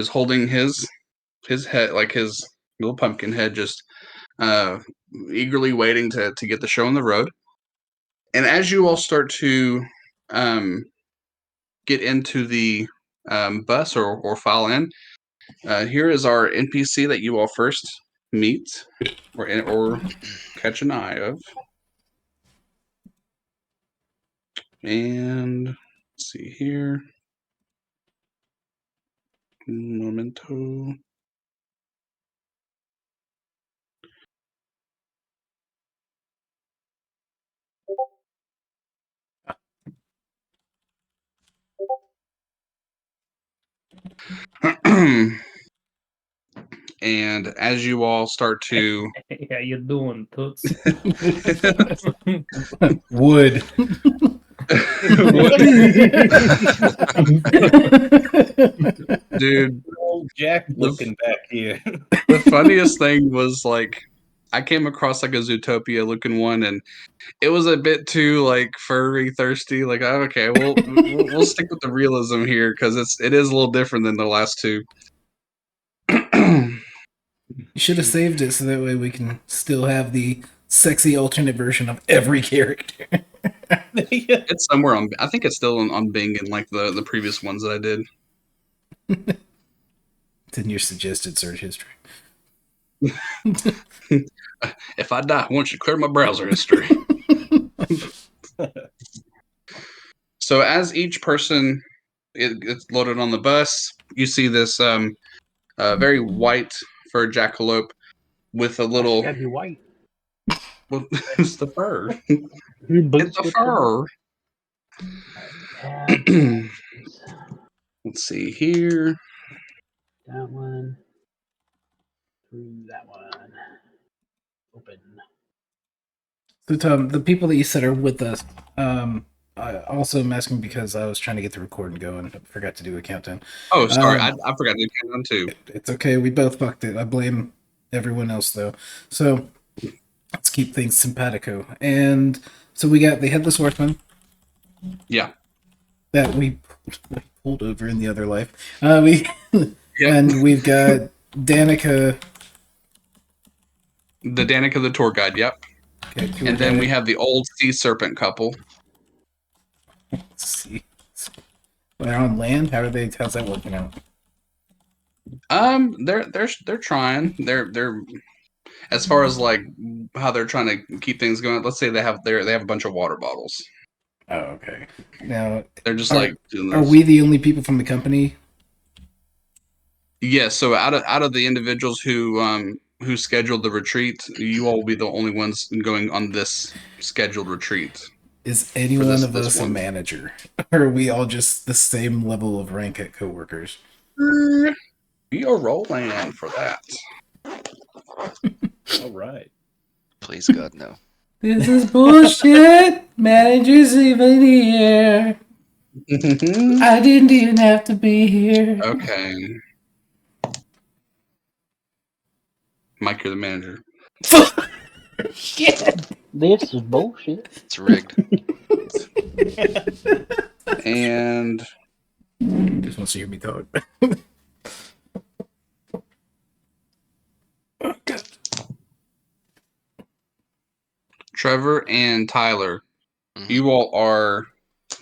is holding his head, like his little pumpkin head, just eagerly waiting to get the show on the road. And as you all start to get into the bus or file in, here is our NPC that you all first meet or catch an eye of. And let's see here. Momento. And as you all start to... How you doing, Toots? Wood. Dude, old Jack looking back here. The funniest thing was, like, I came across like a Zootopia looking one, and it was a bit too like furry, thirsty. Like, okay, we'll stick with the realism here because it is a little different than the last two. You should have saved it so that way we can still have the sexy alternate version of every character. It's somewhere on. I think it's still on Bing and like the previous ones that I did. It's in your suggested search history. If I die, I want you to clear my browser history. So as each person gets loaded on the bus, you see this very white fur jackalope with a little... Gotta be white. Well, it's the fur. It's the fur. Let's see here. That one. Through that one. Open. So Tom, the people that you said are with us, I also am asking because I was trying to get the recording going. I forgot to do a countdown. Oh, sorry. I forgot to do countdown too. It's okay. We both fucked it. I blame everyone else, though. So let's keep things simpatico. And so we got the Headless Horseman. Yeah. That we pulled over in the other life. And we've got Danica. The Danica, the tour guide, yep. Okay, and then we have the old sea serpent couple. Let's see. They're on land? How's that working out? They're trying. They're as far as like how they're trying to keep things going. Let's say they have a bunch of water bottles. Oh, okay. Now they're just are we the only people from the company? Yeah. So out of the individuals who scheduled the retreat, you all will be the only ones going on this scheduled retreat. Is any one of us a manager? Or are we all just the same level of rank at coworkers? You're rolling for that. All right. Please, God, no. This is bullshit. Manager's even here. I didn't even have to be here. Okay. Mike, you're the manager. Shit. This is bullshit. It's rigged. And just wants to hear me talk. Trevor and Tyler, you all are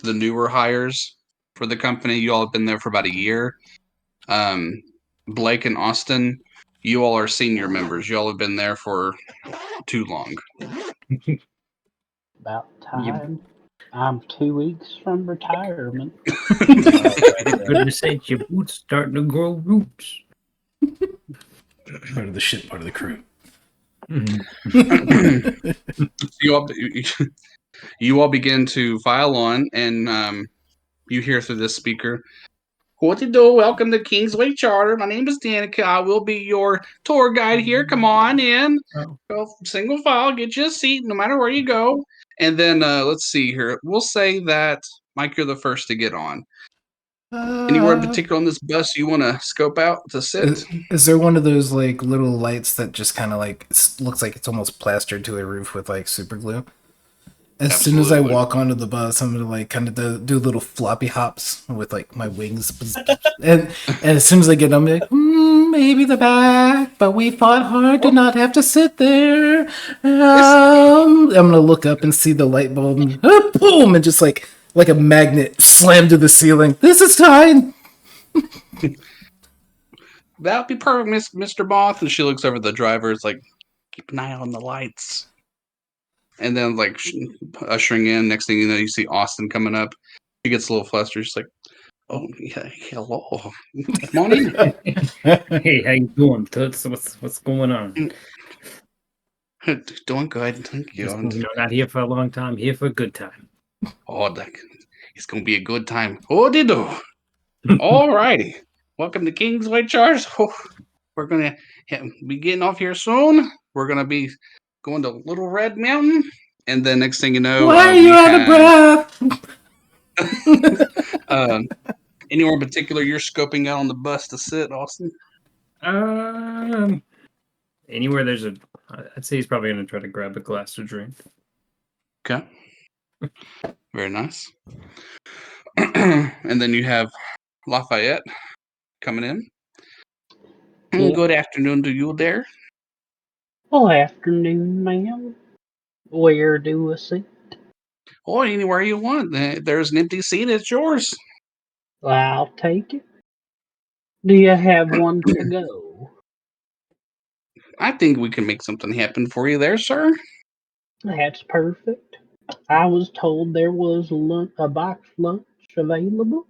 the newer hires for the company. You all have been there for about a year. Blake and Austin, you all are senior members. You all have been there for too long. About time. I'm 2 weeks from retirement. Goodness sakes, your boots starting to grow roots. Part of the shit, part of the crew. You all begin to file on, and you hear through this speaker, "What to do? Welcome to Kingsway Charter. My name is Danica. I will be your tour guide here. Come on in. Go single file. Get you a seat, no matter where you go." And then let's see here. We'll say that Mike, you're the first to get on. Anywhere in particular on this bus you want to scope out to sit? Is there one of those like little lights that just kind of like looks like it's almost plastered to a roof with like super glue? As soon as I Absolutely. walk onto the bus, I'm gonna like kind of do little floppy hops with like my wings, and as soon as I get on, I'm like, maybe the back, but we fought hard to not have to sit there. I'm gonna look up and see the light bulb, boom, and just like a magnet slam to the ceiling. This is time. That'll be perfect, Mr. Moth. And she looks over at the driver. It's like, keep an eye on the lights. And then, like, ushering in, next thing you know, you see Austin coming up. She gets a little flustered. She's like, oh, yeah, hello. Come on in. Hey, how you doing, Toots? What's going on? Doing good. Thank you. Not here for a long time. Here for a good time. Oh, it's going to be a good time. Oh, do. All righty. Welcome to Kingsway Charge. Oh, we're going to be getting off here soon. We're going to be going to Little Red Mountain. And then next thing you know, Why are you out of breath? Anywhere in particular you're scoping out on the bus to sit, Austin? Anywhere there's I'd say he's probably gonna try to grab a glass to drink. Okay. Very nice. And then you have Lafayette coming in. Yeah. Good afternoon to you there. Well, afternoon, ma'am. Where do I sit? Oh, anywhere you want. There's an empty seat. It's yours. I'll take it. Do you have one to go? I think we can make something happen for you there, sir. That's perfect. I was told there was a box lunch available.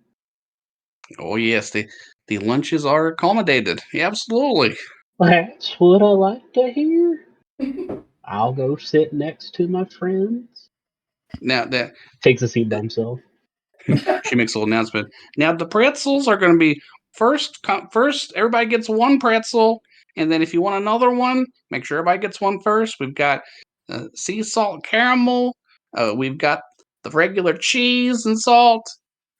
Oh, yes. The lunches are accommodated. Yeah, absolutely. That's what I like to hear. I'll go sit next to my friends. Now, that Takes a seat by himself. she makes a little announcement. Now, the pretzels are going to be first. Everybody gets one pretzel, and then if you want another one, make sure everybody gets one first. We've got sea salt caramel. We've got the regular cheese and salt.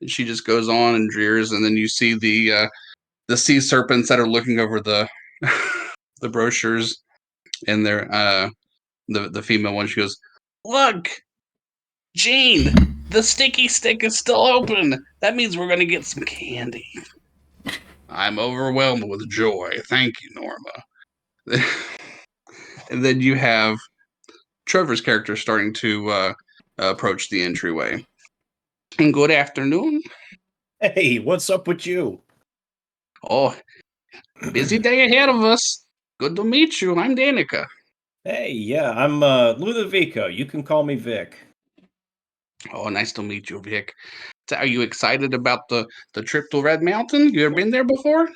And she just goes on and jeers, and then you see the sea serpents that are looking over the the brochures, and they're the female one. She goes, "Look, Gene, the sticky stick is still open. That means we're going to get some candy." I'm overwhelmed with joy. Thank you, Norma. And then you have Trevor's character starting to approach the entryway. And good afternoon. Hey, what's up with you? Oh, busy day ahead of us. Good to meet you. I'm Danica. Hey, yeah, I'm Ludovico. You can call me Vic. Oh, nice to meet you, Vic. So are you excited about the trip to Red Mountain? You ever been there before?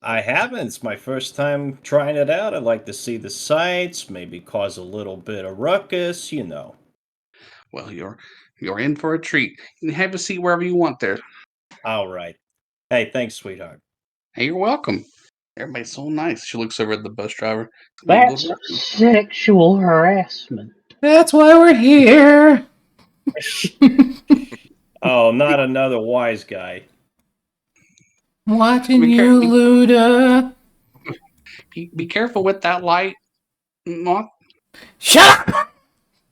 I haven't. It's my first time trying it out. I'd like to see the sights, maybe cause a little bit of ruckus, you know. Well, you're in for a treat. You can have a seat wherever you want there. All right. Hey, thanks, sweetheart. Hey, you're welcome. Everybody's so nice. She looks over at the bus driver. It's gonna be a good That's ride. sexual harassment. That's why we're here. Oh, not another wise guy. Watching Be, you, Luda. be careful with that light. Moth. Shut up.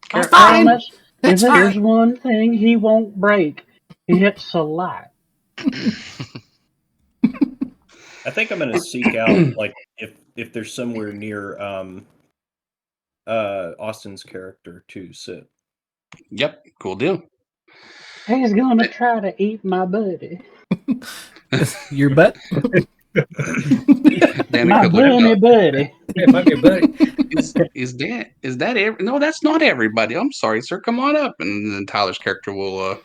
Care- Fine. Promise, if That's there's fine. one thing he won't break, it's a light. I think I'm gonna seek out like if there's somewhere near Austin's character to sit. Yep, cool deal. He's gonna try to eat my buddy. Your butt. My Danica, bunny buddy. Hey, might be a buddy. is that no? That's not everybody. I'm sorry, sir. Come on up, and then Tyler's character will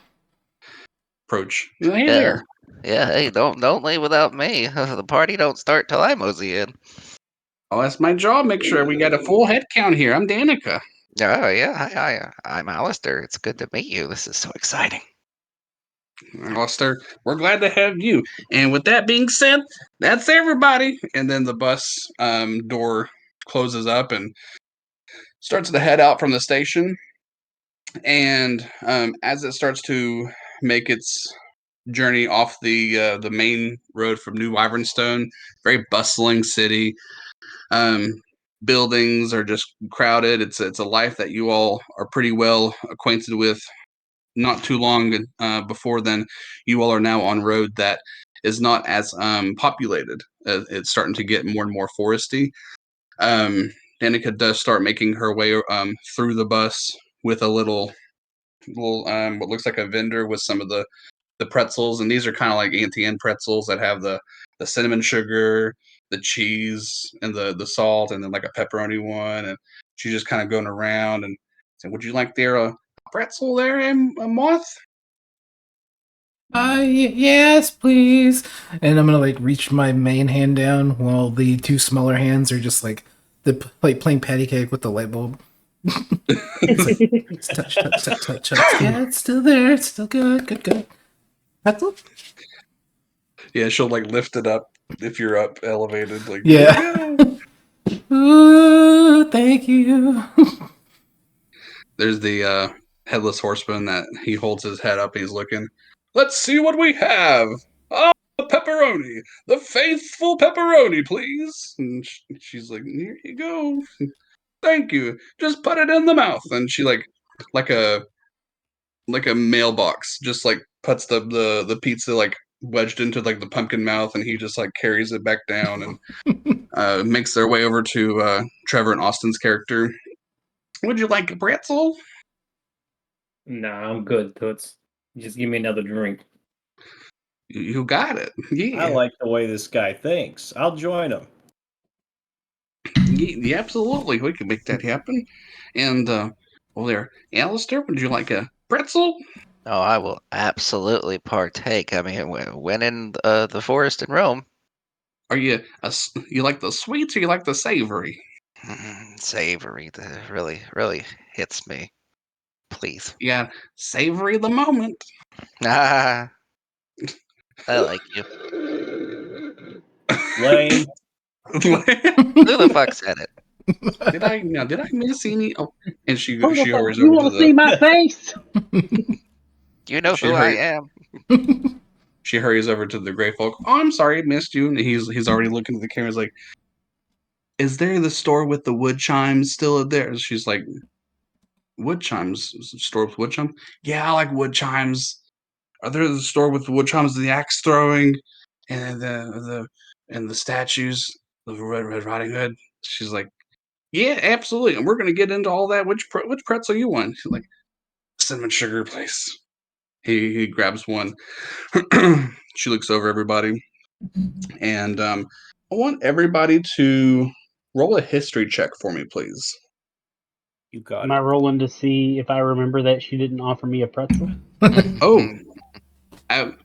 approach. Hey Yeah. there. Yeah, hey, don't leave without me. The party don't start till I mosey in. Oh, that's my job. Make sure we got a full head count here. I'm Danica. Oh yeah, I'm Alistair. It's good to meet you. This is so exciting. Alistair, we're glad to have you. And with that being said, that's everybody. And then the bus door closes up and starts to head out from the station. And as it starts to make its journey off the main road from New Wyvernstone, very bustling city, um, buildings are just crowded. It's a life that you all are pretty well acquainted with. Not too long before then, you all are now on road that is not as populated. It's starting to get more and more foresty. Danica does start making her way through the bus with a little what looks like a vendor with some of the pretzels, and these are kind of like Auntie Anne pretzels that have the cinnamon sugar, the cheese, and the salt, and then like a pepperoni one. And she's just kind of going around and saying, "Would you like their pretzel there, Moth?" Yes, please. And I'm gonna like reach my main hand down while the two smaller hands are just like playing patty cake with the light bulb. It's like it's touch. Yeah, it's still there. It's still good. Pretzel? Yeah, she'll like lift it up if you're up elevated. Like, Yeah. Ooh, thank you. there's the headless horseman that he holds his head up and he's looking. Let's see what we have. Oh, the pepperoni, the faithful pepperoni, please. And she's like, here you go. Thank you. Just put it in the mouth. And she like a mailbox, just like puts the pizza like wedged into like the pumpkin mouth, and he just like carries it back down and makes their way over to Trevor and Austin's character. Would you like a pretzel? Nah, I'm good, Toots. Just give me another drink. You got it. Yeah. I like the way this guy thinks. I'll join him. Yeah, absolutely. We can make that happen. And well, there, Alistair, would you like a pretzel? Oh, I will absolutely partake. I mean, when in the forest in Rome, Are you like the sweets or you like the savory? savory, really, really hits me. Please. Yeah, savory the moment. Ah, I like you. Lame. Who the fuck said it? Did I miss any? Oh, and she Who the fuck? hurries You over to want to see my face? You know She who I hurried- am. she hurries over to the gray folk. Oh, I'm sorry, I missed you. And he's already looking at the camera. He's like, "Is there the store with the wood chimes still there?" She's like, "Wood chimes? Store with wood chimes? Yeah, I like wood chimes. Are there the store with the wood chimes, the axe throwing, and the statues, the Red Riding Hood?" She's like, "Yeah, absolutely. And we're gonna get into all that. Which pretzel you want?" She's like, "Cinnamon sugar, please." He grabs one. She looks over everybody, and I want everybody to roll a history check for me, please. You got Am I it. rolling to see if I remember that she didn't offer me a pretzel? Oh,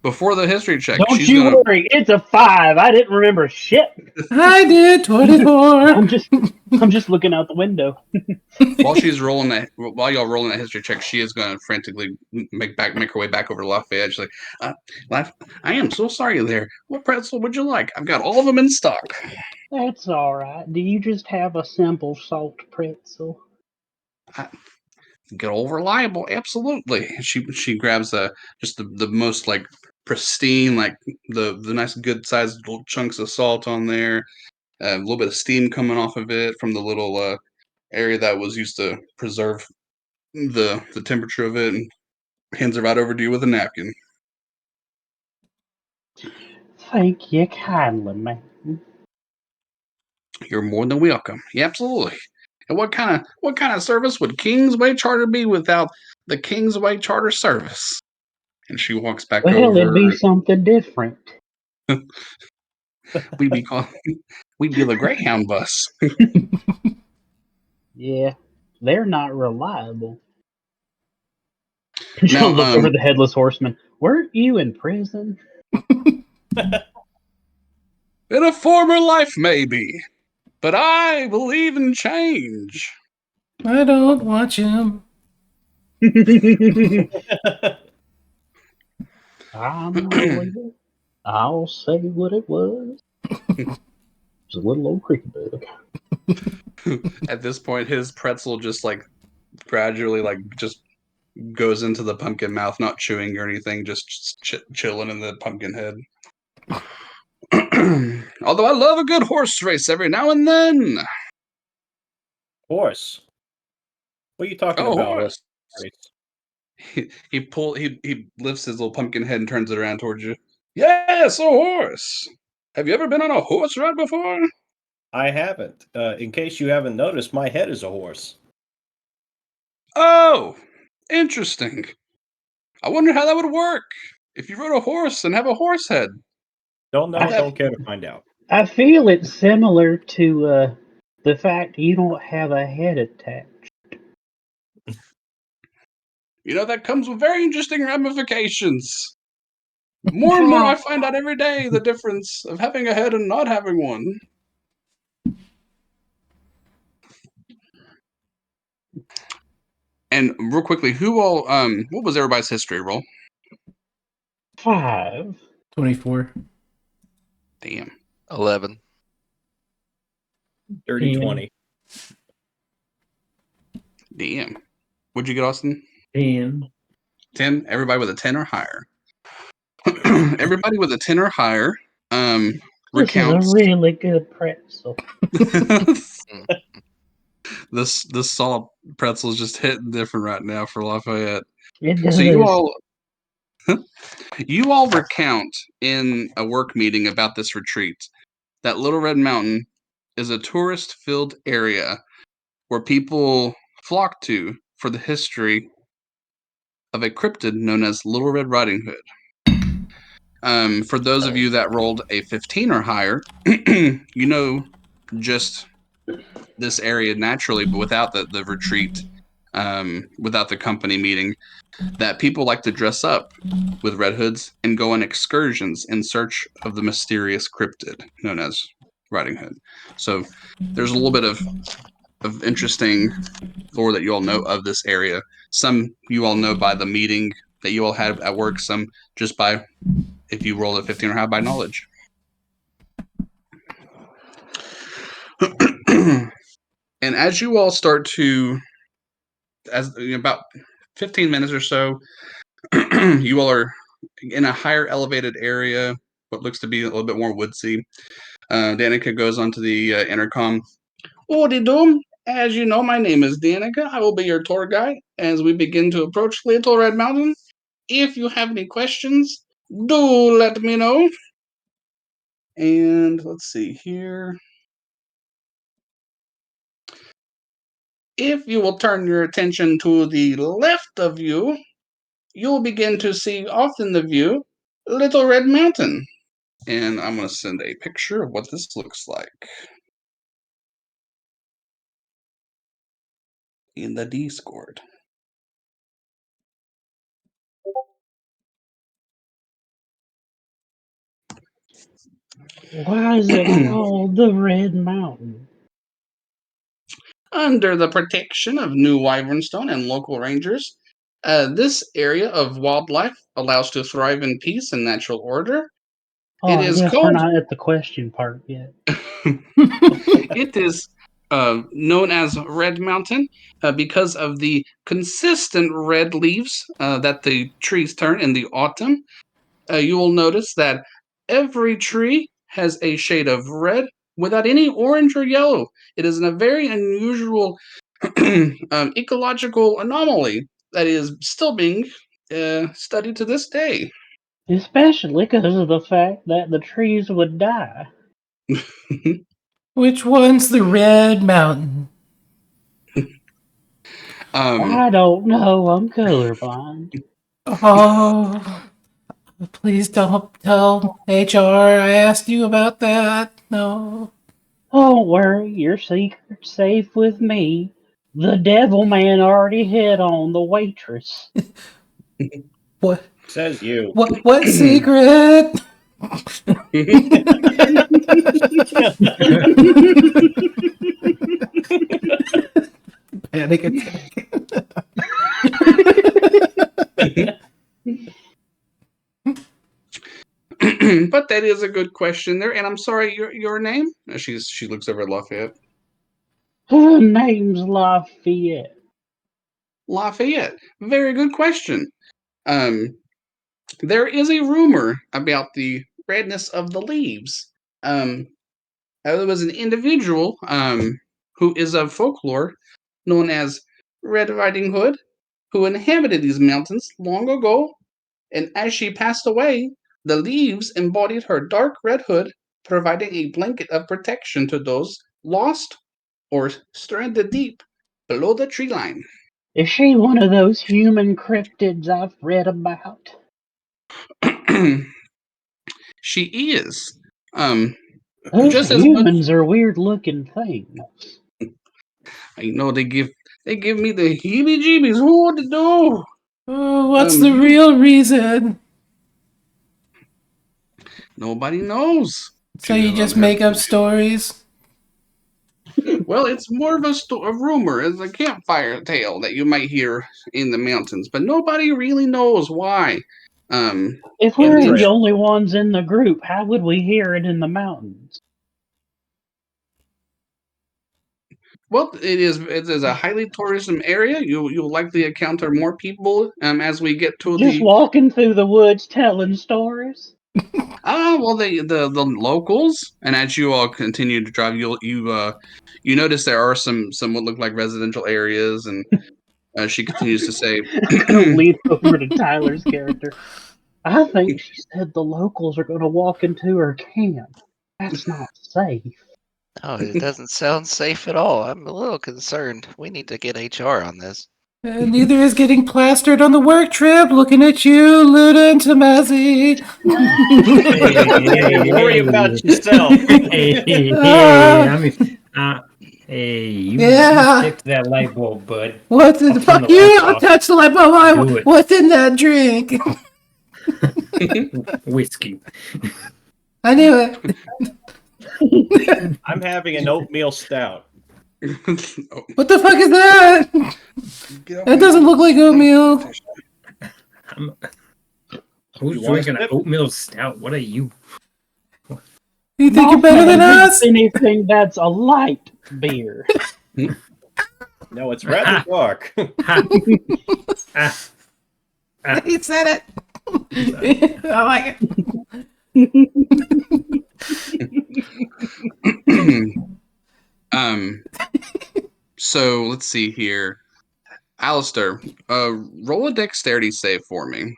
before the history check, Don't she's you gonna. worry, it's a 5. I didn't remember shit. I did 24. I'm just looking out the window. While she's rolling that, while y'all rolling that history check, she is going to frantically make her way back over to Lafayette. She's like, I am so sorry there. What pretzel would you like? I've got all of them in stock." That's all right. Do you just have a simple salt pretzel? Get all reliable, absolutely. She grabs just the most like pristine, like the nice good sized little chunks of salt on there. A little bit of steam coming off of it from the little area that was used to preserve the temperature of it, and hands it right over to you with a napkin. Thank you kindly, man. You're more than welcome. Yeah, absolutely. And what kind of service would Kingsway Charter be without the Kingsway Charter service? And she walks back Well, it'd over. be something different. We'd be called, we'd be the Greyhound bus. Yeah, they're not reliable. Now, She'll look over the headless horseman. Weren't you in prison? in a former life, maybe, but I believe in change. I don't watch him. I'm not a leader. I'll say what it was. It's a little old creaky bug. At this point, his pretzel just like gradually like just goes into the pumpkin mouth, not chewing or anything, just chilling in the pumpkin head. Although I love a good horse race every now and then. Horse. What are you talking Oh, about, horse. horse? He lifts his little pumpkin head and turns it around towards you. Yes, a horse. Have you ever been on a horse ride before? I haven't. In case you haven't noticed, my head is a horse. Oh, interesting. I wonder how that would work if you rode a horse and have a horse head. Don't know, Would that- don't care to find out. I feel it's similar to the fact you don't have a head attached. That comes with very interesting ramifications. More and more, I find out every day the difference of having a head and not having one. And real quickly, what was everybody's history roll? 5. 24. Damn. 11. Dirty 10. 20. Damn. What'd you get, Austin? 10. 10. Everybody with a 10 or higher. Everybody with a 10 or higher This is a recounts really good pretzel. this salt pretzel is just hitting different right now for Lafayette. It does. So you all recount in a work meeting about this retreat that Little Red Mountain is a tourist-filled area where people flock to for the history of a cryptid known as Little Red Riding Hood. For those of you that rolled a 15 or higher, you know just this area naturally, but without the retreat, without the company meeting, that people like to dress up with red hoods and go on excursions in search of the mysterious cryptid known as Riding Hood. So there's a little bit of interesting lore that you all know of this area. Some you all know by the meeting that you all had at work, some just by, if you roll a 15 or higher, by knowledge. And as you all start to, about 15 minutes or so, you all are in a higher elevated area, what looks to be a little bit more woodsy. Danica goes onto the intercom. Howdy doom. As you know, my name is Danica. I will be your tour guide as we begin to approach Little Red Mountain. If you have any questions, do let me know. And let's see here. If you will turn your attention to the left of you, you'll begin to see off in the view Little Red Mountain. And I'm going to send a picture of what this looks like in the Discord. Why is it called the Red Mountain? Under the protection of New Wyvernstone and local rangers, this area of wildlife allows to thrive in peace and natural order. Oh, It I is guess we're called. not at the question part yet. It is known as Red Mountain because of the consistent red leaves that the trees turn in the autumn. You will notice that every tree has a shade of red without any orange or yellow. It is a very unusual ecological anomaly that is still being studied to this day. Especially because of the fact that the trees would die. Which one's the Red Mountain? I don't know. I'm colorblind. Oh, please don't tell HR I asked you about that. No. Don't worry, your secret's safe with me. The devil man already hit on the waitress. What? Says you. What secret? Panic attack. But that is a good question there. And I'm sorry, your name? She looks over at Lafayette. Her name's Lafayette. Lafayette. Very good question. There is a rumor about the redness of the leaves. There was an individual who is of folklore known as Red Riding Hood, who inhabited these mountains long ago, and as she passed away, the leaves embodied her dark red hood, providing a blanket of protection to those lost or stranded deep below the tree line. Is she one of those human cryptids I've read about? She is. Um, Those just as much. humans are weird looking things. I know they give me the heebie-jeebies. What to do? Oh, what's the real reason? Nobody knows. So you just make up stories? Well, it's more of a rumor, as a campfire tale that you might hear in the mountains, but nobody really knows why. If we're the Interest. only ones in the group, how would we hear it in the mountains? Well, it is a highly tourism area. You'll likely encounter more people as we get to Just the walking through the woods telling stories? well the locals, and as you all continue to drive, you notice there are some what look like residential areas, and she continues to say, Lean over to Tyler's character. I think she said the locals are going to walk into her camp. That's not safe. Oh, it doesn't sound safe at all. I'm a little concerned. We need to get HR on this. Neither is getting plastered on the work trip. Looking at you, Luda and Tomazzi. Hey, worry about yourself. Hey, I mean, hey, you Yeah. stick to that light bulb, bud. What the I'll turn fuck the you? lights I'll off. touch the light bulb. Do it. What's in that drink? Whiskey. I knew it. I'm having an oatmeal stout. What the fuck is that? That doesn't look like oatmeal. Who's You want a drinking an sip? oatmeal stout? What are you? You think you're better than us? Anything that's a light beer. No, it's rather dark. He said it. I like it. So let's see here. Alistair, roll a dexterity save for me.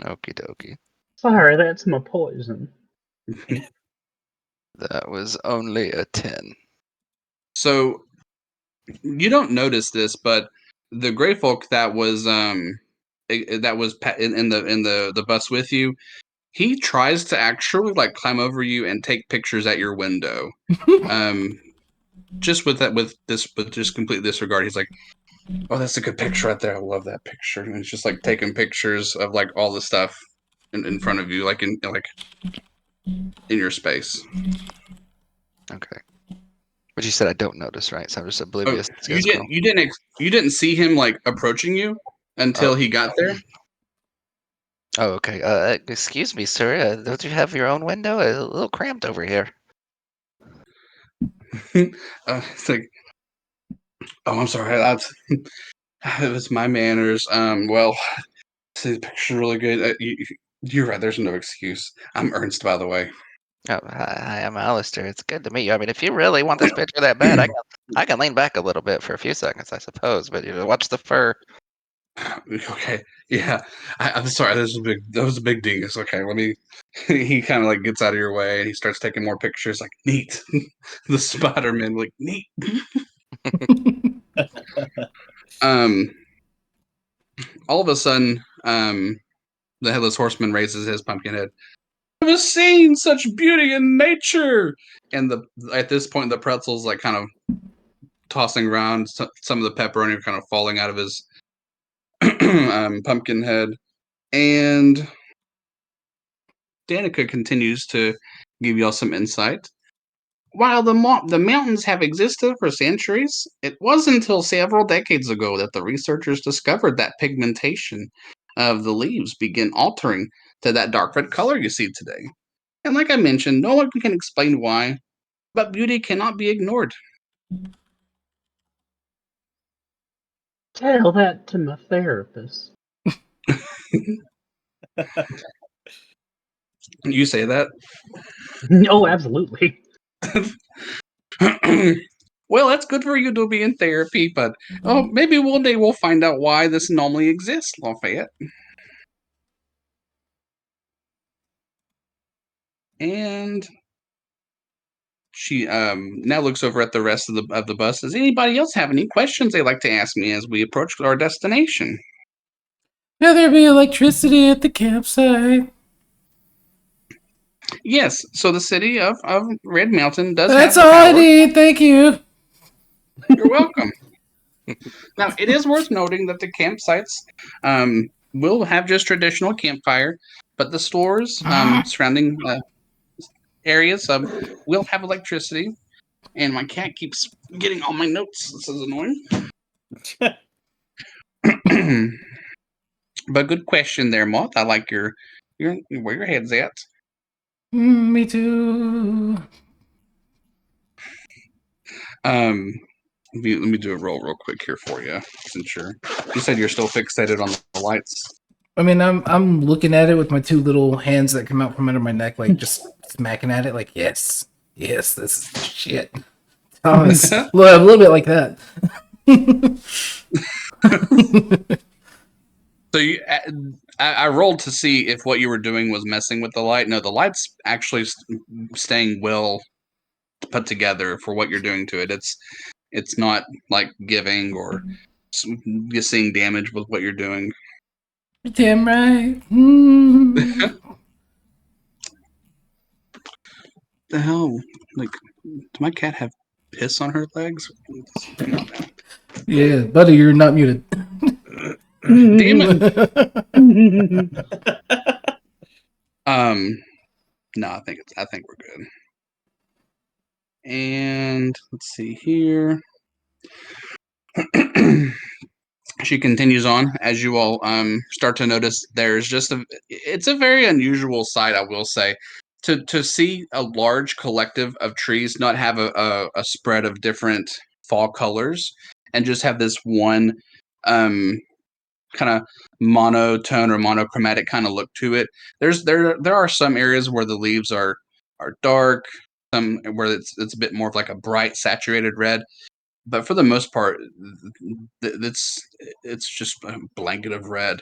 Okie dokie. Sorry, that's my poison. That was only a 10. So you don't notice this, but the gray folk that was in the bus with you, he tries to actually like climb over you and take pictures at your window. Just with just complete disregard. He's like, "Oh, that's a good picture right there. I love that picture." And it's just like taking pictures of like all the stuff in front of you, like in your space. Okay. But you said I don't notice, right? So I'm just oblivious. Oh, you didn't see him like approaching you until he got there. Oh, okay. Excuse me, sir. Don't you have your own window? A little cramped over here. It's like, oh, I'm sorry. That's it was my manners. Well, see, the picture's really good. You're right. There's no excuse. I'm Ernst, by the way. Oh, hi, I'm Alistair. It's good to meet you. I mean, if you really want this picture that bad, I can lean back a little bit for a few seconds, I suppose. But watch the fur. Okay, yeah. I'm sorry. That was a big dingus. Okay, let me. He kind of like gets out of your way and he starts taking more pictures. Like neat, the Spider-Man. Like neat. All of a sudden, the headless horseman raises his pumpkin head. I've never seen such beauty in nature. And at this point, the pretzel's like kind of tossing around. Some of the pepperoni are kind of falling out of his pumpkin head. And Danica continues to give y'all some insight. While the mountains have existed for centuries, it wasn't until several decades ago that the researchers discovered that pigmentation of the leaves begin altering to that dark red color you see today. And like I mentioned, no one can explain why, but beauty cannot be ignored. Tell that to my therapist. You say that? Oh, absolutely. Well, that's good for you to be in therapy, but maybe one day we'll find out why this anomaly exists, Lafayette. And she now looks over at the rest of the bus. Does anybody else have any questions they'd like to ask me as we approach our destination? Will there be electricity at the campsite? Yes, so the city of Red Mountain does That's have all I power. need. Thank you. You're welcome. Now, it is worth noting that the campsites will have just traditional campfire, but the stores surrounding areas will have electricity. And my cat keeps getting all my notes. This is annoying. But good question there, Moth. I like your where your head's at. Me too. Let me do a roll real quick here for you, since you said you're still fixated on the lights. I mean, I'm looking at it with my two little hands that come out from under my neck, like just smacking at it, like yes, this is the shit. Thomas, a little bit like that. So I rolled to see if what you were doing was messing with the light. No, the light's actually staying well put together for what you're doing to it. It's not like giving or seeing damage with what you're doing. You're damn right. The hell? Like, do my cat have piss on her legs? Yeah, buddy, you're not muted. Damn it! No, I think we're good. And let's see here. She continues on as you all start to notice. There's it's a very unusual sight, I will say, to see a large collective of trees not have a spread of different fall colors and just have this one kind of monotone or monochromatic kind of look to it. There are some areas where the leaves are dark, some where it's a bit more of like a bright saturated red, but for the most part, it's just a blanket of red.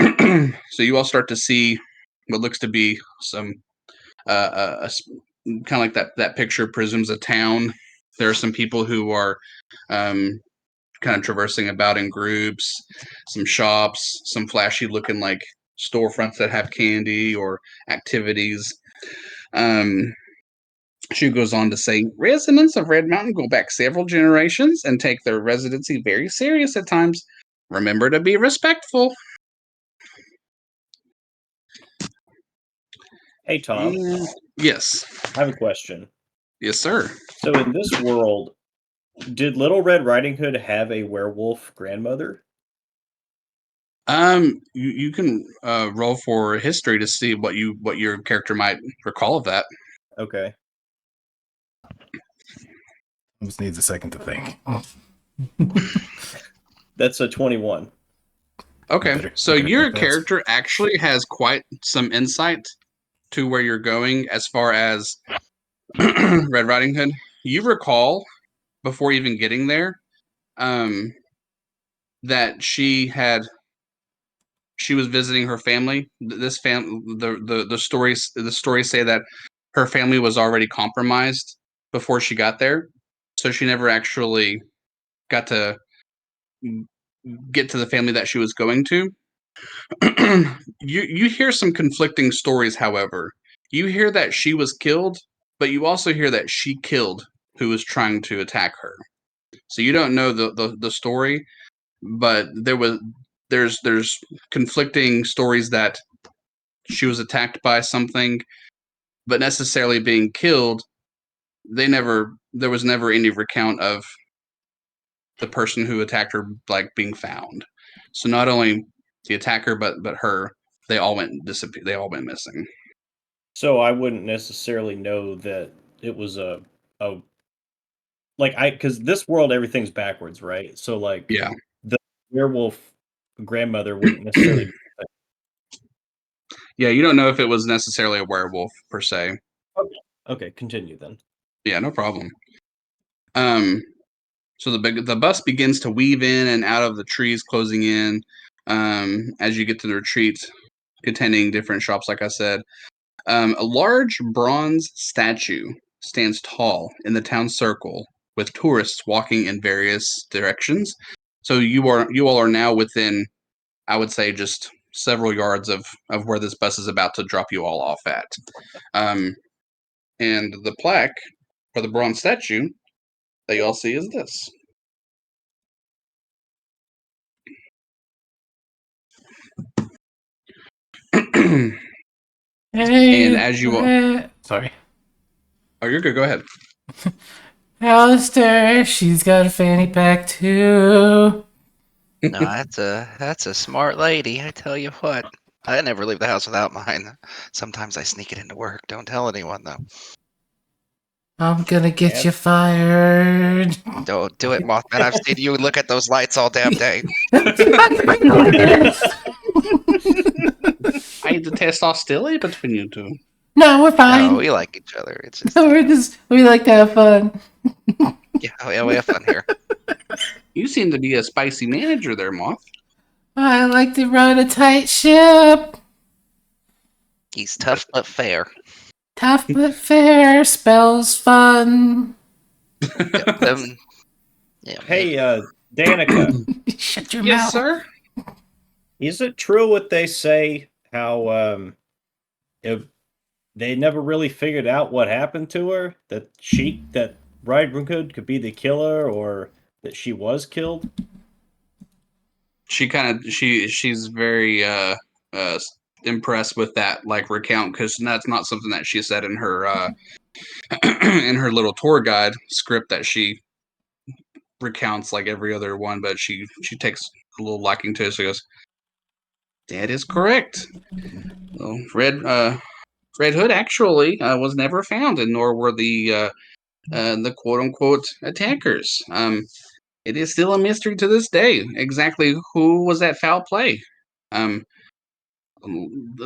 So you all start to see what looks to be some kind of like that picture presumes a town. There are some people who are kind of traversing about in groups, some shops, some flashy looking like storefronts that have candy or activities. She goes on to say, residents of Red Mountain go back several generations and take their residency very serious at times. Remember to be respectful. Hey, Tom. Yes. I have a question. Yes, sir. So in this world, did Little Red Riding Hood have a werewolf grandmother? You can roll for history to see what your character might recall of that. Okay. Just needs a second to think. That's a 21. Okay, so your character actually has quite some insight to where you're going as far as Red Riding Hood. You recall before even getting there, that she was visiting her family. This the stories say that her family was already compromised before she got there, so she never actually got to get to the family that she was going to. You hear some conflicting stories, however. You hear that she was killed, but you also hear that she killed who was trying to attack her. So you don't know the story, but there's conflicting stories that she was attacked by something, but necessarily being killed. There was never any recount of the person who attacked her like being found. So not only the attacker, but her, they all went missing. So I wouldn't necessarily know that it was a because this world everything's backwards, right? So like Yeah. the werewolf grandmother wouldn't necessarily. Yeah, you don't know if it was necessarily a werewolf per se. Okay, continue then. Yeah, no problem. So the bus begins to weave in and out of the trees, closing in as you get to the retreat, containing different shops, like I said. A large bronze statue stands tall in the town circle, with tourists walking in various directions. So you all are now within, I would say, just several yards of where this bus is about to drop you all off at. And the plaque for the bronze statue that you all see is this. Hey, And as you all, sorry. oh, you're good. Go ahead. Alistair, she's got a fanny pack too. No, that's a smart lady. I tell you what. I never leave the house without mine. Sometimes I sneak it into work. Don't tell anyone though. I'm gonna get you fired. Don't do it, Mothman. I've seen you look at those lights all damn day. I detest hostility between you two. No, we're fine. No, we like each other. It's just we like to have fun. yeah, we have fun here. You seem to be a spicy manager there, Moth. I like to run a tight ship. He's tough but fair. Tough but fair spells fun. Yeah, Hey, Danica, Shut your Yes, mouth. sir. is it true what they say? How if they never really figured out what happened to her? That Riding Hood could be the killer, or that she was killed? She's very impressed with that recount, because that's not something that she said in her in her little tour guide script that she recounts like every other one, but she takes a little liking to it. So she goes, "That is correct. Well, Red Hood actually was never found, and nor were the quote unquote attackers. It is still a mystery to this day exactly who was at foul play. Um,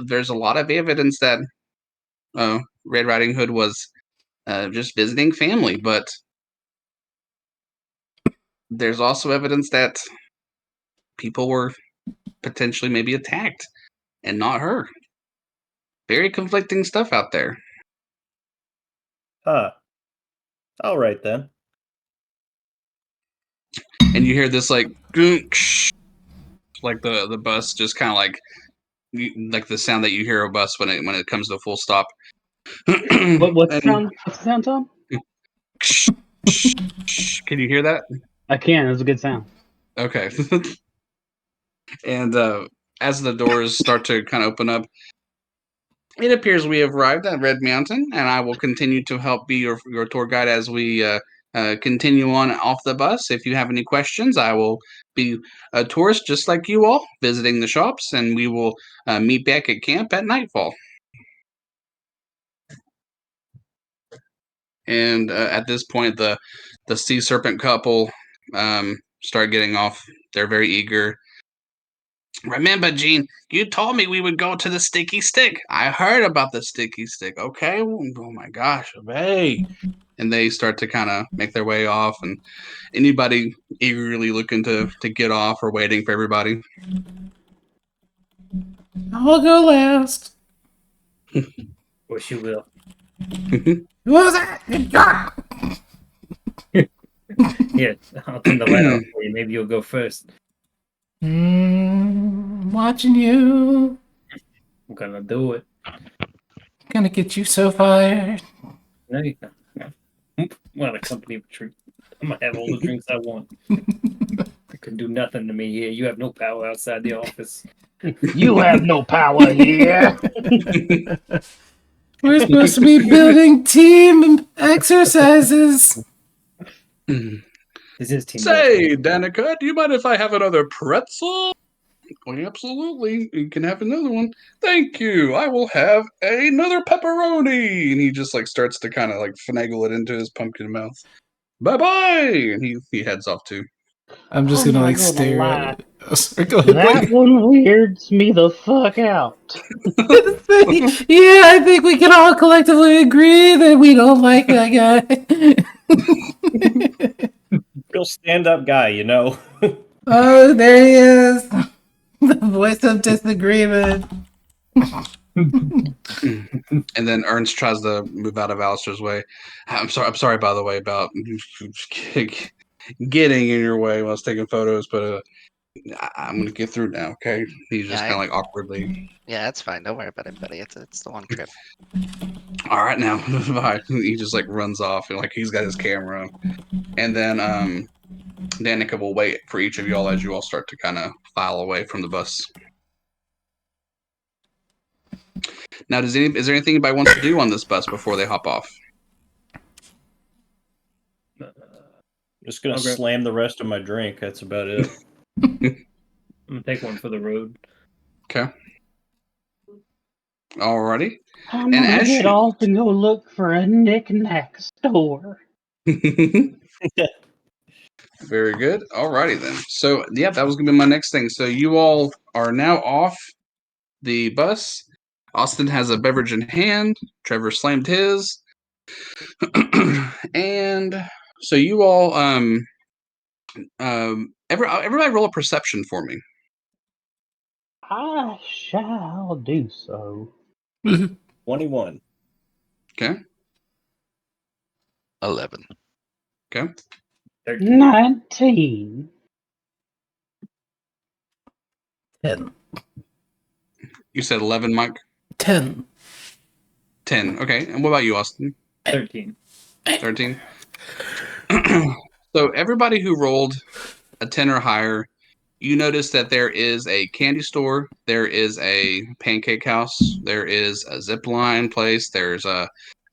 there's a lot of evidence that Red Riding Hood was just visiting family, but there's also evidence that people were potentially maybe attacked and not her. Very conflicting stuff out there." Huh. All right then. And you hear this goonk, like the bus just kind of like the sound that you hear a bus when it comes to a full stop. What's the sound, Tom? Can you hear that? I can. It's a good sound. Okay. And as the doors start to kind of open up, it appears we have arrived at Red Mountain, and I will continue to help be your tour guide as we continue on off the bus. If you have any questions, I will be a tourist just like you all, visiting the shops, and we will meet back at camp at nightfall. And at this point, the sea serpent couple start getting off. They're very eager. "Remember, Gene, you told me we would go to the Sticky Stick. I heard about the Sticky Stick. Okay, oh my gosh, hey!" And they start to kind of make their way off, and anybody eagerly looking to get off or waiting for everybody. I'll go last. Course you will. Who was that? Here, I'll turn the light off for you. Maybe you'll go first. Watching you. I'm gonna do it. Gonna get you so fired. No, you don't. No. Well, a company retreat. I'm gonna have all the drinks I want. You can do nothing to me here. You have no power outside the office. You have no power here. We're supposed to be building team exercises. This is team. Say, Danica, do you mind if I have another pretzel? Oh, absolutely. You can have another one. Thank you. I will have another pepperoni. And he just starts to kind of finagle it into his pumpkin mouth. Bye-bye. And he heads off too. I'm just I'm gonna not gonna stare lie. at it. Oh, sorry, go ahead. That one weirds me the fuck out. Yeah, I think we can all collectively agree that we don't like that guy. Real stand-up guy, you know. Oh, there he is. The voice of disagreement. And then Ernst tries to move out of Alistair's way. I'm sorry, by the way, about getting in your way while I was taking photos, but I'm gonna get through now. Okay? He's just Yeah, kind of like awkwardly. Yeah, it's fine. Don't worry about it, buddy. It's the long trip. All right, now bye. He just like runs off and like he's got his camera, and then Danica will wait for each of y'all as you all start to kind of file away from the bus. Now, is there anything anybody wants to do on this bus before they hop off? Just gonna Okay. slam the rest of my drink. That's about it. I'm gonna take one for the road. Okay. Alrighty. I'm And gonna as get you- off and go look for a knick-knack store. Very good. Alrighty then. So yeah, that was gonna be my next thing. So you all are now off the bus. Austin has a beverage in hand. Trevor slammed his. And so you all everybody roll a perception for me. I shall do so. 21. Okay. 11. Okay. 13. 19. 10. You said 11, Mike? 10. 10. Okay. And what about you, Austin? 13. 13. So everybody who rolled a 10 or higher, you notice that there is a candy store, there is a pancake house, there is a zip line place, there's an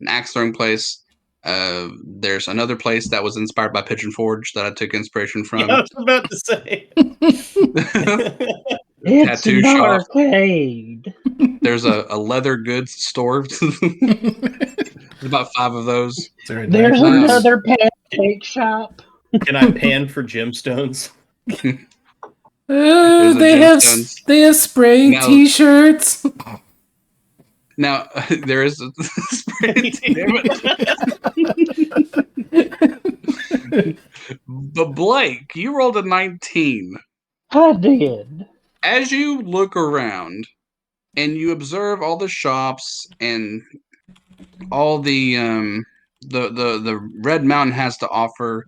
axe throwing place, there's another place that was inspired by Pigeon Forge that I took inspiration from. Yeah, I was about to say. It's Tattoo an shop. arcade. There's a leather goods store. There's about 5 of those. Is there a There's knife? another pancake shop. Can I pan for gemstones? There's a They gemstones. have spray Now- t-shirts. Now there is a damn it. But Blake, you rolled a 19. I did. As you look around and you observe all the shops and all the Red Mountain has to offer,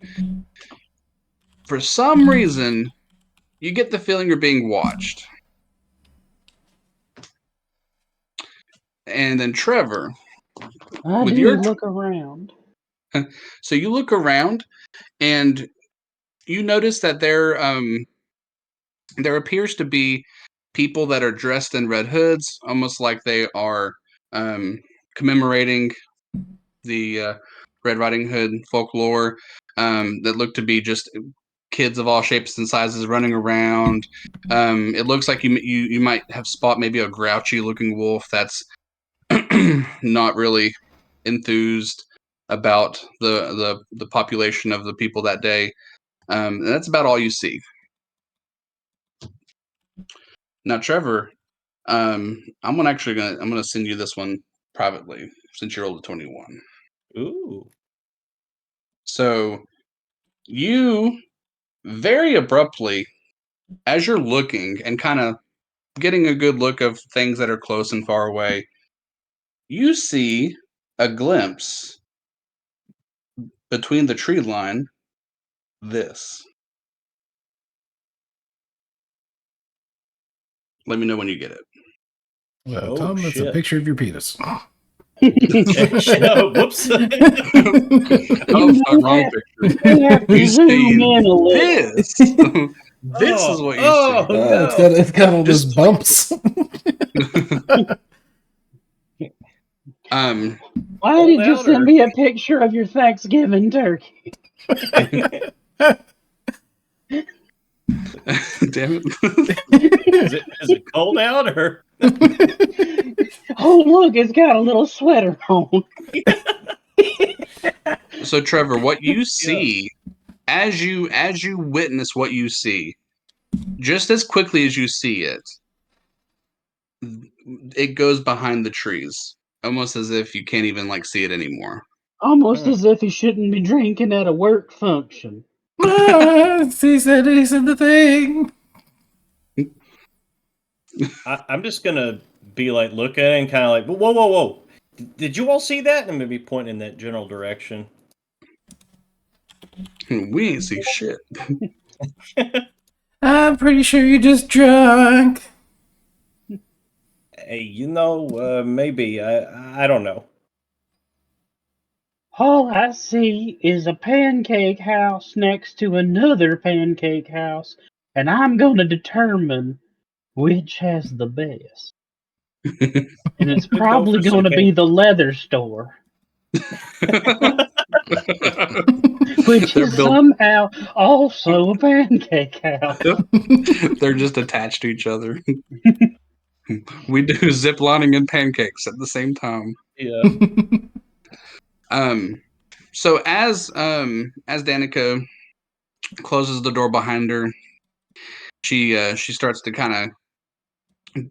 for some reason you get the feeling you're being watched. And then Trevor, I with do your look around. so you look around and you notice that there appears to be people that are dressed in red hoods, almost like they are commemorating the Red Riding Hood folklore. That look to be just kids of all shapes and sizes running around. It looks like you might have spot maybe a grouchy looking wolf that's not really enthused about the population of the people that day. And that's about all you see. Now, Trevor, I'm gonna send you this one privately since you rolled a 21. Ooh. So you very abruptly, as you're looking and kind of getting a good look of things that are close and far away, you see a glimpse between the tree line. This. Let me know when you get it. Well, Oh, Tom, that's a shit. picture of your penis. Oh, whoops. Oh, know wrong what? picture. We have to You zoom see in a little. this. This is what you Oh, see. no. It's got all those Just- bumps. Why Hold did you out, send or- me a picture of your Thanksgiving turkey? Damn it. Is it cold out or? Oh, look, it's got a little sweater on. So Trevor, what you see as you witness what you see, just as quickly as you see it, it goes behind the trees, almost as if you can't even like see it anymore. Almost as if he shouldn't be drinking at a work function. He said the thing. I'm just gonna be like, look at it and kind of like, whoa, whoa, whoa! Did you all see that? And maybe point in that general direction. We ain't see shit. I'm pretty sure you're just drunk. Hey, maybe I don't know. All I see is a pancake house next to another pancake house, and I'm gonna determine which has the best. And it's We'll go probably for some gonna be the leather store, which They're is built. somehow also a pancake house. They're just attached to each other. We do zip lining and pancakes at the same time. Yeah. So as Danica closes the door behind her, she starts to kind of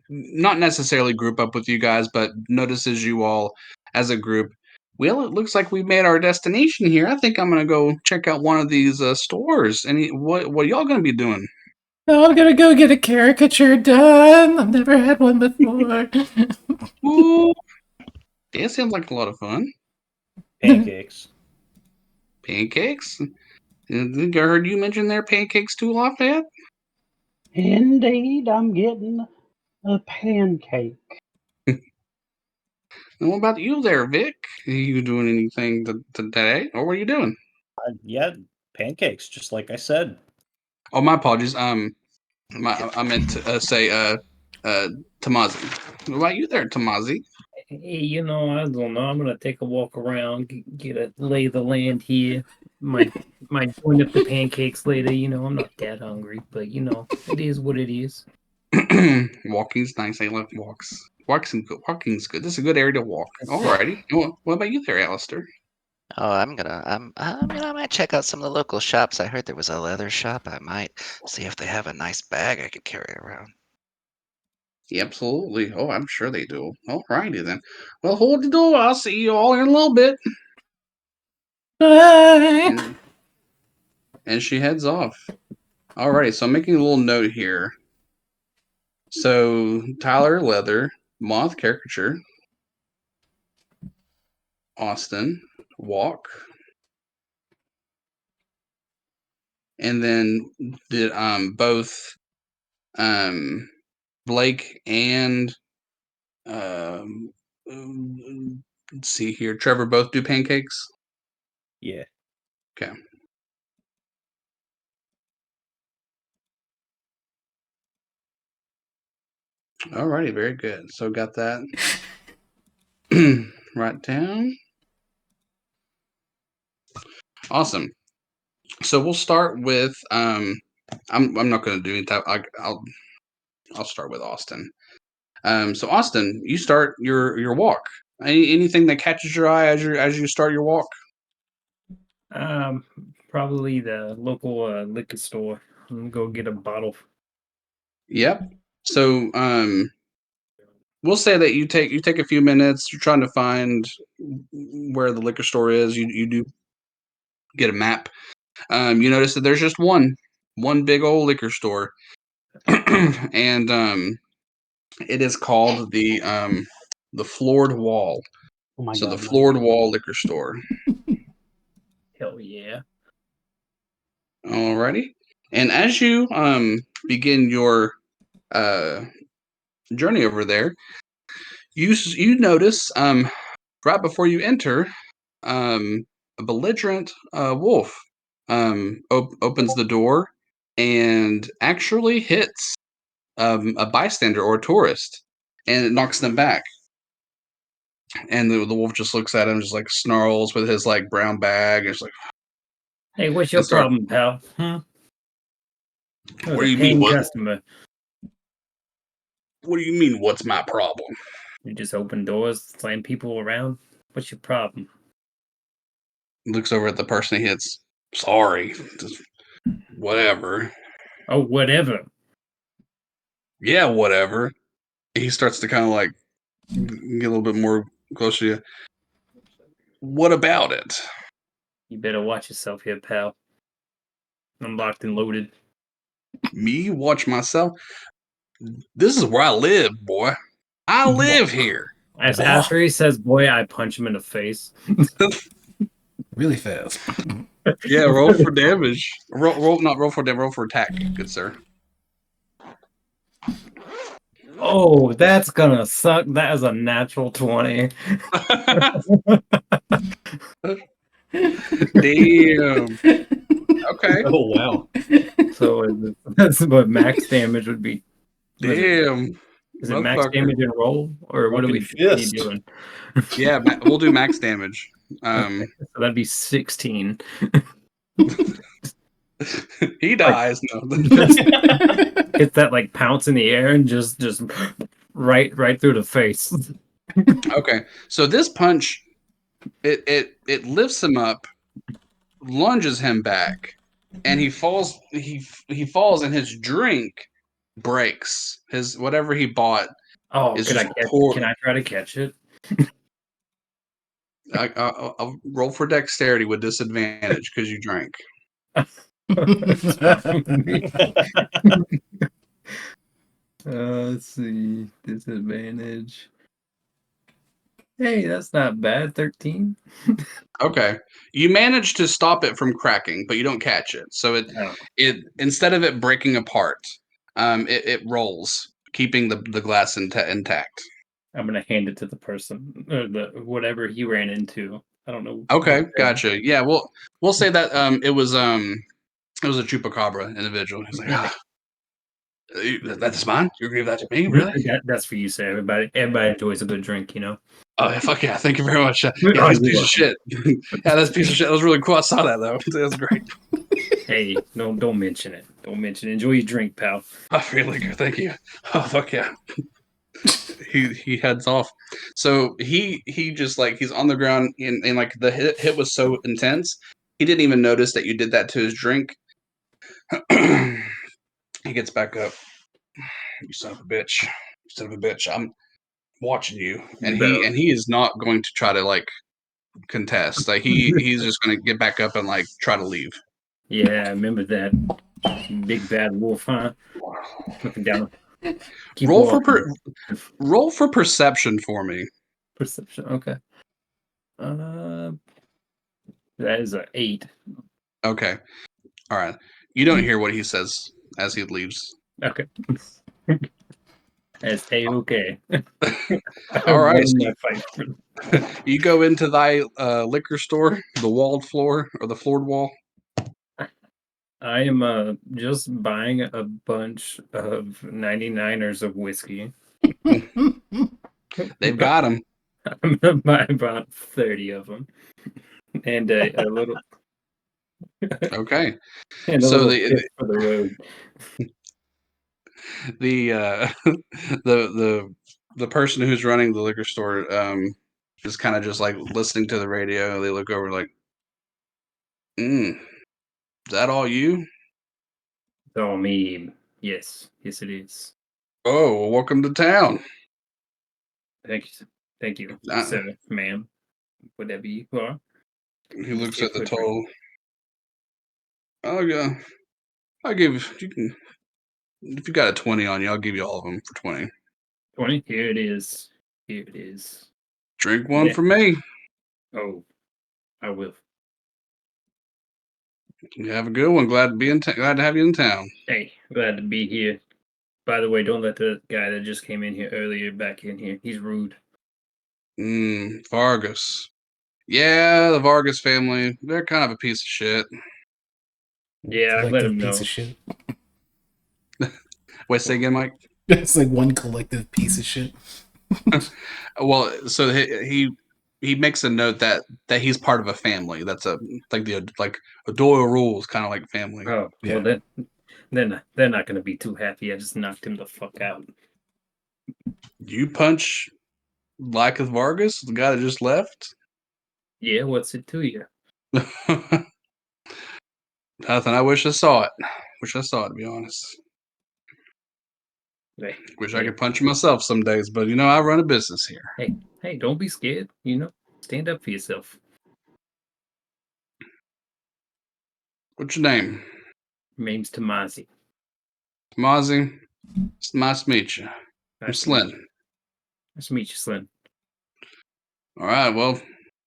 not necessarily group up with you guys, but notices you all as a group. Well, it looks like we made our destination here. I think I'm gonna go check out one of these stores. What are y'all gonna be doing? I'm gonna go get a caricature done. I've never had one before. Ooh, it sounds like a lot of fun. Pancakes. Pancakes. I think I heard you mention their pancakes too, Lafayette. Indeed, I'm getting a pancake. And what about you there, Vic? Are you doing anything today? Or what are you doing? Yeah, pancakes, just like I said. Oh, my apologies. I meant to say Tamazi. What about you there, Tamazi? Hey, I don't know. I'm gonna take a walk around, get a lay of the land here. Might join up the pancakes later. I'm not that hungry, but it is what it is. Walking's nice. I love walks. Walking's good. This is a good area to walk. Alrighty. What about you there, Alistair? Oh, I might check out some of the local shops. I heard there was a leather shop. I might see if they have a nice bag I could carry around. Yeah, absolutely. Oh, I'm sure they do. Alrighty then. Well, hold the door. I'll see you all in a little bit. Bye. And she heads off. Alrighty, so I'm making a little note here. So Tyler Leather, Moth Caricature, Austin, Walk, and then did both Blake and um, let's see here, Trevor both do pancakes. Yeah. Okay. Alrighty, very good. So got that right down. Awesome. So we'll start with I'm not going to do any type. I'll start with Austin. So Austin, you start your walk. Anything that catches your eye as you start your walk? Um, Probably the local liquor store. I'm gonna go get a bottle. Yep. So we'll say that you take a few minutes. You're trying to find where the liquor store is. You do get a map. You notice that there's just one big old liquor store, and it is called the Floored Wall. Oh my So the god, no. Floored Wall liquor store. Hell yeah! Alrighty. And as you begin your uh journey over there, you notice right before you enter a belligerent wolf opens the door and actually hits a bystander or a tourist, and it knocks them back. And the wolf just looks at him, just like snarls with his like brown bag, and it's like, Hey, what's your and start. problem, pal? I was What a do you mean? paying customer. What do you mean? What's my problem? You just open doors, slam people around. What's your problem? Looks over at the person he hits. Sorry, just whatever. Oh, whatever. Yeah, whatever. He starts to kind of like get a little bit more close to you. What about it? You better watch yourself here, pal. I'm locked and loaded. Me watch myself? This is where I live, boy. I live here. As Boy. after he says "boy," I punch him in the face. Really fast. Yeah, roll for damage. Roll for damage. Roll for attack, good sir. Oh, that's gonna suck. That is a natural 20. Damn. Okay. Oh wow. So that's what max damage would be. Was it, Damn. is it max Motherfucker. damage and roll, or what are we Fucking fist. doing? Yeah, we'll do max damage. Okay, so that'd be 16. He dies. No. Just hit that like pounce in the air and just right through the face. Okay. So this punch, it lifts him up, lunges him back, and he falls. He falls, and his drink breaks. His whatever he bought Oh, is can I just pour. can I try to catch it? I'll roll for dexterity with disadvantage because you drank. It's fine with me. Let's see. Disadvantage. Hey, that's not bad. 13. Okay, you manage to stop it from cracking, but you don't catch it. So Oh, it instead of it breaking apart, it rolls, keeping the glass intact. I'm gonna hand it to the person or the whatever he ran into. I don't know. Okay, gotcha. Yeah, we'll say that it was a chupacabra individual. He's like, that's mine. You give that to me, really? That's for you, sir. Everybody enjoys a good drink, you know. Oh yeah, fuck yeah! Thank you very much. Yeah, Oh, that's a you're piece of shit. Yeah, that's a piece of shit. That was really cool. I saw that though. That was great. Hey, don't mention it. Don't mention it. Enjoy your drink, pal. I feel like thank you. Oh fuck yeah. He heads off. So he just like he's on the ground and like the hit was so intense, he didn't even notice that you did that to his drink. He gets back up. You son of a bitch. You son of a bitch. I'm watching you. And You better. he is not going to try to like contest. Like he's just gonna get back up and like try to leave. Yeah, I remember that big bad wolf, huh? Looking down. Keep Roll for walking. roll for perception for me. Perception. Okay. That is a 8. Okay. All right. You don't hear what he says as he leaves. Okay. That's A-okay. All right. Won So that fight. you go into thy liquor store, the walled floor or the floored wall. I am just buying a bunch of 99ers of whiskey. They've got him. I'm gonna buy about 30 of them, and a little Okay. and a So little tip for the road. the the person who's running the liquor store is kind of just like listening to the radio. They look over like, is that all you? Oh, me, yes, it is. Oh, well, welcome to town. Thank you, Uh, sir, ma'am, whatever you are. he looks Stay at the for a drink. total. I'll give you can if you got a 20 on you, I'll give you all of them for 20. 20. Here it is. Here it is. Drink one Yeah. for me. Oh, I will. You have a good one. Glad to have you in town. Hey, glad to be here. By the way, don't let the guy that just came in here earlier back in here. He's rude. Vargas. Yeah, the Vargas family. They're kind of a piece of shit. Yeah, I let Collective him know. piece of shit. Wait, say again, Mike. It's like one collective piece of shit. Well, so he makes a note that he's part of a family. That's like a Doyle rules kind of like family. Oh, Yeah. well then they're not gonna be too happy. I just knocked him the fuck out. You punch Lycus Vargas, the guy that just left. Yeah, what's it to you? Nothing. I wish I saw it. Wish I saw it, to be honest. Wish I could punch myself some days, but I run a business here. Hey, don't be scared. Stand up for yourself. What's your name? Name's Tomasi. Mozzie. It's nice to meet you. I'm Nice to meet Slim. you. Nice to meet you, Slim. All right, well,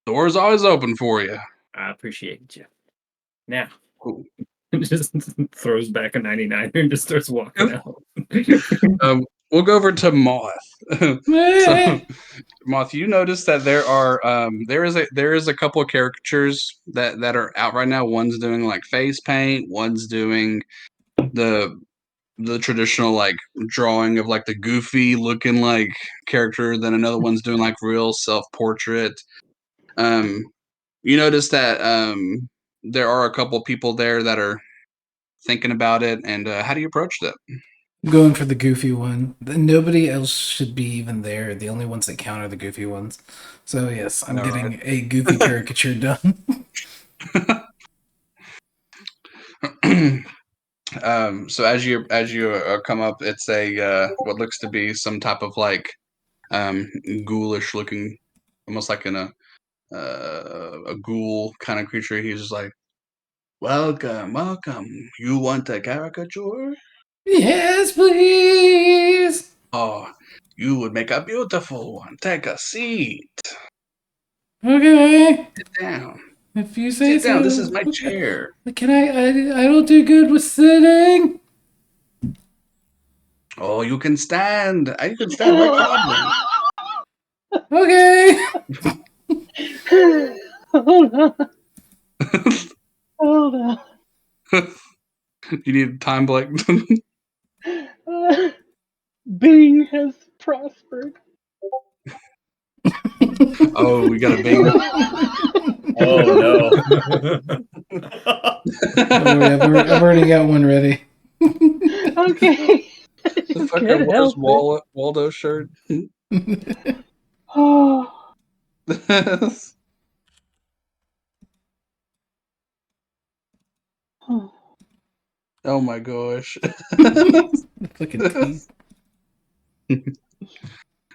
door's always open for you. I appreciate you. Now, Cool. just throws back a 99 and just starts walking out. We'll go over to Moth. So, Moth, you notice that there is a couple of caricatures that are out right now. One's doing like face paint. One's doing the traditional like drawing of like the goofy looking like character. Then another one's doing like real self portrait. You notice that there are a couple people there that are thinking about it. And how do you approach that? I'm going for the goofy one. Nobody else should be even there. The only ones that count are the goofy ones. So yes, I'm All getting a goofy caricature done. So as you come up, it's a what looks to be some type of like ghoulish looking, almost like a ghoul kind of creature. He's just like, welcome, welcome. You want a caricature? Yes, please. Oh, you would make a beautiful one. Take a seat. Okay. Sit down. If you say Sit down. so. This is my chair. Can I don't do good with sitting. Oh, you can stand. You can stand. No problem. Okay. Hold on. Hold on. You need a time blank. Bing has prospered. Oh, we got a bing. Oh no. I've already got one ready. Okay. The fucker wears Waldo shirt. Oh. Oh my gosh. Fucking teeth.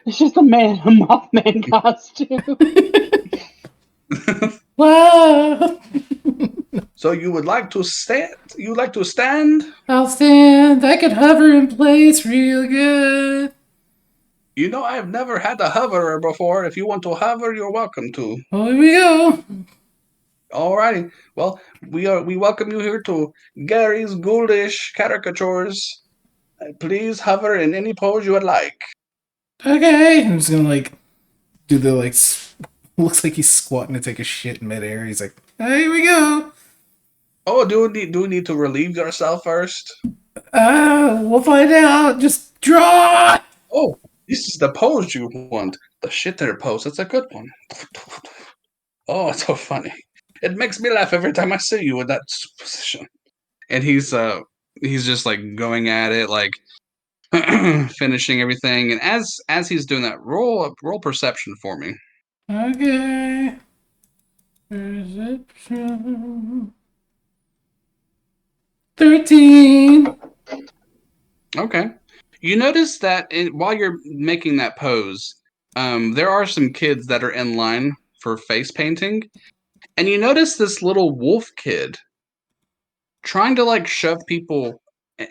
It's just a Mothman costume. Wow. So you would like to stand? You like to stand? I'll stand. I could hover in place real good. You know, I've never had a hoverer before. If you want to hover, you're welcome to. Oh, here we go. Alrighty. Well, we welcome you here to Gary's Ghoulish Caricatures. Please hover in any pose you would like. Okay. I'm just gonna like do the like. Looks like he's squatting to take a shit in midair. He's like, here we go. Oh, do we need to relieve yourself first? We'll find out. Just draw. Oh, this is the pose you want. The shitter pose. That's a good one. Oh, it's so funny. It makes me laugh every time I see you in that position. And he's just like going at it, like finishing everything. And as he's doing that, roll perception for me. Okay. Perception. 13. Okay. You notice that while you're making that pose, there are some kids that are in line for face painting, and you notice this little wolf kid trying to like shove people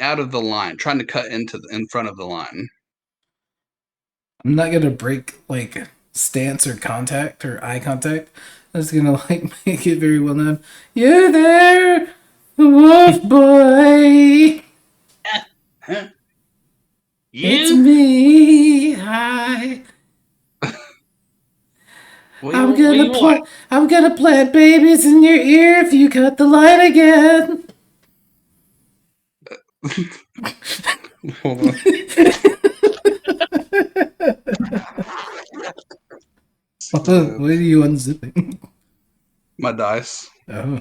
out of the line, trying to cut in front of the line. I'm not gonna break like stance or contact or eye contact. I'm just gonna like make it very well known. You there, wolf boy? Huh? It's me. Hi. I'm gonna plant babies in your ear if you cut the line again. Hold on. What are you unzipping? My dice. Oh.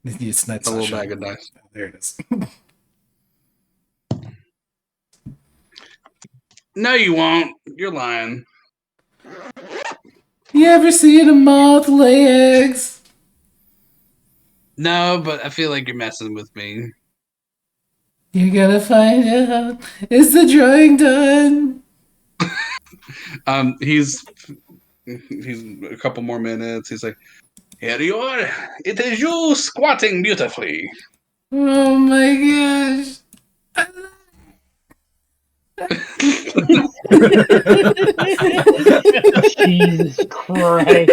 It's not A little bag of dice. There it is. No, you won't. You're lying. You ever seen a moth lay eggs? No, but I feel like you're messing with me. You're gonna find out. Is the drawing done? He's a couple more minutes. He's like, Here you are. It is you squatting beautifully. Oh my gosh. Jesus Christ.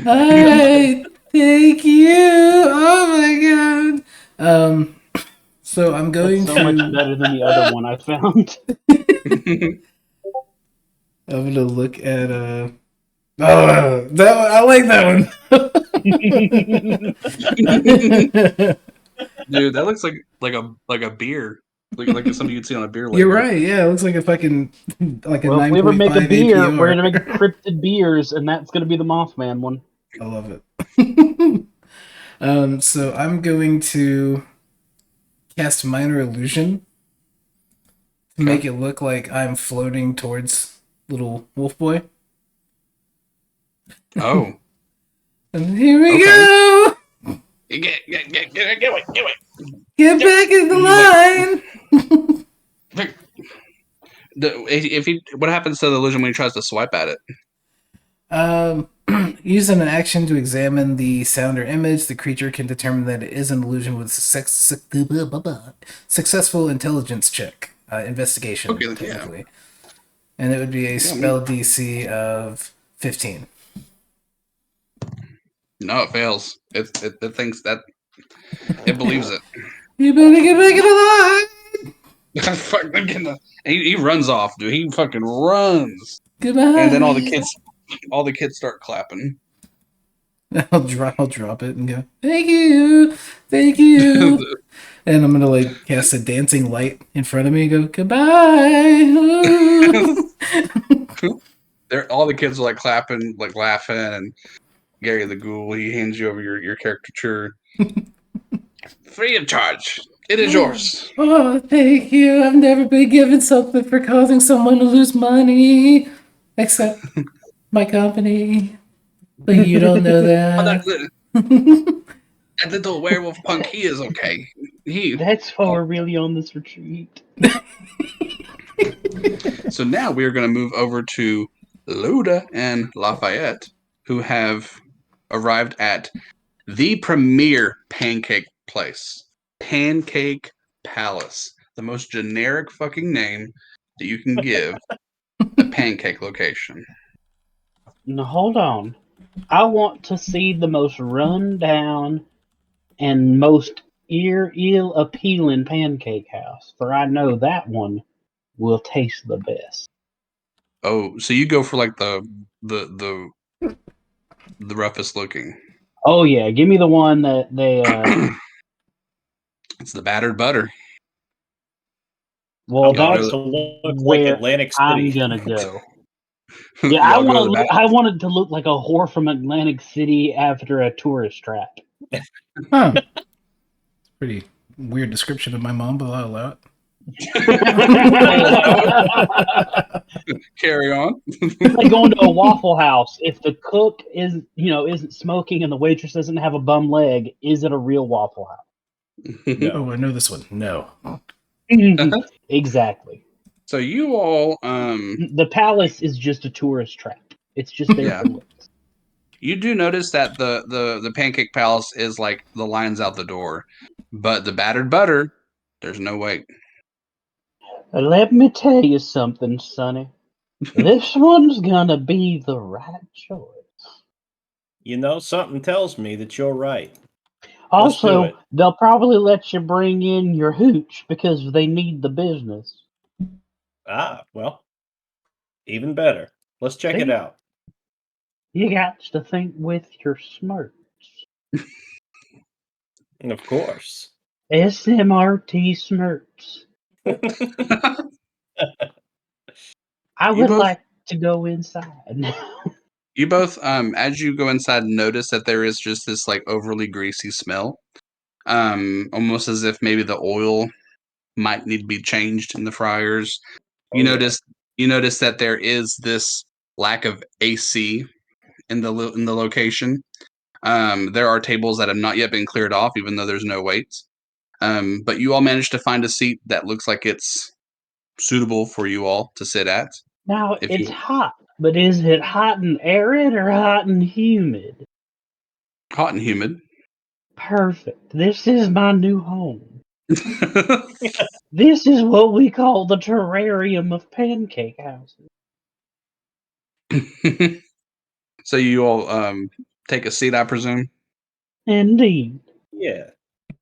Hi, thank you. Oh my god. So I'm going That's so much to. better than the other one I found. I'm gonna look at Oh, that one, I like that one. Dude, that looks like a beer. Like something you'd see on a beer label. You're right. Yeah, it looks like a fucking like a Well, if we ever make a 9.5 beer, we're APR. gonna make Cryptid beers, and that's gonna be the Mothman one. I love it. So I'm going to cast minor illusion to make it look like I'm floating towards little wolf boy. Oh. And here we Okay. go. Get away. Get back in the line. If he, what happens to the illusion when he tries to swipe at it? Using an action to examine the sound or image, the creature can determine that it is an illusion with successful intelligence check, investigation, Okay, yeah. technically. And it would be a spell DC of 15. No, it fails. It thinks that it believes it. You better get back in the line. Fucking, he runs off, dude. He fucking runs, Goodbye. and then all the kids start clapping. I'll drop it and go, thank you. And I'm gonna like cast a dancing light in front of me and go, goodbye. All the kids are like clapping, like laughing, and Gary the Ghoul, he hands you over your caricature. Free of charge. It is yours. Oh, thank you. I've never been given something for causing someone to lose money. Except my company. But you don't know that. That little werewolf punk, he is okay. That's why we're really on this retreat. So now we are going to move over to Luda and Lafayette, who have arrived at the premier pancake place, Pancake Palace, the most generic fucking name that you can give a pancake location. Now hold on. I want to see the most run down and most ill appealing pancake house, for I know that one will taste the best. Oh, so you go for like the roughest looking. Oh yeah, give me the one that they It's the battered butter. well, I want that's it to look like where Atlantic I'm City. gonna go. Yeah, I Y'all go to the I want it to look like a whore from Atlantic City after a tourist trap. Huh. It's a pretty weird description of my mom, but I'll allow it. Carry on. Like going to a Waffle House. If the cook isn't smoking and the waitress doesn't have a bum leg, is it a real Waffle House? No. Oh, I know this one. No. Exactly. So you all, The palace is just a tourist trap. It's just there Yeah. for looks. you do notice that the Pancake Palace is like the lines out the door, but the battered butter, there's no wait. Let me tell you something, Sonny. This one's gonna be the right choice. You know, something tells me that you're right. Let's do Also, it. they'll probably let you bring in your hooch because they need the business. Ah, well, even better. Let's check it See? out. You got to think with your smirks. And of course. SMRT smirks. I You would both- like to go inside. You both, as you go inside, notice that there is just this like overly greasy smell, almost as if maybe the oil might need to be changed in the fryers. You Oh, yeah. notice that there is this lack of AC in the location. There are tables that have not yet been cleared off, even though there's no waits. But you all managed to find a seat that looks like it's suitable for you all to sit at. Now If it's you hot, but is it hot and arid or hot and humid? hot and humid. Perfect. This is my new home. This is what we call the terrarium of pancake houses. So you all take a seat, I presume. Indeed. Yeah.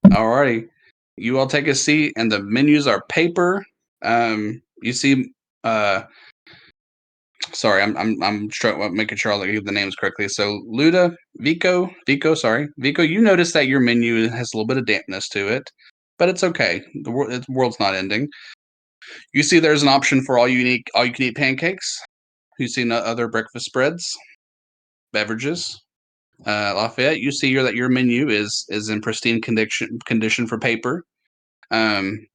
Alrighty. You all take a seat, and the menus are paper. You see, sorry, I'm making sure I get the names correctly. So Luda, Vico. You notice that your menu has a little bit of dampness to it, but it's okay. The world's not ending. You see, there's an option for all you can eat pancakes. You see other breakfast spreads, beverages. Lafayette, you see that your menu is in pristine condition for paper. Um,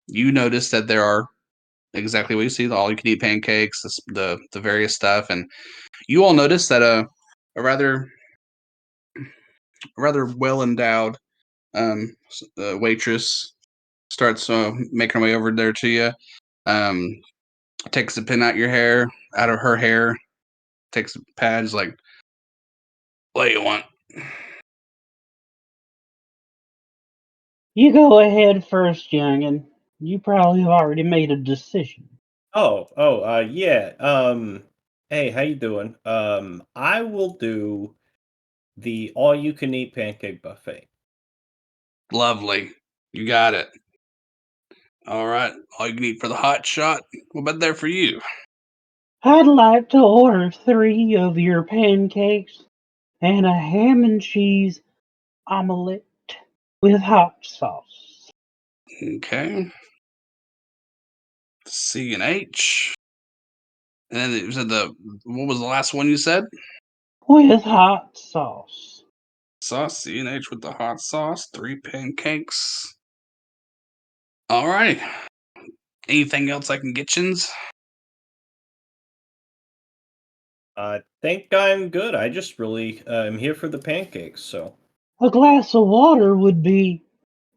you notice that there are exactly what you see, all you can eat pancakes, the various stuff, and you all notice that a rather well endowed waitress starts making her way over there to you. Um, takes a pin out of her hair, takes a pad, is like, "What do you want?" You go ahead first, youngin. You probably have already made a decision. Yeah. Hey, how you doing? I will do the all-you-can-eat pancake buffet. Lovely, you got it. All right, all you can eat for the hot shot. What about there for you? I'd like to order 3 of your pancakes and a ham and cheese omelette with hot sauce. Okay, C and H. And then you said what was the last one you said? With hot sauce. Sauce, C and H with the hot sauce, 3 pancakes. All right. Anything else I can get yous? I think I'm good. I just really am here for the pancakes, so. A glass of water would be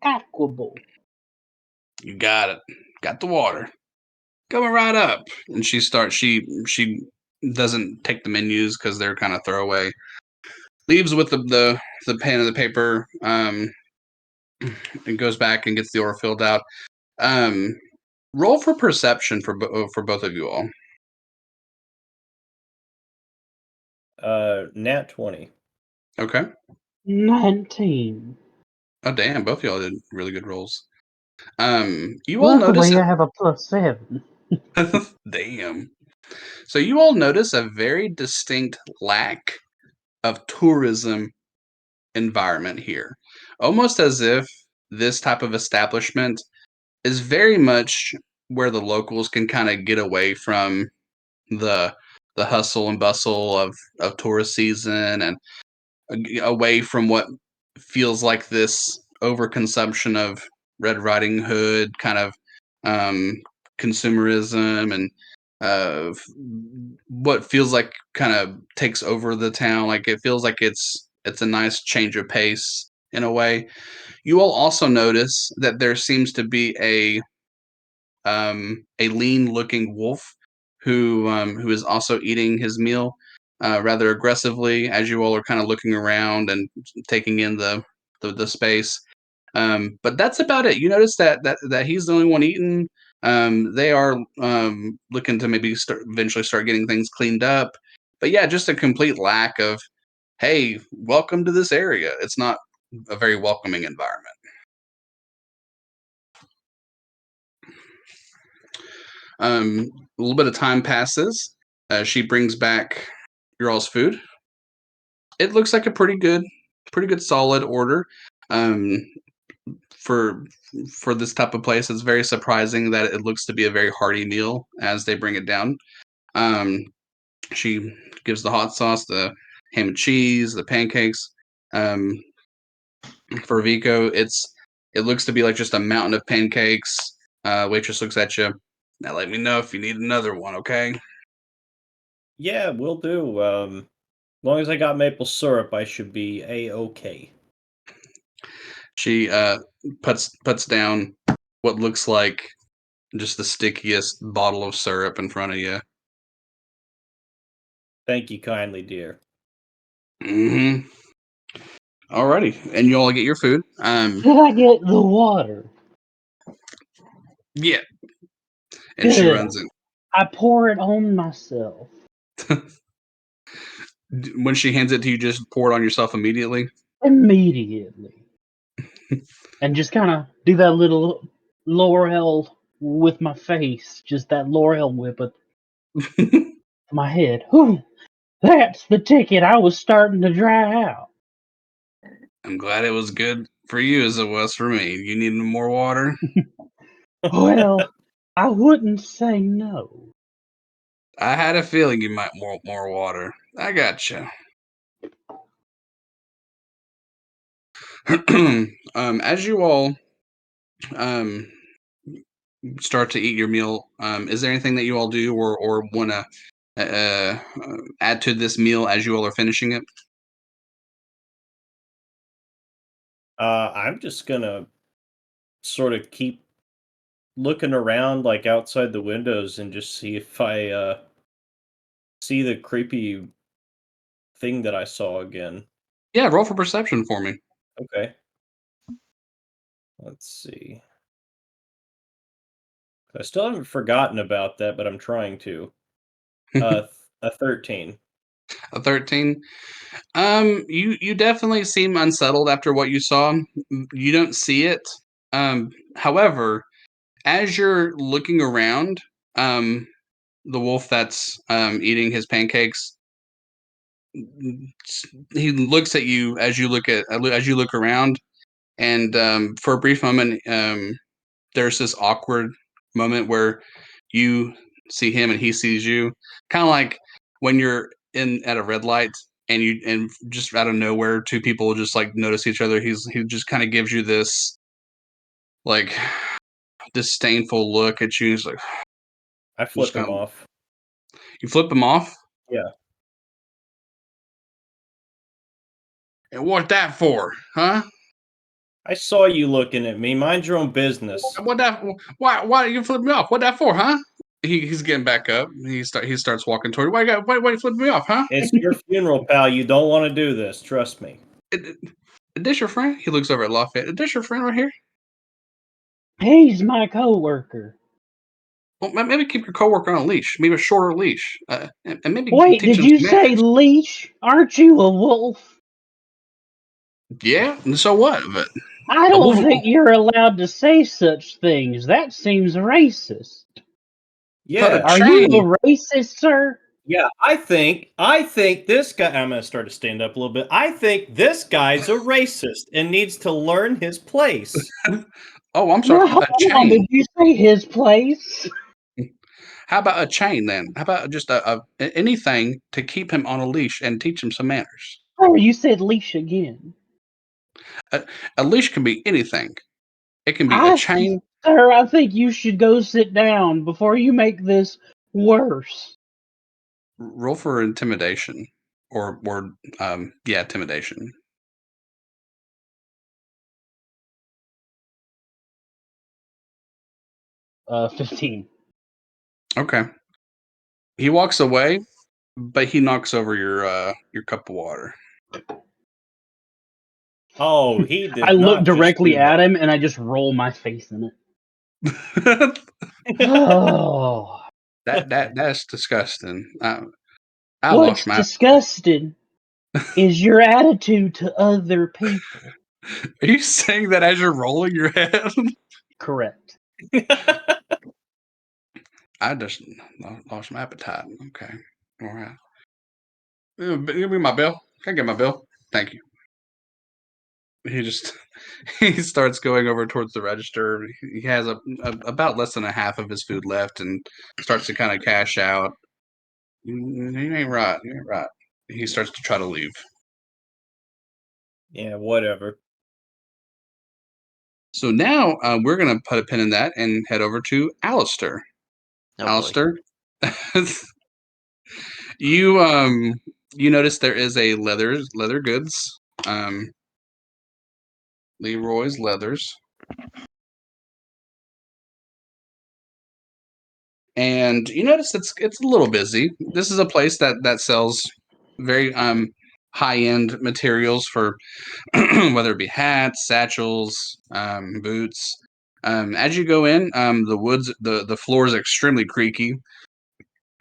equable. You got it. Got the water. Coming right up. And she starts. She doesn't take the menus because they're kind of throwaway. Leaves with the pen and the paper. And goes back and gets the order filled out. Um, roll for perception for both of you all. Nat 20. Okay. 19. Oh damn, both of y'all did really good rolls. You all notice Luckily, I have a +7. damn. So you all notice a very distinct lack of tourism environment here. Almost as if this type of establishment is very much where the locals can kind of get away from the hustle and bustle of tourist season and away from what feels like this overconsumption of Red Riding Hood kind of um, consumerism and what feels like kind of takes over the town. Like it feels like it's a nice change of pace in a way. You will also notice that there seems to be a lean-looking wolf who is also eating his meal rather aggressively as you all are kind of looking around and taking in the space. But that's about it. You notice that he's the only one eating. They are looking to maybe eventually start getting things cleaned up. But yeah, just a complete lack of, hey, welcome to this area. It's not a very welcoming environment. A little bit of time passes. She brings back your all's food. It looks like a pretty good solid order. Um, for for this type of place, it's very surprising that it looks to be a very hearty meal as they bring it down. Um, she gives the hot sauce, the ham and cheese, the pancakes. Um, for Vico, it looks to be like just a mountain of pancakes. Waitress looks at you. Now let me know if you need another one, okay? Yeah, will do. As long as I got maple syrup, I should be a-okay. She puts down what looks like just the stickiest bottle of syrup in front of you. Thank you kindly, dear. Mm-hmm. Alrighty, and you all get your food. Did I get the water? Yeah, and she Good. runs in. I pour it on myself. When she hands it to you, just pour it on yourself immediately. Immediately. And just kind of do that little Laurel with my face. Just that Laurel whip with my head. Whew, that's the ticket. I was starting to dry out. I'm glad it was good for you as it was for me. You need more water? Well, I wouldn't say no. I had a feeling you might want more water. I gotcha. As you all um, start to eat your meal, is there anything that you all do or want to add to this meal as you all are finishing it? I'm just gonna sort of keep looking around, like outside the windows, and just see if I see the creepy thing that I saw again. Yeah, roll for perception for me. Okay. Let's see. I still haven't forgotten about that, but I'm trying to. A 13. A 13. You definitely seem unsettled after what you saw. You don't see it. However, as you're looking around, the wolf that's eating his pancakes, he looks at you as you look around, and for a brief moment, there's this awkward moment where you see him and he sees you, kind of like when you're in at a red light and just out of nowhere two people just like notice each other. He just kind of gives you this like disdainful look at you. He's like, I just flip kind him of, off. you flip him off. Yeah. And what that for, huh? I saw you looking at me. Mind your own business. What that? Why you flip me off? What that for, huh? He's getting back up. He starts walking toward you. Why you flipping me off, huh? It's your funeral, pal. You don't want to do this. Trust me. Is this your friend? He looks over at Lafayette. Is this your friend right here? He's my coworker. Well, maybe keep your coworker on a leash, maybe a shorter leash, and maybe Wait, teach did him you some say manners. leash? Aren't you a wolf? Yeah, and so what? But I a don't wolf. think you're allowed to say such things. That seems racist. Put a Yeah. Are you chain. a racist, sir? Yeah, I think this guy, I'm going to start to stand up a little bit. I think this guy's a racist and needs to learn his place. Oh, I'm sorry. Now, A hold on. chain. Did you say his place? How about a chain then? How about just anything to keep him on a leash and teach him some manners? Oh, you said leash again. A leash can be anything. It can be a I, chain. sir, I think you should go sit down before you make this worse. Roll for intimidation, or yeah, intimidation. 15. Okay. He walks away, but he knocks over your cup of water. Oh, he I did look not just directly do at him and I just roll my face in it. that. Oh, That's disgusting. I what's lost my. disgusting is your attitude to other people. Are you saying that as you're rolling your head? Correct. I just lost my appetite. Okay, all right. Give me my bill. Can I get my bill? Thank you. He just he starts going over towards the register. He has about less than a half of his food left, and starts to kind of cash out. You ain't right. You ain't right. He starts to try to leave. Yeah, whatever. So now we're gonna put a pin in that and head over to Alistair. Oh boy. Alistair, you you notice there is a leather goods, Leroy's Leathers. and you notice it's a little busy. This is a place that sells very high end materials for whether it be hats, satchels, boots. As you go in, the floor is extremely creaky.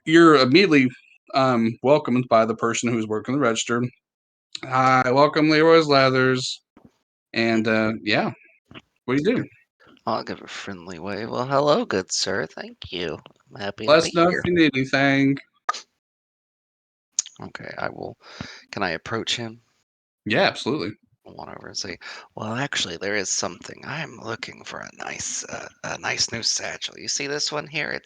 You're immediately welcomed by the person who's working the register. Hi, welcome Leroy's Leathers. And yeah, what do you do? I'll give a friendly wave. Well, hello, good sir. Thank you. I'm happy to Let be us know if here. you need anything. Okay, I will. Can I approach him? Yeah, absolutely. I'll walk over and say, "Well, actually, there is something. I'm looking for a nice new satchel. You see this one here?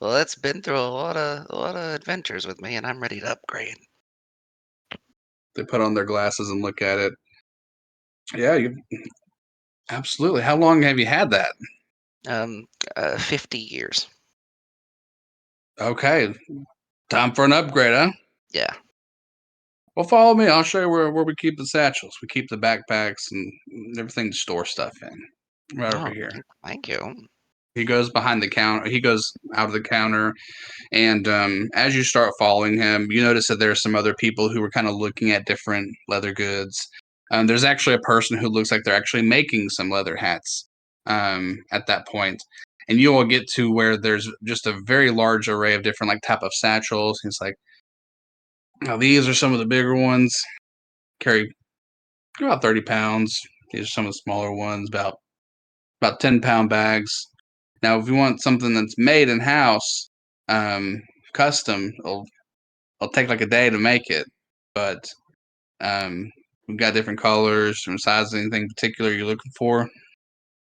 Well, it's been through a lot of adventures with me, and I'm ready to upgrade." They put on their glasses and look at it. Yeah, you absolutely. How long have you had that? 50 years. Okay, time for an upgrade, huh? Yeah. Well, follow me. I'll show you where we keep the satchels. We keep the backpacks and everything to store stuff in. Right over Oh, here. thank you. He goes behind the counter. He goes out of the counter, and as you start following him, you notice that there are some other people who are kind of looking at different leather goods. There's actually a person who looks like they're actually making some leather hats at that point. And you will get to where there's just a very large array of different like type of satchels. It's like, now these are some of the bigger ones, carry about 30 pounds. These are some of the smaller ones, about 10-pound bags. Now, if you want something that's made in house, custom, it'll take like a day to make it. But um, we've got different colors, different sizes, anything particular you're looking for.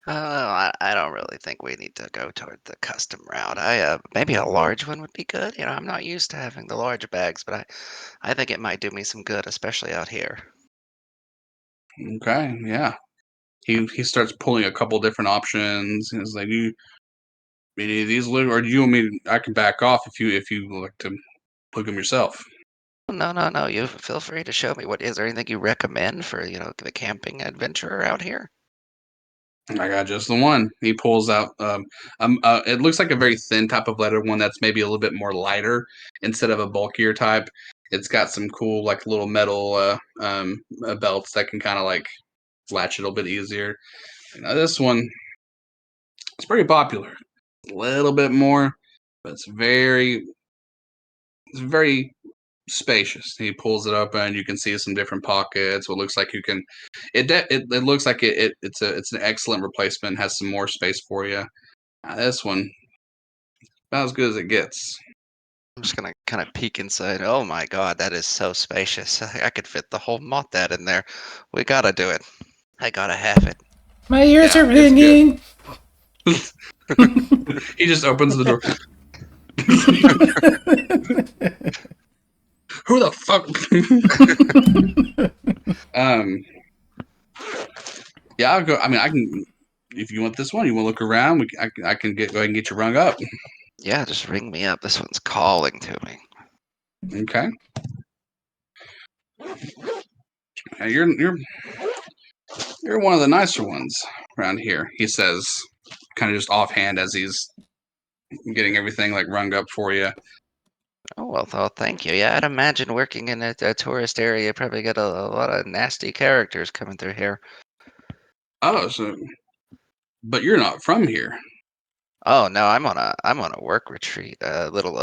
I don't really think we need to go toward the custom route. Maybe a large one would be good. You know, I'm not used to having the large bags, but I think it might do me some good, especially out here. Okay, yeah. He starts pulling a couple different options. He's like, "You any of these look, or do you want me? I can back off if you like to look them yourself." No, no, no. You feel free to show me. What is there anything you recommend for, the camping adventurer out here? I got just the one. He pulls out. It looks like a very thin type of leather one that's maybe a little bit more lighter instead of a bulkier type. It's got some cool like little metal belts that can kind of like latch it a little bit easier. Now this one, it's pretty popular. A little bit more, but it's very spacious. He pulls it up and you can see some different pockets. What looks like you can, it looks like it's an excellent replacement. Has some more space for you. This one, about as good as it gets. I'm just gonna kind of peek inside. Oh my God, that is so spacious. I could fit the whole that in there. We gotta do it. I gotta have it. My ears Yeah, are it's good. ringing. He just opens the door. Who the fuck? Yeah, I'll go. I mean, I can. If you want this one, you want to look around. I can go ahead and get you rung up. Yeah, just ring me up. This one's calling to me. Okay. Yeah, you're one of the nicer ones around here. He says, kind of just offhand as he's getting everything like rung up for you. Oh, well, thank you. Yeah, I'd imagine working in a tourist area, you probably get a lot of nasty characters coming through here. Oh, so but you're not from here. Oh no, I'm on a work retreat. A little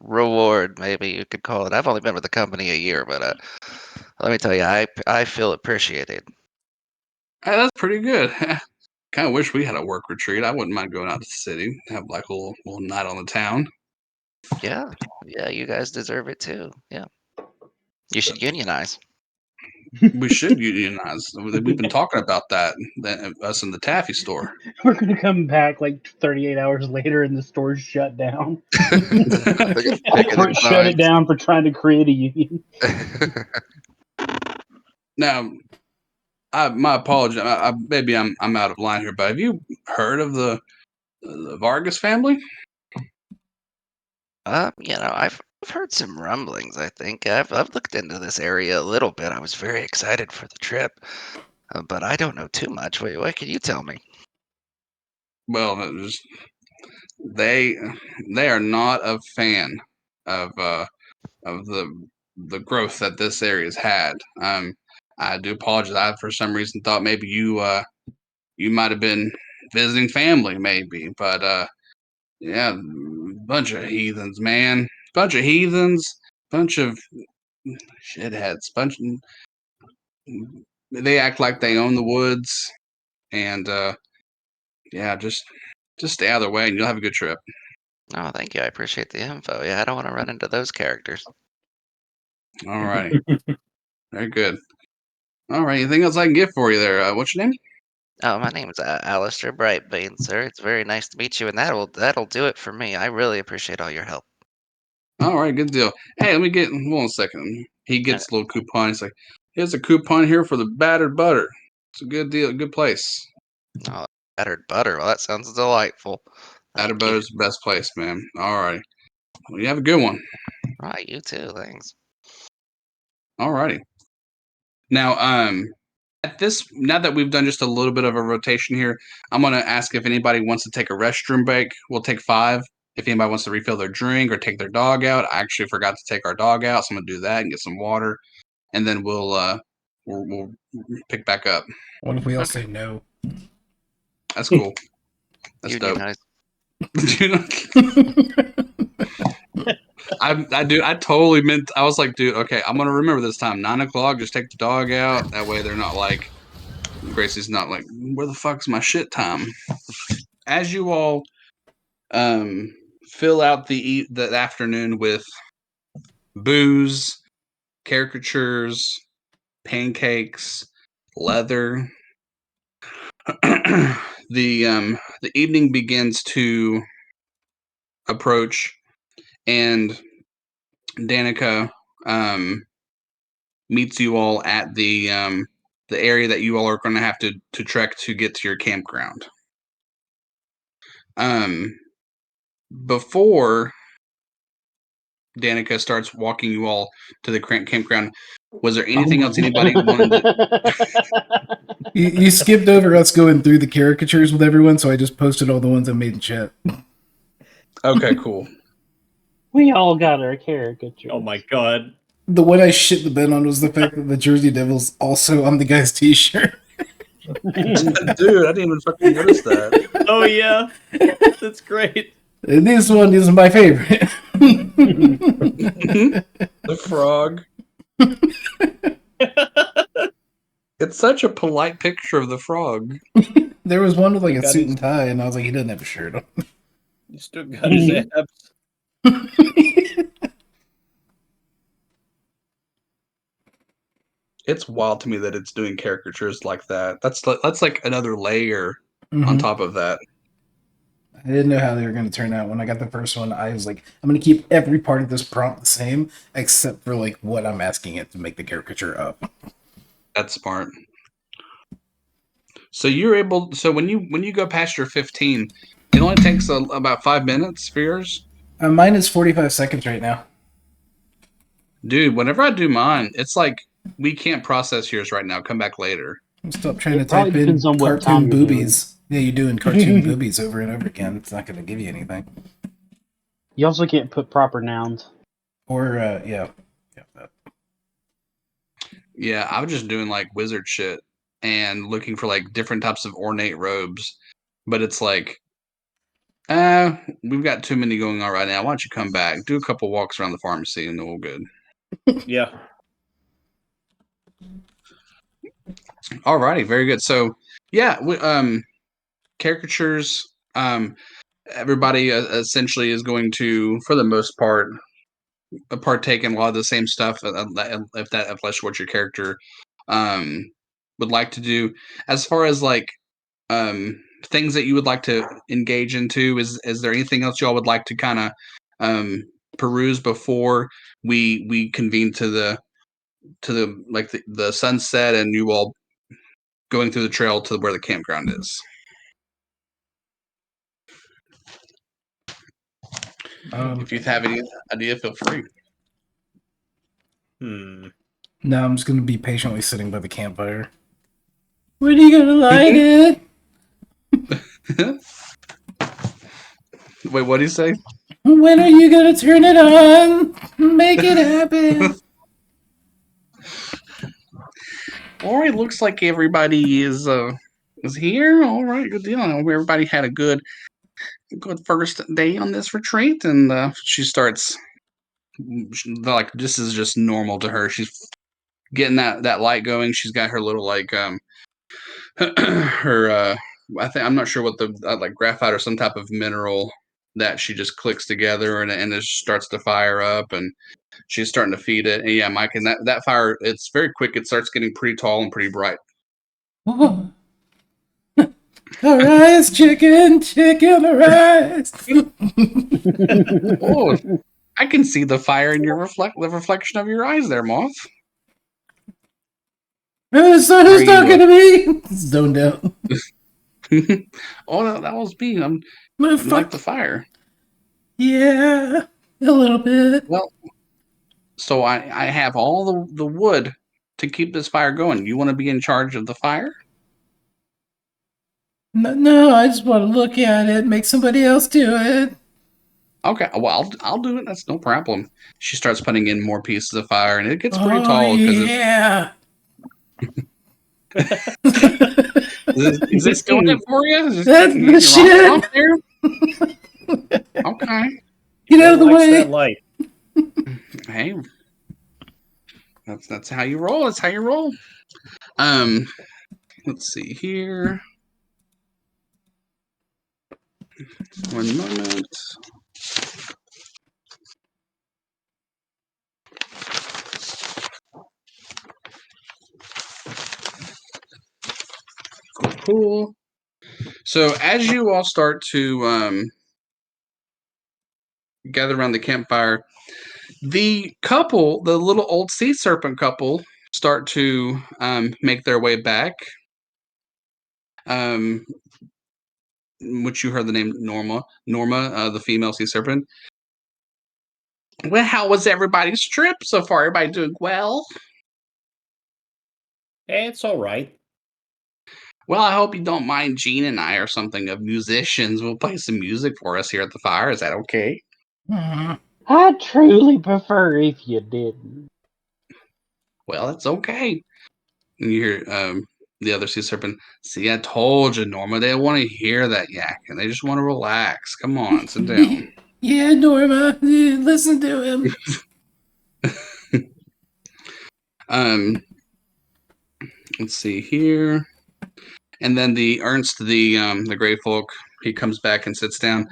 reward, maybe you could call it. I've only been with the company a year, but let me tell you, I feel appreciated. Hey, that's pretty good. Kind of wish we had a work retreat. I wouldn't mind going out to the city, have like a little night on the town. Yeah, yeah, you guys deserve it too. Yeah, you should unionize. We should unionize. We've been talking about that us in the taffy store. We're gonna come back like 38 hours later and the store's shut down. They got picketing Corporate shut it signs. down for trying to create a union. Now, my apologies. Maybe I'm out of line here, but have you heard of the Vargas family? I've heard some rumblings. I think I've looked into this area a little bit. I was very excited for the trip, but I don't know too much. What can you tell me? Well, they are not a fan of the growth that this area's had. I do apologize. I for some reason thought maybe you might have been visiting family, maybe, but yeah, bunch of heathens, man, bunch of heathens, bunch of shitheads, they act like they own the woods, and yeah, just stay out of their way, and you'll have a good trip. Oh, thank you. I appreciate the info. Yeah, I don't want to run into those characters. All righty, very good. All right, anything else I can get for you there? What's your name? Oh, my name's Alistair Brightbane, sir. It's very nice to meet you, and that'll do it for me. I really appreciate all your help. All right, good deal. Hey, let me get 1 second. He Okay. gets a little coupon. He's like, here's a coupon here for the battered butter. It's a good deal, good place. Oh, battered butter. Well, that sounds delightful. Battered Thank you. butter's the best place, man. All right. Well, you have a good one. Right, you too. Thanks. All righty. Now, now that we've done just a little bit of a rotation here, I'm gonna ask if anybody wants to take a restroom break. We'll take 5. If anybody wants to refill their drink or take their dog out, I actually forgot to take our dog out, so I'm gonna do that and get some water, and then we'll pick back up. What if we all Okay. say no? That's cool. That's You do dope. nice. I totally meant. I was like, dude, okay, I'm gonna remember this time. 9 o'clock. Just take the dog out. That way, they're not like Gracie's not like, where the fuck's my shit time? As you all fill out the afternoon with booze, caricatures, pancakes, leather, the evening begins to approach, and Danica meets you all at the area that you all are going to have to trek to get to your campground. Before Danica starts walking you all to the campground, was there anything else anybody wanted to? You skipped over us going through the caricatures with everyone, so I just posted all the ones I made in chat. Okay, cool. We all got our caricature. Oh my god. The one I shit the bed on was the fact that the Jersey Devil's also on the guy's t-shirt. Dude, I didn't even fucking notice that. Oh yeah. That's great. And this one is my favorite. The frog. It's such a polite picture of the frog. There was one with like a Got suit his- and tie, and I was like, he doesn't have a shirt on. You still got his abs. It's wild to me that it's doing caricatures like that. That's like another layer Mhm. on top of that. I didn't know how they were going to turn out. When I got the first one, I was like, I'm going to keep every part of this prompt the same, except for like what I'm asking it to make the caricature up. That's smart. So you're able. So when you go past your 15, it only takes about 5 minutes for yours. Mine is 45 seconds right now. Dude, whenever I do mine, it's like we can't process yours right now. Come back later. Stop trying to It probably type in depends on what time cartoon you're boobies. Yeah, you're doing cartoon boobies over and over again. It's not going to give you anything. You also can't put proper nouns. Or, yeah. That. Yeah, I was just doing like wizard shit and looking for like different types of ornate robes, but it's like, we've got too many going on right now. Why don't you come back, do a couple walks around the pharmacy, and then we'll good. Yeah. Alrighty, very good. So yeah, caricatures. Everybody essentially is going to, for the most part, partake in a lot of the same stuff. If that's what your character um, would like to do, as far as like things that you would like to engage into, is there anything else y'all would like to kind of peruse before we convene to the like the sunset and you all going through the trail to where the campground is? If you have any idea, feel free. Hmm. No, I'm just going to be patiently sitting by the campfire. When are you going to light it? Wait, what do you say? When are you gonna turn it on? Make it happen. All right, looks like everybody is here. All right, good deal. I hope everybody had a good first day on this retreat, and she starts like this is just normal to her. She's getting that light going. She's got her little like her I'm not sure what the like graphite or some type of mineral that she just clicks together and it just starts to fire up and she's starting to feed it. And yeah, Mike, and that fire, it's very quick. It starts getting pretty tall and pretty bright. Oh. Arise, chicken, arise. Oh, I can see the fire in your the reflection of your eyes there, Moth. Who's talking to me? Zoned out. Oh, that was me. I'm Motherfucker. like the fire. Yeah, a little bit. Well, so I have all the wood to keep this fire going. You want to be in charge of the fire? No, I just want to look at it, make somebody else do it. Okay, well, I'll do it. That's no problem. She starts putting in more pieces of fire, and it gets pretty Oh, tall. yeah. Is this doing it for you? Is this That's getting the your shit. off there? Okay. Get out of the Likes way. that light. Hey, that's how you roll. That's how you roll. Let's see here. One moment. Cool. So as you all start to gather around the campfire, the couple, the little old sea serpent couple, start to make their way back. Which you heard the name Norma, the female sea serpent. Well, how was everybody's trip so far? Everybody doing well? It's all right. Well, I hope you don't mind Gene and I or something of musicians. We'll play some music for us here at the fire. Is that okay? I'd truly prefer if you didn't. Well, it's okay. And you hear the other sea serpent, see, I told you, Norma, they don't want to hear that yak, and they just want to relax. Come on, sit down. Yeah, Norma, listen to him. Let's see here. And then the Ernst, the gray folk, he comes back and sits down.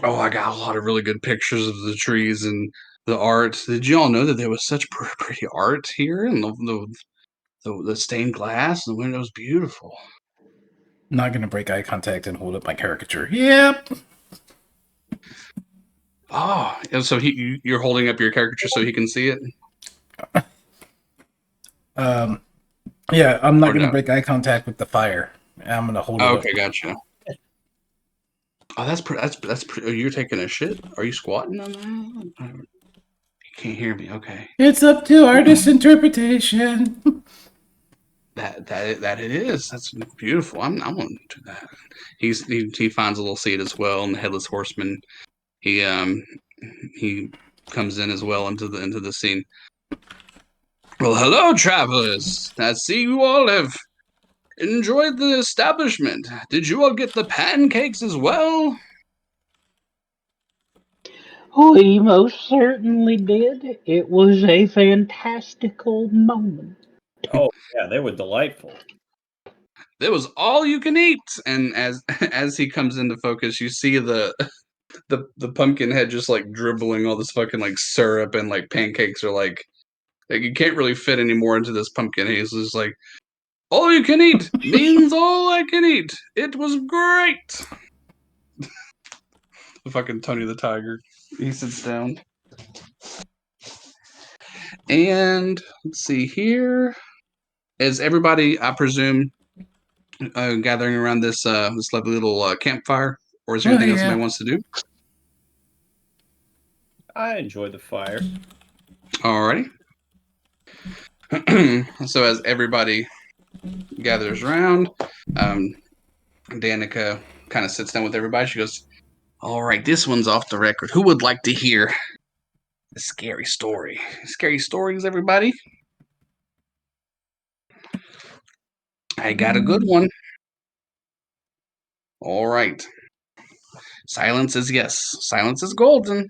Oh, I got a lot of really good pictures of the trees and the art. Did you all know that there was such pretty art here and the stained glass and the windows beautiful? Not gonna break eye contact and hold up my caricature. Yep. Oh, and so you're holding up your caricature so he can see it? Yeah, I'm not Or gonna no? break eye contact with the fire. I'm gonna hold it Oh, up. okay, gotcha. Oh, that's pretty. You're taking a shit? Are you squatting on that? You can't hear me. Okay. It's up to artist interpretation. That it is. That's beautiful. I'm gonna do that. He finds a little seat as well, and the headless horseman. He comes in as well into the scene. Well, hello, travelers. I see you all have enjoyed the establishment. Did you all get the pancakes as well? We most certainly did. It was a fantastical moment. Oh, yeah, they were delightful. It was all you can eat. And as he comes into focus, you see the pumpkin head just like dribbling all this fucking like syrup and like pancakes are like you can't really fit anymore into this pumpkin. He's just like, all you can eat means all I can eat. It was great. The fucking Tony the Tiger. He sits down. And let's see here. Is everybody, I presume, gathering around this this lovely little campfire? Or is there anything else anybody wants to do? I enjoy the fire. Alrighty. So as everybody gathers around, Danica kind of sits down with everybody. She goes, All right, this one's off the record. Who would like to hear a scary story? Scary stories, everybody? I got a good one. All right. Silence is yes. Silence is golden.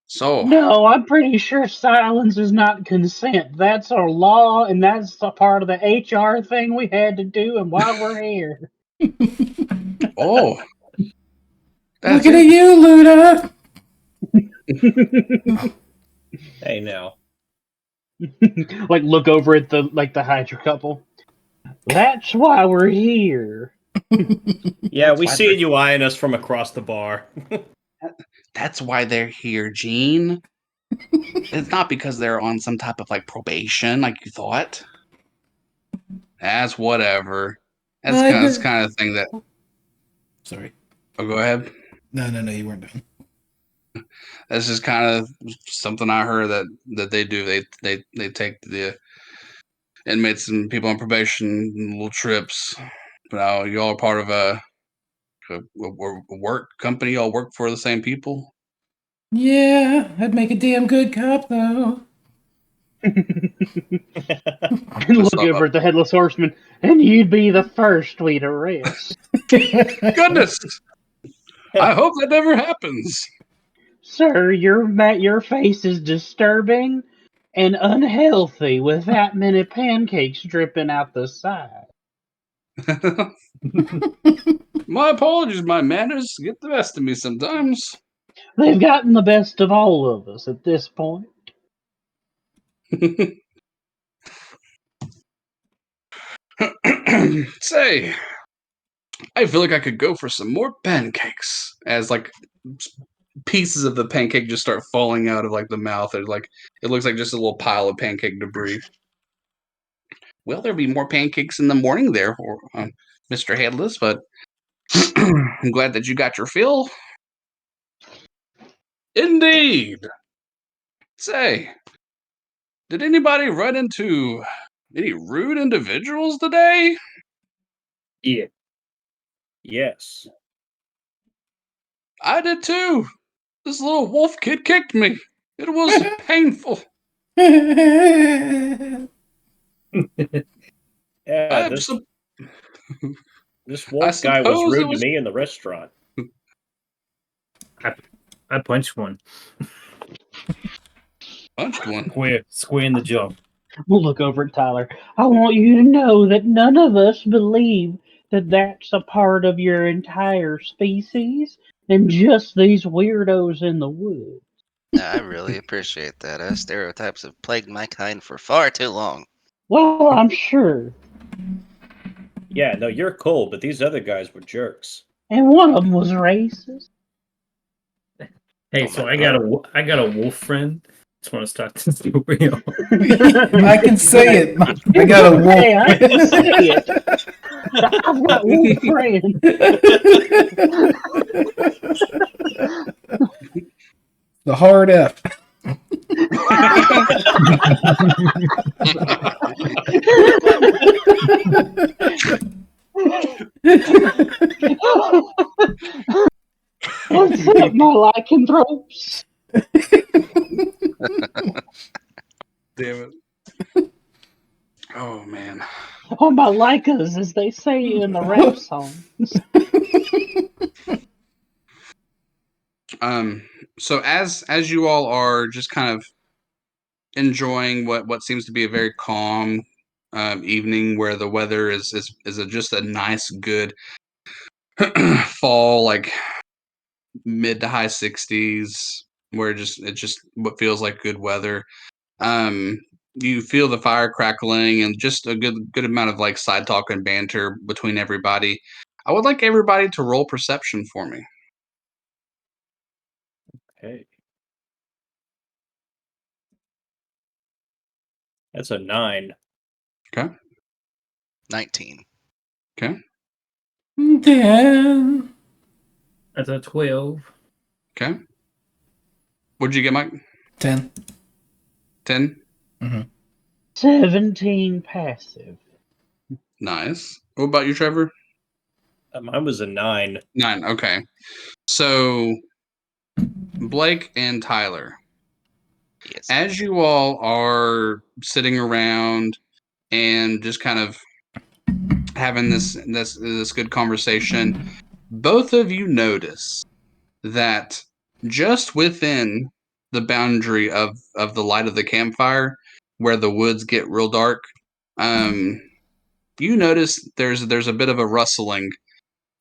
So, No, I'm pretty sure silence is not consent. That's our law, and that's a part of the HR thing we had to do, and why we're here. oh, that's Looking at it. you, Luda. Hey, now. Like, look over at the Hydra couple. That's why we're here. Yeah, That's we why see you eyeing us from across the bar. That's why they're here, Gene. It's not because they're on some type of like probation, like you thought. That's whatever. That's kind of thing that. Sorry. Oh, go ahead. No, you weren't done. That's just kind of something I heard that they do. They take the inmates and people on probation little trips. But now you all are part of a work company. Y'all work for the same people. Yeah, I'd make a damn good cop, though. Just Look over at the Headless Horseman, and you'd be the first we'd arrest. goodness. I hope that never happens. Sir, your face is disturbing and unhealthy with that many pancakes dripping out the side. My apologies. My manners get the best of me sometimes. They've gotten the best of all of us at this point. Say, I feel like I could go for some more pancakes. As like pieces of the pancake just start falling out of like the mouth. It's like it looks like just a little pile of pancake debris. Well, there'll be more pancakes in the morning there, Mr. Headless. But I'm glad that you got your fill. Indeed. Say, did anybody run into any rude individuals today? Yeah. Yes. I did too. This little wolf kid kicked me. It was painful. Yeah, I, sup- this I wolf guy was suppose it rude to was me in the restaurant. I punched one. punched one. Square in the jaw. We'll look over at Tyler. I want you to know that none of us believe that that's a part of your entire species and just these weirdos in the woods. I really appreciate that. Stereotypes have plagued my kind for far too long. Well, I'm sure. Yeah, no, you're cool, but these other guys were jerks. And one of them was racist. Hey, Oh so my I got a wolf friend. Just want to start this story off. I can say it. I got a wolf. Hey, I can say it. I've got wolf friend. The hard F. What's up, my lycanthropes? Damn it. Oh man. Or my lycas, as they say in the rap song. So as you all are just kind of enjoying what seems to be a very calm evening where the weather is just a nice good fall, like mid to high 60s, where it just what feels like good weather. um you feel the fire crackling and just a good amount of like side talk and banter between everybody. I would like everybody to roll perception for me. Hey. That's a 9. Okay. 19. Okay. 10. That's a 12. Okay. What'd you get, Mike? 10. 10. 17 passive. Nice. What about you, Trevor? Mine was a 9. 9. Okay. So Blake and Tyler, Yes. as you all are sitting around and just kind of having this good conversation, both of you notice that just within the boundary of the light of the campfire, where the woods get real dark, you notice there's a bit of a rustling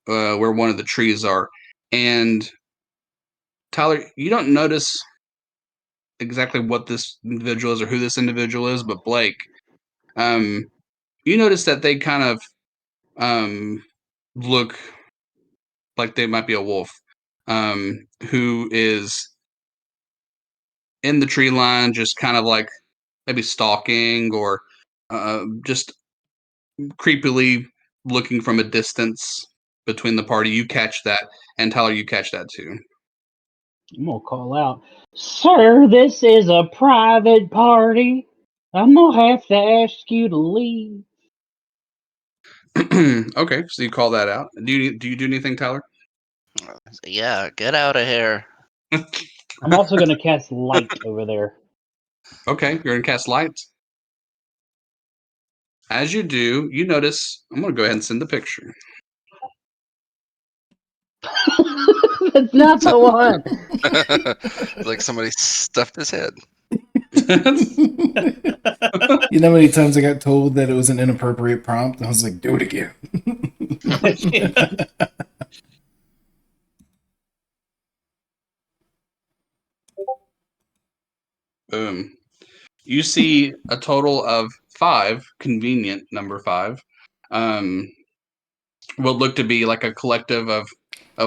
where one of the trees are, and Tyler, you don't notice exactly what this individual is or who this individual is, but Blake, um, you notice that they kind of look like they might be a wolf, who is in the tree line, just kind of like maybe stalking or just creepily looking from a distance between the party. You catch that, and Tyler, you catch that too. I'm gonna call out, "Sir, this is a private party. I'm gonna have to ask you to leave." Okay, so you call that out. Do you do anything, Tyler? Yeah, get out of here. I'm also gonna cast light over there. Okay, you're gonna cast light. As you do, you notice. I'm gonna go ahead and send the picture. That's not the one. Like somebody stuffed his head. You know how many times I got told that it was an inappropriate prompt? I was like, do it again. Boom. You see a total of 5, convenient number 5. What look to be like a collective of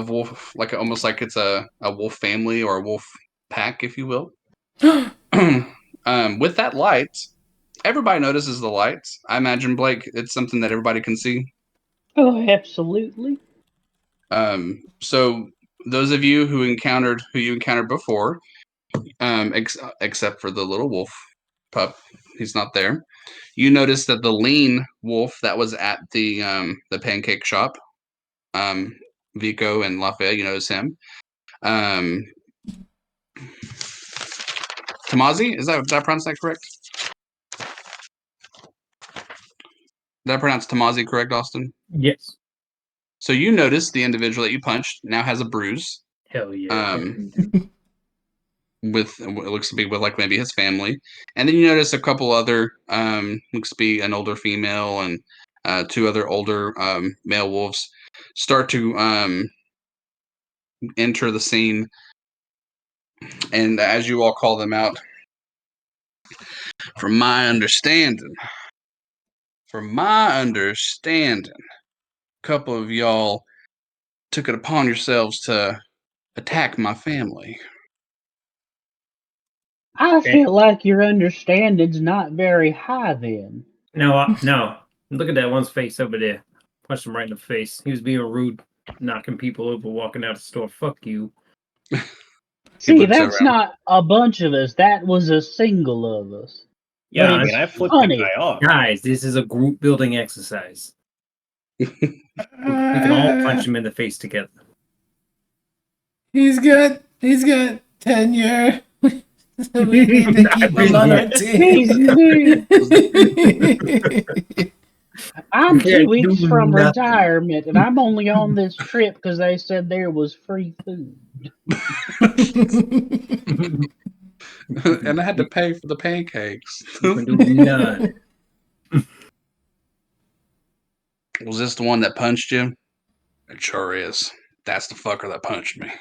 wolf, like almost like it's a wolf family or a wolf pack, if you will. With that light, everybody notices the lights. I imagine, Blake, it's something that everybody can see. Oh, absolutely. So those of you who you encountered before, except for the little wolf pup, he's not there. You notice that the lean wolf that was at the pancake shop, Vico and Lafayette, you notice him. Tamazi, did I pronounce that correct? Did I pronounce Tamazi correct, Austin? Yes. So you notice the individual that you punched now has a bruise. Hell yeah. With it looks to be with like maybe his family, and then you notice a couple other looks to be an older female and 2 other older male wolves start to enter the scene, and as you all call them out, from my understanding, a couple of y'all took it upon yourselves to attack my family. I feel like your understanding's not very high then. No, no. Look at that one's face over there. Punched him right in the face. He was being rude, knocking people over, walking out the store. Fuck you. See, looks that's around. not a bunch of us. That was a single of us. Yeah, But I mean, it's I flipped the funny. guy off. Guys, this is a group building exercise. We can all punch him in the face together. He's got tenure. We need to keep him on our team. I'm Yeah, 2 weeks doing from nothing. retirement, and I'm only on this trip because they said there was free food. And I had to pay for the pancakes. You can do none. Was this the one that punched you? It sure is. That's the fucker that punched me.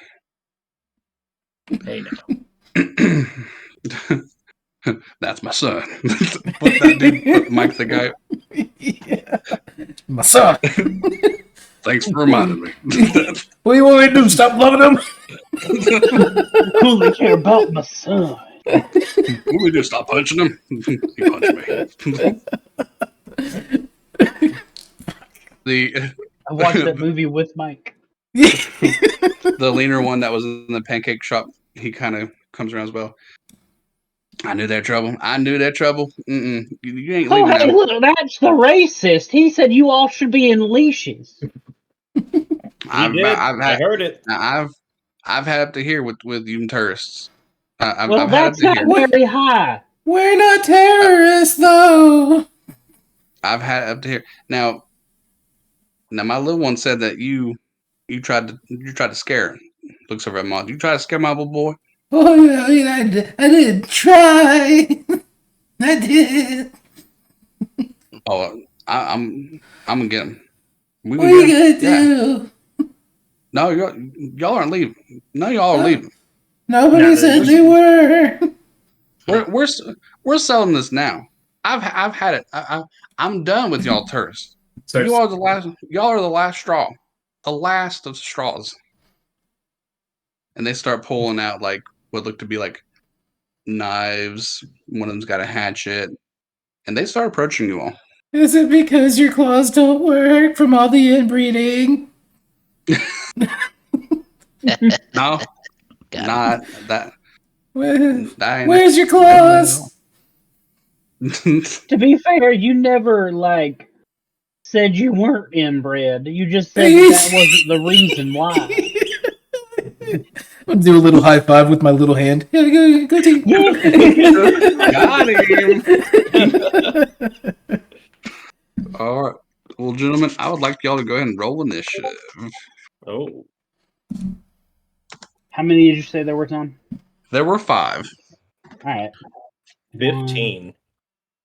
Hey now. That's my son. Put that dude, put Mike the guy. Yeah. My son. Thanks for reminding me. What do you want me to do? Stop loving him? Only care about my son. What do we do? Stop punching him? He punched me. I watched that movie with Mike. The leaner one that was in the pancake shop, he kind of comes around as well. I knew that trouble. Mm-mm. You ain't Oh, leaving hey, now. look, that's the racist. He said you all should be in leashes. He did. I heard it. I've had up to here with you tourists. Well, I've had up that's to not here. very high. We're not terrorists, though. I've had up to here. Now my little one said that you tried to scare him. Looks over at Mom. You try to scare my little boy? Oh, I mean, I did try. I did. Oh, I'm gonna get him. We What gonna are get you him? gonna do? No, y'all aren't leaving. No, y'all are leaving. Nobody No, said there's- they were. We're selling this now. I've had it. I'm done with y'all tourists. So You are the last. Y'all are the last straw. The last of straws. And they start pulling out like what look to be like knives. One of them's got a hatchet, and they start approaching you all. Is it because your claws don't work from all the inbreeding? No, Got not that. That ain't Where's your it. claws? To be fair, you never said you weren't inbred. You just said that wasn't the reason why. I'll do a little high five with my little hand. Yeah, go team. Got him. All right. Well, gentlemen, I would like y'all to go ahead and roll initiative. Oh, How many did you say there were, Tom? There were 5. All right. 15.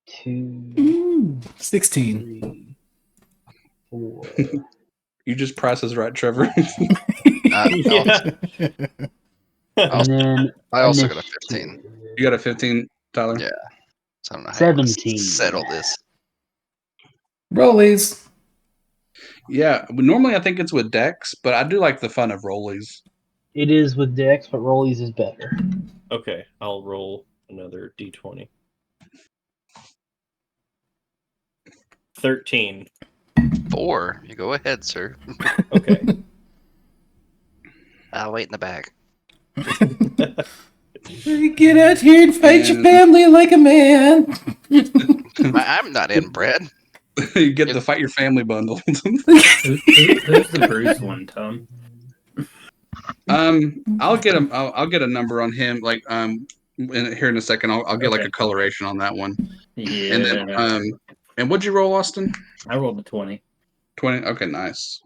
2, 16. 3, 4. You just price is right, Trevor. Yeah. And then I also got a initiative. 15. You got a 15, Tyler? Yeah. So I don't know how you want to 17. settle this. Rollies. Yeah. But normally I think it's with Dex, but I do like the fun of rollies. It is with Dex, but Rollies is better. Okay, I'll roll another d20. 13. 4. You go ahead, sir. Okay. I'll wait in the back. Get out here and fight your family like a man. I'm not inbred. You get the fight your family bundle. Who's the Bruce one, Tom? I'll get a number on him. Like here in a second, I'll get like Okay. a coloration on that one. Yeah. And then and what'd you roll, Austin? I rolled a 20. 20. Okay, nice.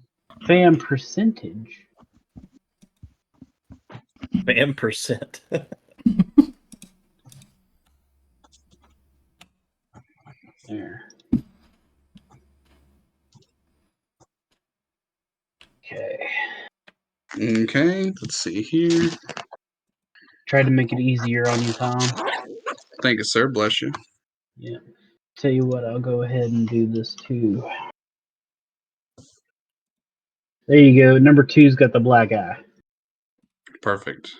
Fan percentage. Fan percent. There. Okay. Okay, let's see here. Tried to make it easier on you, Tom. Thank you, sir. Bless you. Yeah. Tell you what, I'll go ahead and do this too. There you go. Number 2's got the black eye. Perfect.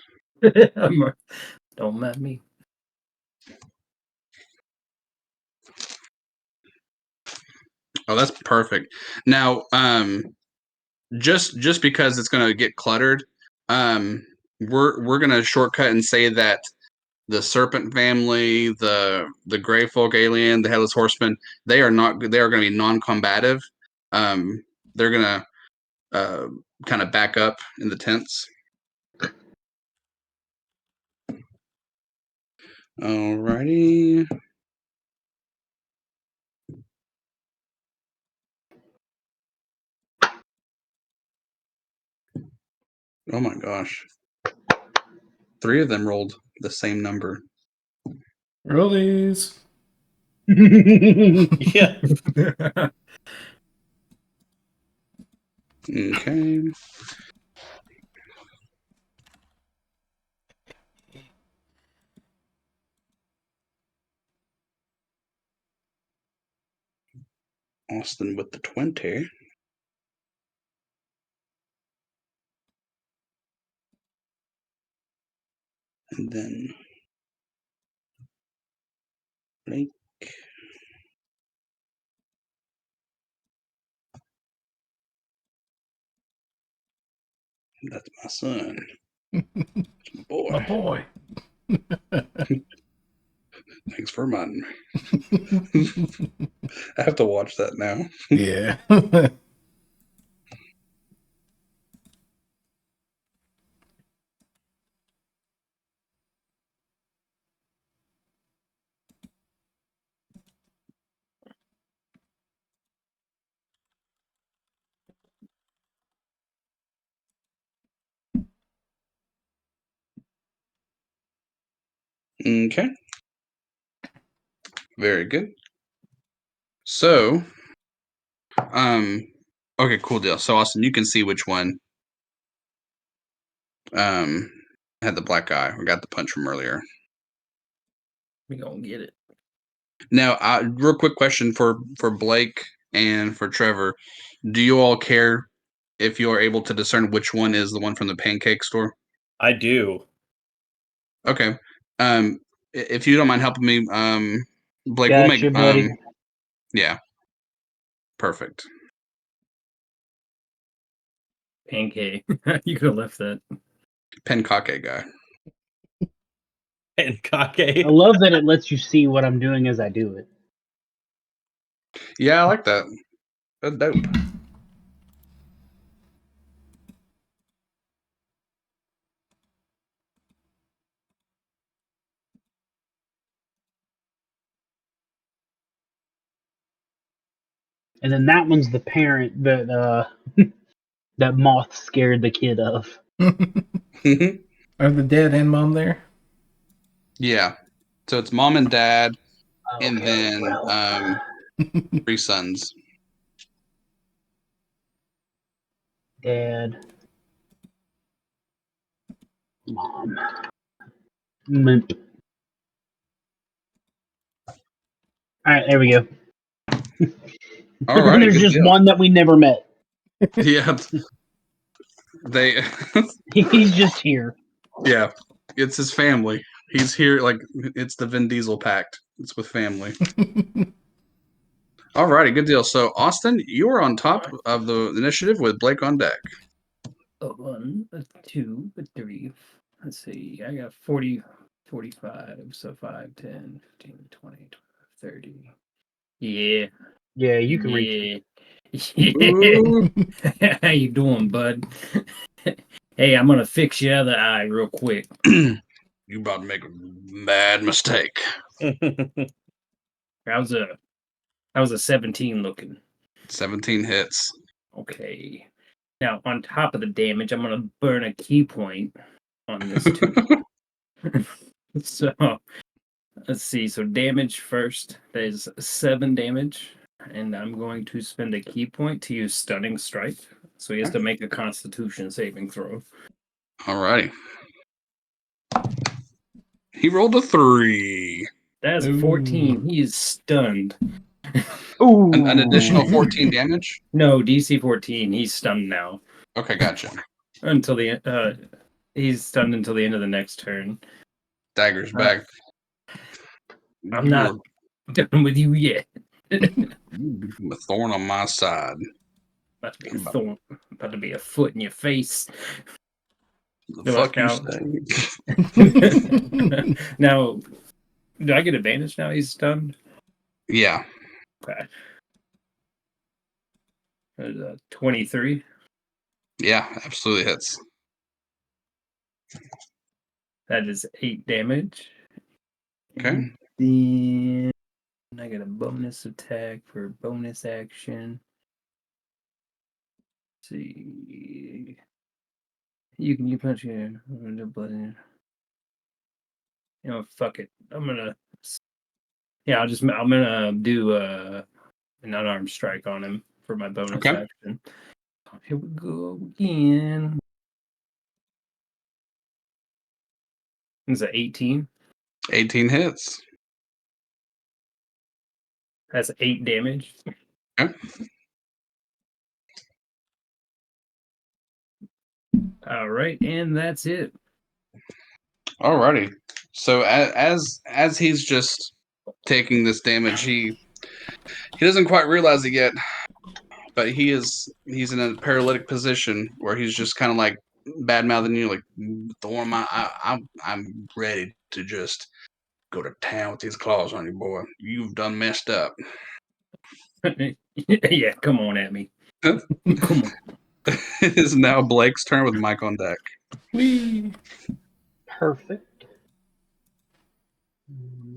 Don't mind me. Oh, that's perfect. Now, just because it's going to get cluttered, we're going to shortcut and say that the serpent family, the gray folk alien, the headless horseman, they are going to be non-combative. They're going to kind of back up in the tents. Alrighty. Oh my gosh. 3 of them rolled the same number. Rollies. Yeah. Okay. Austin with the 20. And then Blake. That's my son. That's my boy. My boy. Thanks for reminding me. I have to watch that now. Yeah. Okay. Very good. So, okay, cool deal. So, Austin, you can see which one had the black eye or got the punch from earlier. We gonna get it. Now, real quick question for Blake and for Trevor: do you all care if you are able to discern which one is the one from the pancake store? I do. Okay. If you don't mind helping me, Blake, we'll make Gotcha, buddy. yeah, perfect. Pancake. You could have left that. Penkake guy. And I Kake. love that it lets you see what I'm doing as I do it. Yeah, I like that. That's dope. And then that one's the parent that that moth scared the kid of. Are the dad and mom there? Yeah. So it's mom and dad, and Okay, then well, 3 sons. dad, mom, limp. All right, there we go. Alrighty, There's good just deal. one that we never met. Yeah, they. He's just here. Yeah, it's his family. He's here like it's the Vin Diesel pact. It's with family. Alrighty, good deal. So Austin, you are on top of the initiative with Blake on deck. A 1, a 2, a 3. Let's see. I got 40, 45. So 5, 10, 15, 20, 30. Yeah. Yeah, you can reach me. Yeah. Ooh. How you doing, bud? Hey, I'm gonna fix your other eye real quick. You about to make a bad mistake. How's a 17 looking? 17 hits. Okay. Now, on top of the damage, I'm gonna burn a key point on this too. So let's see. So damage first. There's 7 damage, and I'm going to spend a key point to use stunning strike. So he has to make a Constitution saving throw. Alrighty. He rolled a 3. That's Ooh. 14. He is stunned. Ooh, An additional 14 damage? No, DC 14. He's stunned now. Okay, gotcha. Until the he's stunned until the end of the next turn. Dagger's back. I'm not done with you yet. You're a thorn on my side. About to be a thorn. About to be a foot in your face. The Do fuck you say? Now, do I get advantage now? He's stunned. Yeah. Okay. 23. Yeah, absolutely hits. That is 8 damage. Okay. And then I get a bonus attack for bonus action. Let's see. You punch your button. You know, fuck it. I'm gonna do an unarmed strike on him for my bonus Okay. action. Here we go again. Is it 18? 18 hits. That's 8 damage. Okay. All right, and that's it. Alrighty. So as he's just taking this damage, he doesn't quite realize it yet, but he's in a paralytic position where he's just kind of like bad mouthing you, like Thorn. I'm ready to just go to town with these claws on you, boy. You've done messed up. Yeah, come on at me. Come on. It is now Blake's turn with Mike on deck. Whee! perfect.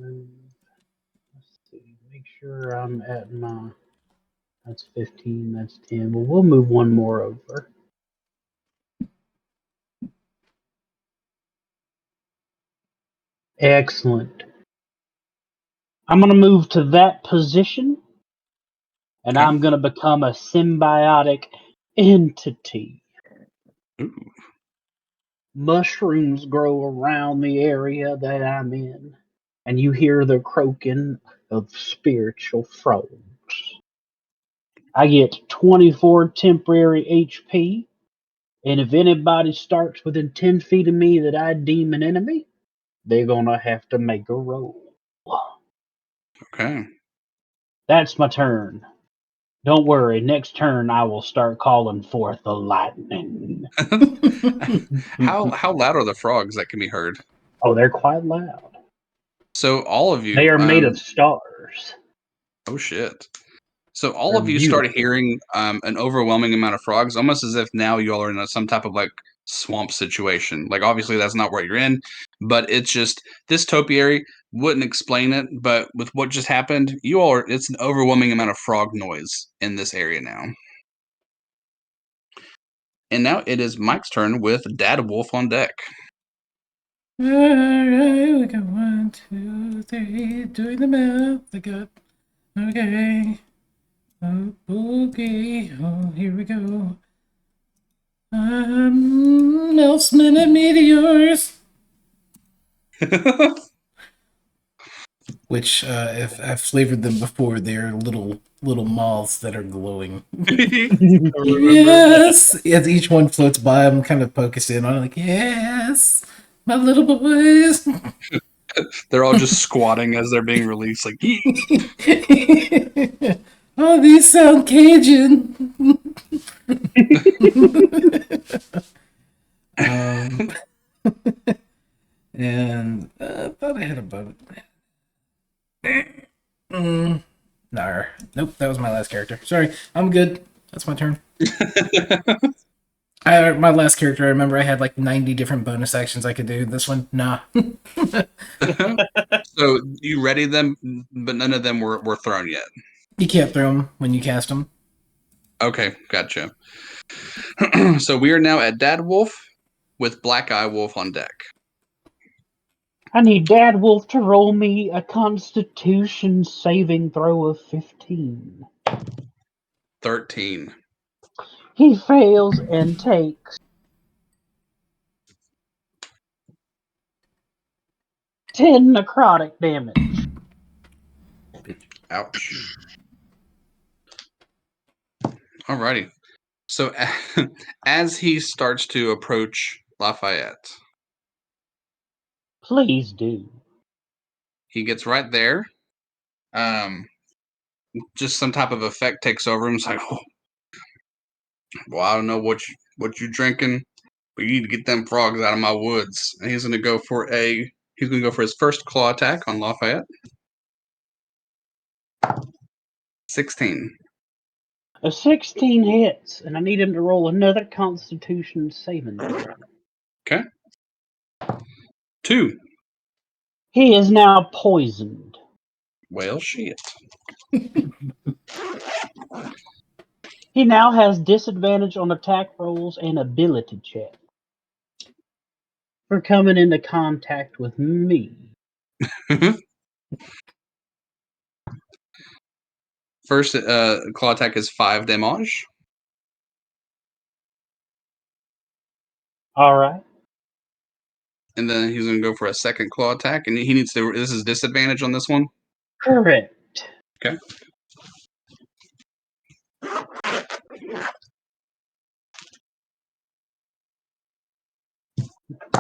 Let's see. Make sure I'm at my. That's 15. That's 10. Well, we'll move one more over. Excellent. I'm going to move to that position, and Okay. I'm going to become a symbiotic entity. Ooh. Mushrooms grow around the area that I'm in, and you hear the croaking of spiritual frogs. I get 24 temporary HP, and if anybody starts within 10 feet of me that I deem an enemy, they're going to have to make a roll. Okay. That's my turn. Don't worry, next turn I will start calling forth the lightning. How loud are the frogs that can be heard? Oh, they're quite loud. So all of They you, are made of stars. oh shit. So all They're of you start beautiful. hearing an overwhelming amount of frogs, almost as if now y'all are in some type of like swamp situation. Like obviously that's not what you're in, but it's just this topiary wouldn't explain it. But with what just happened, you all are, it's an overwhelming amount of frog noise in this area now. And now it is Mike's turn with Dad Wolf on deck. Alright, we got 1, 2, 3. Doing the math. I got. Okay. Oh, okay. Oh, here we go. Meltsmen and meteors. Which, if I've flavored them before, they're little moths that are glowing. Yes. As each one floats by, I'm kind of focused in on it, like, yes, my little boys. They're all just squatting as they're being released, like, Oh, these sound Cajun. And I thought I had a boat. Nar. Nope, that was my last character. Sorry, I'm good. That's my turn. My last character, I remember I had like 90 different bonus actions I could do. This one, nah. So you ready them, but none of them were thrown yet. You can't throw them when you cast them. Okay, gotcha. So we are now at Dad Wolf with Black Eye Wolf on deck. I need Dad Wolf to roll me a Constitution saving throw of 15. 13. He fails and takes 10 necrotic damage. Ouch. Alrighty. So as he starts to approach Lafayette, Please do. he gets right there. Just some type of effect takes over him. It's like, oh, well, I don't know what you drinking, but you need to get them frogs out of my woods. And he's gonna go for his first claw attack on Lafayette. 16. A 16 hits, and I need him to roll another Constitution saving throw. Okay. 2. He is now poisoned. Well, shit. He now has disadvantage on attack rolls and ability checks for coming into contact with me. First claw attack is 5 damage. All right. And then he's going to go for a second claw attack. And he needs to. This is disadvantage on this one. Correct. Okay.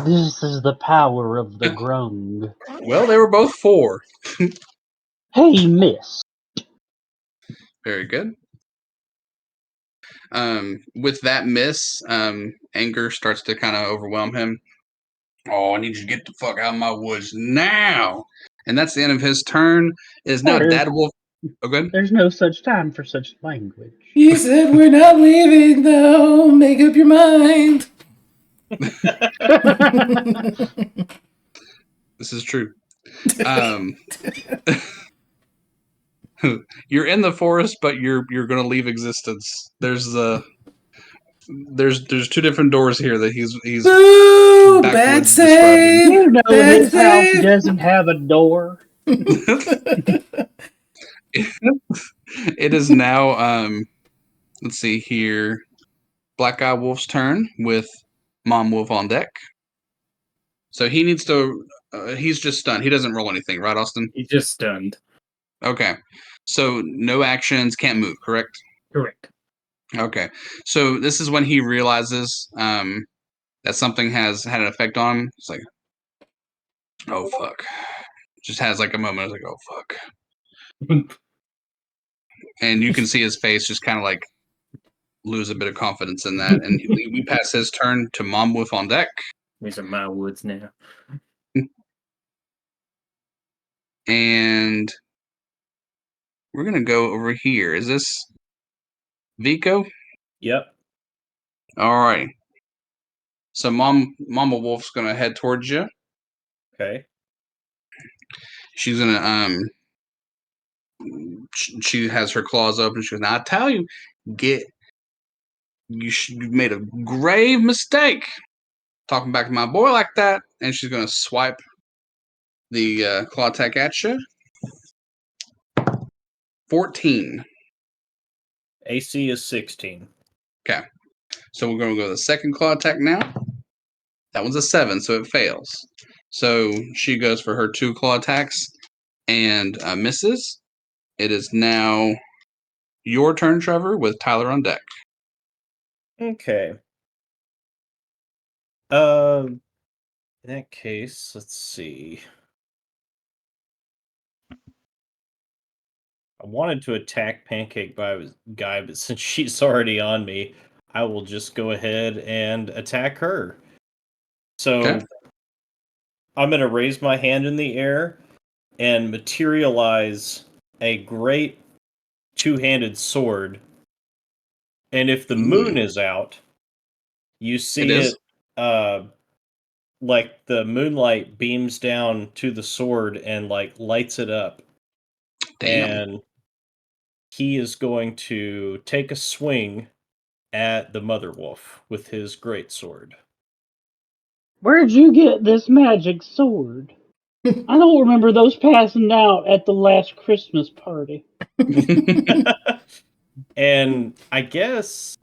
This is the power of the grung. Well, they were both 4. Hey, miss. Very good. With that miss, anger starts to kind of overwhelm him. Oh, I need you to get the fuck out of my woods now. And that's the end of his turn. It is now Dad Wolf. Oh, good. There's no such time for such language. You said we're not leaving, though. Make up your mind. This is true. You're in the forest, but you're going to leave existence. There's There's two different doors here that he's Boo! Bad backwards save! describing. You know Bad his house save! doesn't have a door. It is now let's see here. Black Eye Wolf's turn with Mom Wolf on deck. So he needs to he's just stunned. He doesn't roll anything, right, Austin? He's just stunned. Okay. So no actions, can't move, correct? Correct. Okay. So this is when he realizes that something has had an effect on him. It's like, oh fuck. Just has like a moment. It's like, oh fuck. And you can see his face just kind of like lose a bit of confidence in that. And we pass his turn to Mom Wolf on deck. These are my woods now. And we're gonna go over here. Is this Vico? Yep. All right. So Mama Wolf's gonna head towards you. Okay. She's gonna she has her claws open. She goes, "Now I tell you, you made a grave mistake talking back to my boy like that." And she's gonna swipe the claw attack at you. 14. AC is 16. Okay. So we're gonna go to the second claw attack now. That one's a 7, so it fails. So she goes for her 2 claw attacks and misses. It is now your turn, Trevor, with Tyler on deck. Okay. In that case, let's see. I wanted to attack Pancake Guy, but since she's already on me, I will just go ahead and attack her. So Okay. I'm going to raise my hand in the air and materialize a great two-handed sword. And if the moon is out, you see is. like the moonlight beams down to the sword and like lights it up. Damn. And he is going to take a swing at the mother wolf with his great sword. Where'd you get this magic sword? I don't remember those passing out at the last Christmas party. And I guess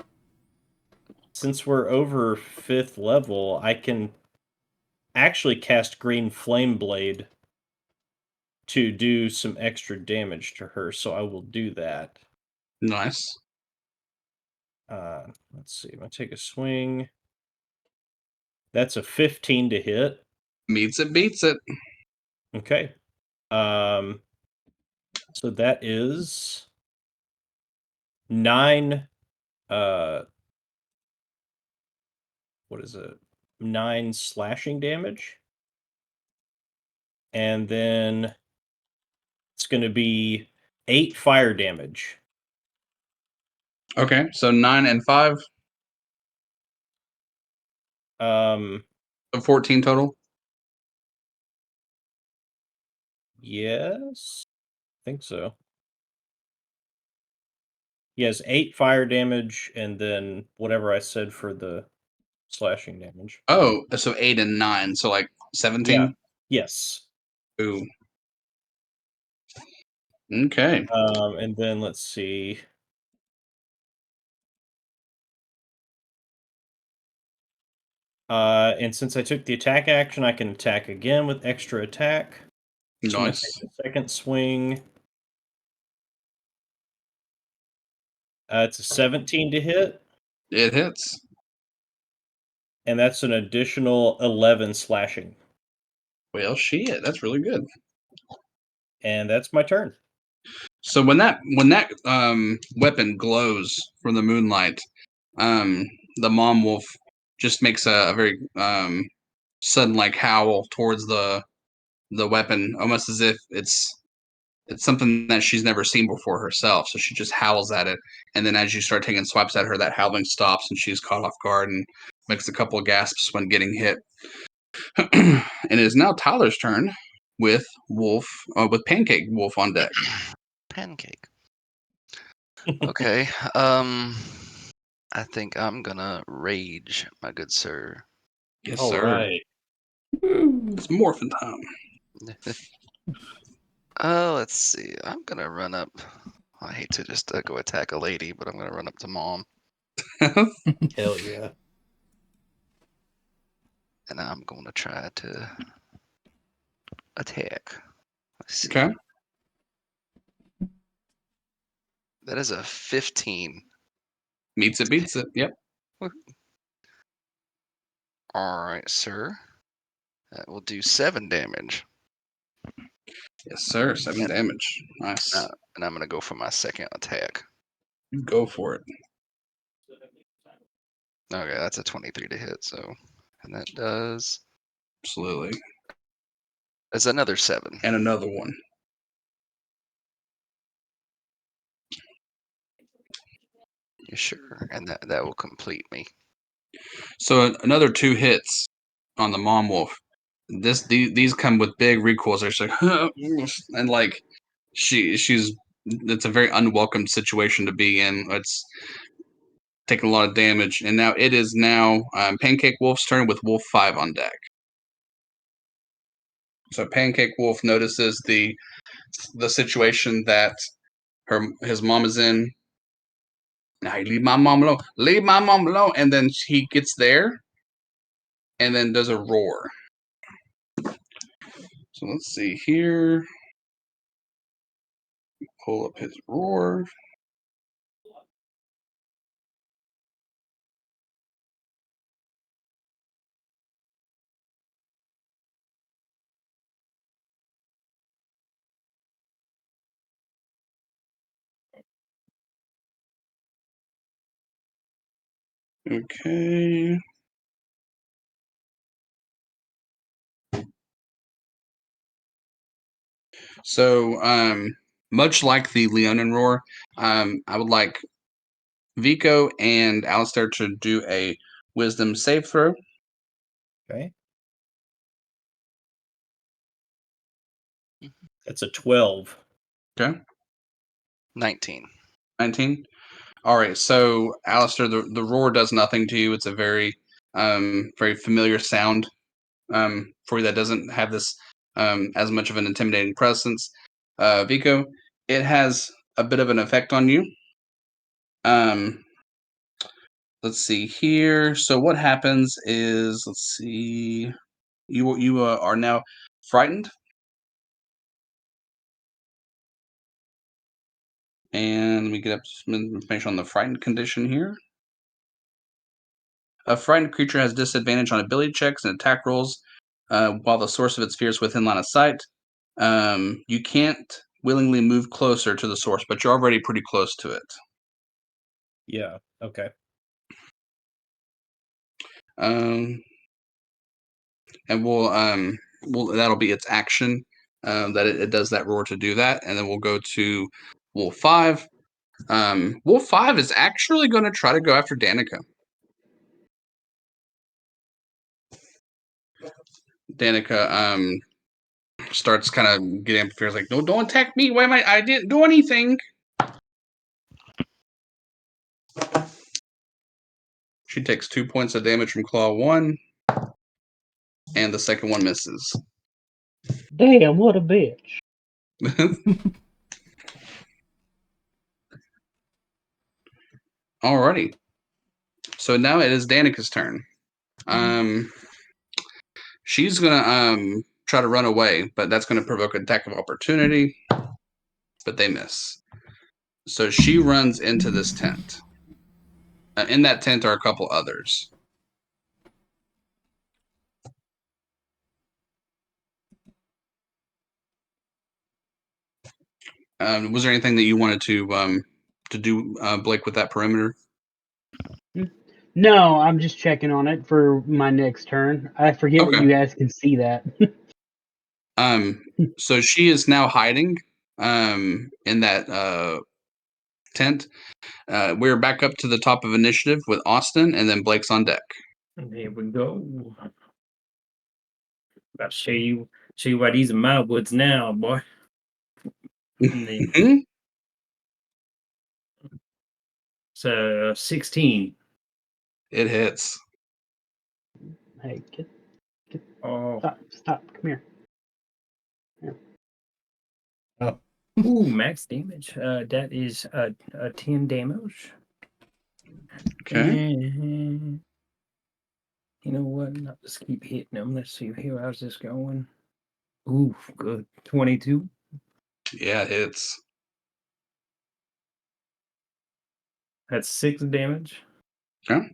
since we're over 5th level, I can actually cast Green Flame Blade to do some extra damage to her, so I will do that. Nice. Let's see. I'm going to take a swing. That's a 15 to hit. Meets it, beats it. Okay. So that is 9 what is it? 9 slashing damage. And then it's going to be 8 fire damage. Okay, so 9 and 5. So 14 total. Yes. I think so. Yes, 8 fire damage and then whatever I said for the slashing damage. Oh, so 8 and 9, so like 17. Yeah. Yes. Ooh. Okay. And then let's see. And since I took the attack action, I can attack again with extra attack. So I'm gonna Nice. take the second swing. It's a 17 to hit, It hits. and that's an additional 11 slashing. Well, shit, that's really good. And that's my turn. So when that weapon glows from the moonlight, the mom wolf just makes a very sudden like howl towards the weapon, almost as if it's something that she's never seen before herself. So she just howls at it, and then as you start taking swipes at her, that howling stops, and she's caught off guard and makes a couple of gasps when getting hit. And it is now Tyler's turn with with Pancake Wolf on deck. Pancake. Okay. I think I'm gonna rage, my good sir. Yes, All sir. right. It's morphin' time. Let's see. I'm gonna run up. I hate to just go attack a lady, but I'm gonna run up to mom, Hell yeah. and I'm gonna try to attack. Let's see. Okay. That is a 15. Meets it, beats it. Yep. All right, sir. That will do 7 damage. Yes, sir. 7 And- damage. Nice. And I'm gonna go for my second attack. You go for it. Okay, that's a 23 to hit. So, and that does. Absolutely. That's another 7. And another one. You sure? And that will complete me. So another 2 hits on the mom wolf. These come with big recoils. They're just like, and like she's. It's a very unwelcome situation to be in. It's taking a lot of damage, and now it is Pancake Wolf's turn with Wolf 5 on deck. So Pancake Wolf notices the situation that his mom is in. Now you leave my mom alone. Leave my mom alone. And then he gets there and then does a roar. So let's see here. Pull up his roar. Okay. So, much like the Leonin roar, I would like Vico and Alistair to do a wisdom save throw. Okay. That's a 12. Okay. 19. 19. All right. So, Alistair, the roar does nothing to you. It's a very, very familiar sound for you that doesn't have this as much of an intimidating presence. Vico, it has a bit of an effect on you. Let's see here. So what happens is, let's see, you are now frightened, and let me get up some information on the frightened condition here. A frightened creature has disadvantage on ability checks and attack rolls while the source of its fear is within line of sight. You can't willingly move closer to the source, but you're already pretty close to it. Yeah. Okay. And we'll that'll be its action. That it does that roar to do that, and then we'll go to Wolf 5. Wolf 5 is actually going to try to go after Danica. Danica starts kind of getting fears like, no, don't attack me. Why am I didn't do anything. She takes 2 points of damage from Claw 1, and the second one misses. Damn, what a bitch. Alrighty. So now it is Danica's turn. She's gonna try to run away, but that's gonna provoke an attack of opportunity. But they miss. So she runs into this tent. In that tent are a couple others. Was there anything that you wanted to do, Blake, with that perimeter? No, I'm just checking on it for my next turn. I forget that Okay. you guys can see that. So she is now hiding in that tent. We're back up to the top of initiative with Austin, and then Blake's on deck. Here we go. I'll show you why these are my woods now, boy. And then, so 16. It hits. Hey, get Oh, stop. Come here. ooh, max damage. That is a 10 damage. Okay. And you know what? I'll just keep hitting him. Let's see here. How's this going? Ooh, good. 22. Yeah, it hits. That's 6 damage. Okay.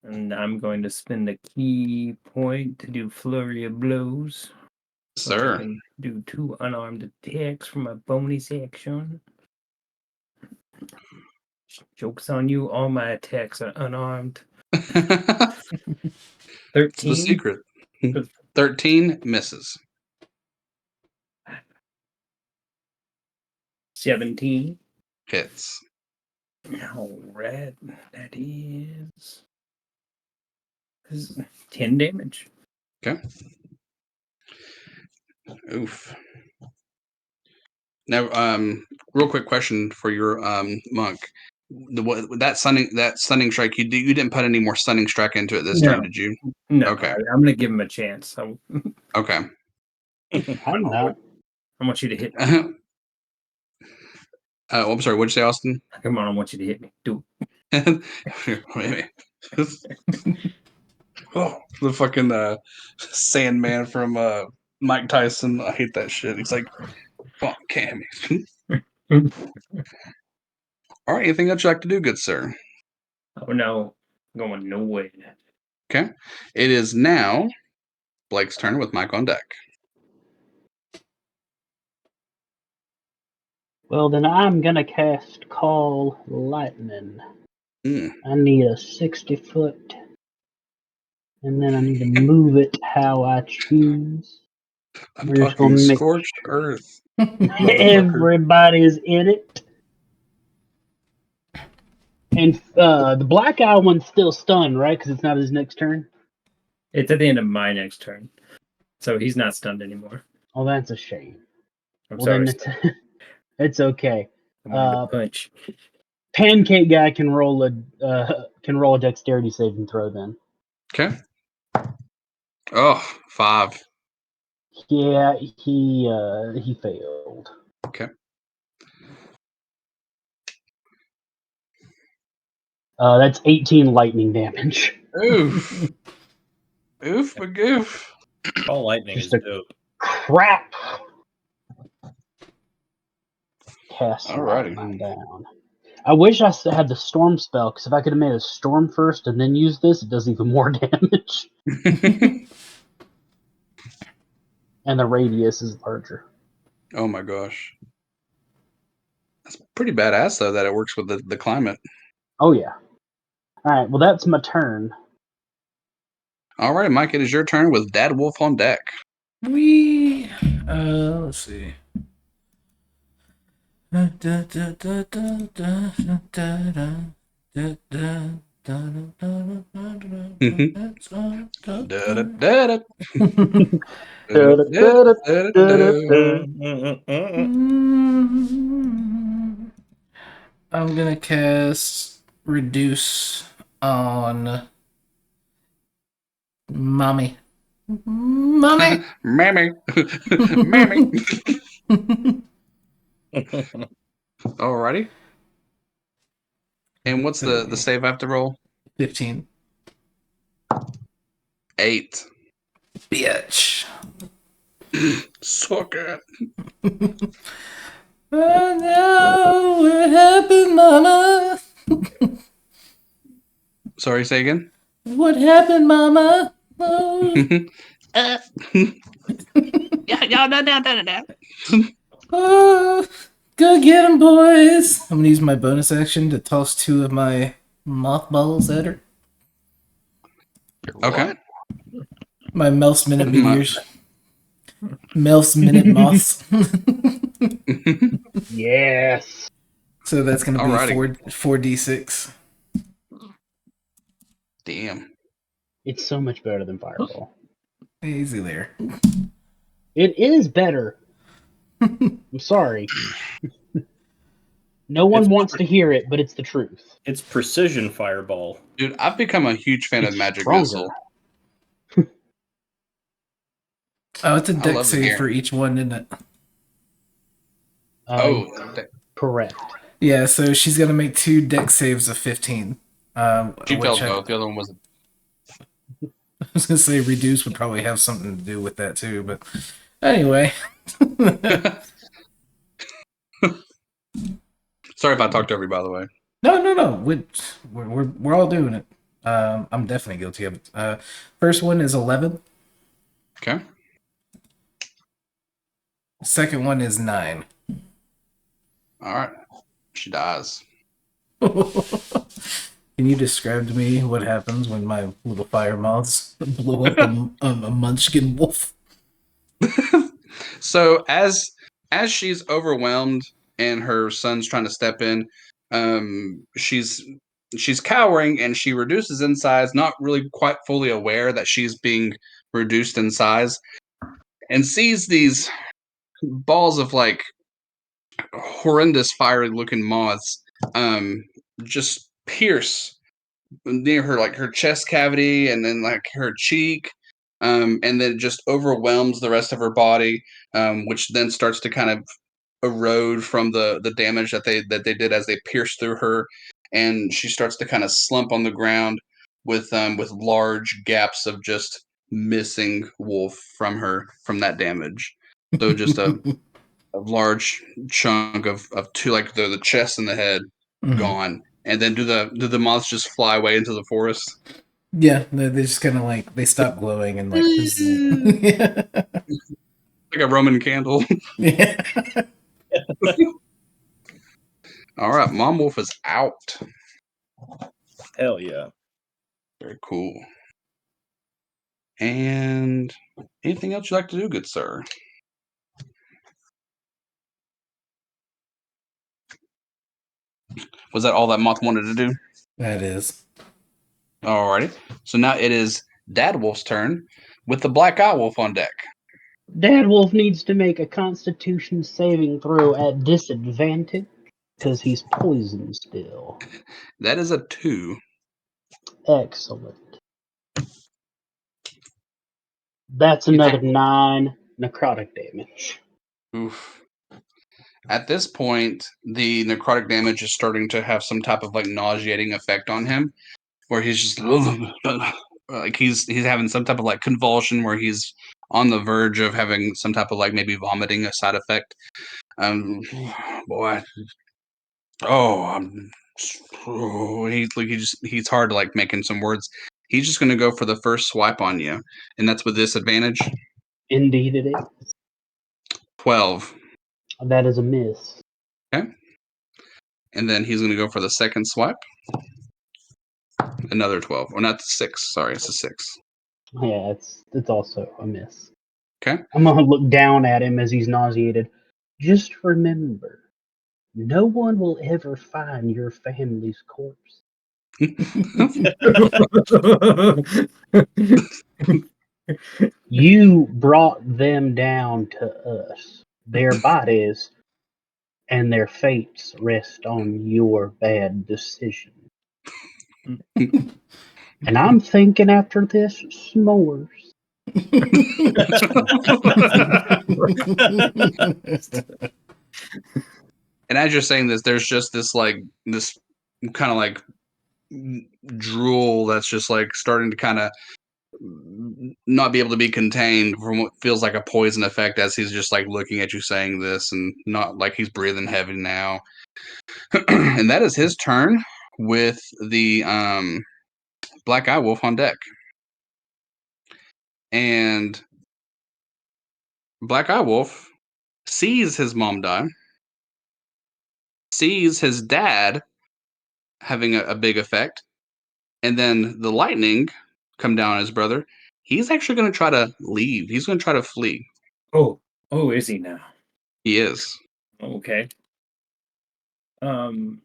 And I'm going to spend a key point to do flurry of blows. So I Sir. can do 2 unarmed attacks for my bonus action. Joke's on you, all my attacks are unarmed. It's the 13. secret. 13 misses. 17. Hits. All right, that is 10 damage. Okay. Oof. Now, real quick question for your monk. That stunning strike, you didn't put any more stunning strike into it this turn, No. did you? No, Okay. I'm gonna give him a chance. Okay. I'm not. I want you to hit me. I'm sorry. What'd you say, Austin? Come on, I want you to hit me. Do Wait a minute. Oh, the fucking Sandman from Mike Tyson. I hate that shit. He's like, "Come on, Cammy." it. All right. Anything else you'd like to do, good sir? Oh no, going no way. Okay. It is now Blake's turn with Mike on deck. Well, then I'm gonna cast Call Lightning. Mm. I need a 60-foot, and then I need to move it how I choose. I'm We're just gonna talking make scorched earth, motherfucker. everybody's in it. And the black eye one's still stunned, right? Because it's not his next turn. It's at the end of my next turn, so he's not stunned anymore. Oh, that's a shame. I'm Well, sorry. then it's okay. I wanted to punch. Pancake guy can roll a dexterity saving throw. Then. Okay. Oh, 5. Yeah, he failed. Okay. That's 18 lightning damage. Oof. Oof, but goof. Call lightning Just is a dope. crap. Cast Alrighty. lightning down. I wish I had the storm spell, because if I could have made a storm first and then used this, it does even more damage. And the radius is larger. Oh my gosh. That's pretty badass though that it works with the climate. Oh yeah. Alright, well that's my turn. All right, Mike, it is your turn with Dad Wolf on deck. Let's see. Da-da-da-da. I'm gonna cast Reduce on Mommy. Mommy! Mammy. Mammy. Alrighty. And what's the save I have to roll? 15. 8. Bitch. Suck it. Oh no, what happened, Mama? Sorry, say again? What happened, Mama? Oh, oh, go get him, boys. I'm gonna use my bonus action to toss 2 of my mothballs at her. Okay. My Mouse Minute Meteors. Mouse Minute Moths. Yes. So that's gonna be Alrighty. 4d6. Damn. It's so much better than Fireball. Easy there. It is better. I'm sorry. No one It's- wants to hear it, but it's the truth. It's precision fireball. Dude, I've become a huge fan of It's Magic stronger. Missile. Oh, it's a I deck love the save game. for each one, isn't it? Correct. Yeah, so she's gonna make 2 deck saves of 15. She failed Which both. The other one was I was gonna say reduce would probably have something to do with that too, but anyway. Sorry if I talked over you, by the way. No. We're all doing it. I'm definitely guilty of it. First one is 11. Okay. Second one is 9. All right. She dies. Can you describe to me what happens when my little fire moths blow up a munchkin wolf? So as she's overwhelmed and her son's trying to step in, she's cowering and she reduces in size, not really quite fully aware that she's being reduced in size, and sees these balls of like horrendous fiery looking moths just pierce near her, like her chest cavity and then like her cheek, and then it just overwhelms the rest of her body, which then starts to kind of erode from the damage that they did as they pierced through her, and she starts to kind of slump on the ground with large gaps of just missing wolf from that damage. So just a large chunk of two, like the chest and the head gone. And then do the moths just fly away into the forest? Yeah, they just kind of like they stop glowing and like yeah. Like a Roman candle. Yeah. All right, Mom Wolf is out. Hell yeah. Very cool. And anything else you'd like to do, good sir? Was that all that moth wanted to do? That is. Alrighty. So now it is Dad Wolf's turn with the Black Eye Wolf on deck. Dad Wolf needs to make a Constitution saving throw at disadvantage because he's poisoned still. That is a 2. Excellent. That's another 9 necrotic damage. Oof. At this point, the necrotic damage is starting to have some type of like nauseating effect on him, where he's just like he's having some type of like convulsion where he's on the verge of having some type of like maybe vomiting a side effect. Boy, oh, he's hard to like making some words. He's just gonna go for the first swipe on you, and that's with disadvantage. Indeed it is. 12. That is a miss. Okay, and then he's gonna go for the second swipe. Another 12, or not 6. Sorry, it's a 6. Yeah, it's also a miss. Okay. I'm gonna look down at him as he's nauseated. Just remember, no one will ever find your family's corpse. You brought them down to us. Their bodies and their fates rest on your bad decision. And I'm thinking after this, s'mores. And as you're saying this, there's just this kind of like drool that's just like starting to kind of not be able to be contained from what feels like a poison effect as he's just like looking at you saying this, and not like he's breathing heavy now. And that is his turn with the Black Eye Wolf on deck. And Black Eye Wolf sees his mom die, sees his dad having a big effect, and then the lightning come down on his brother. He's actually going to try to leave. He's going to try to flee. Oh, is he now? He is. Okay. Is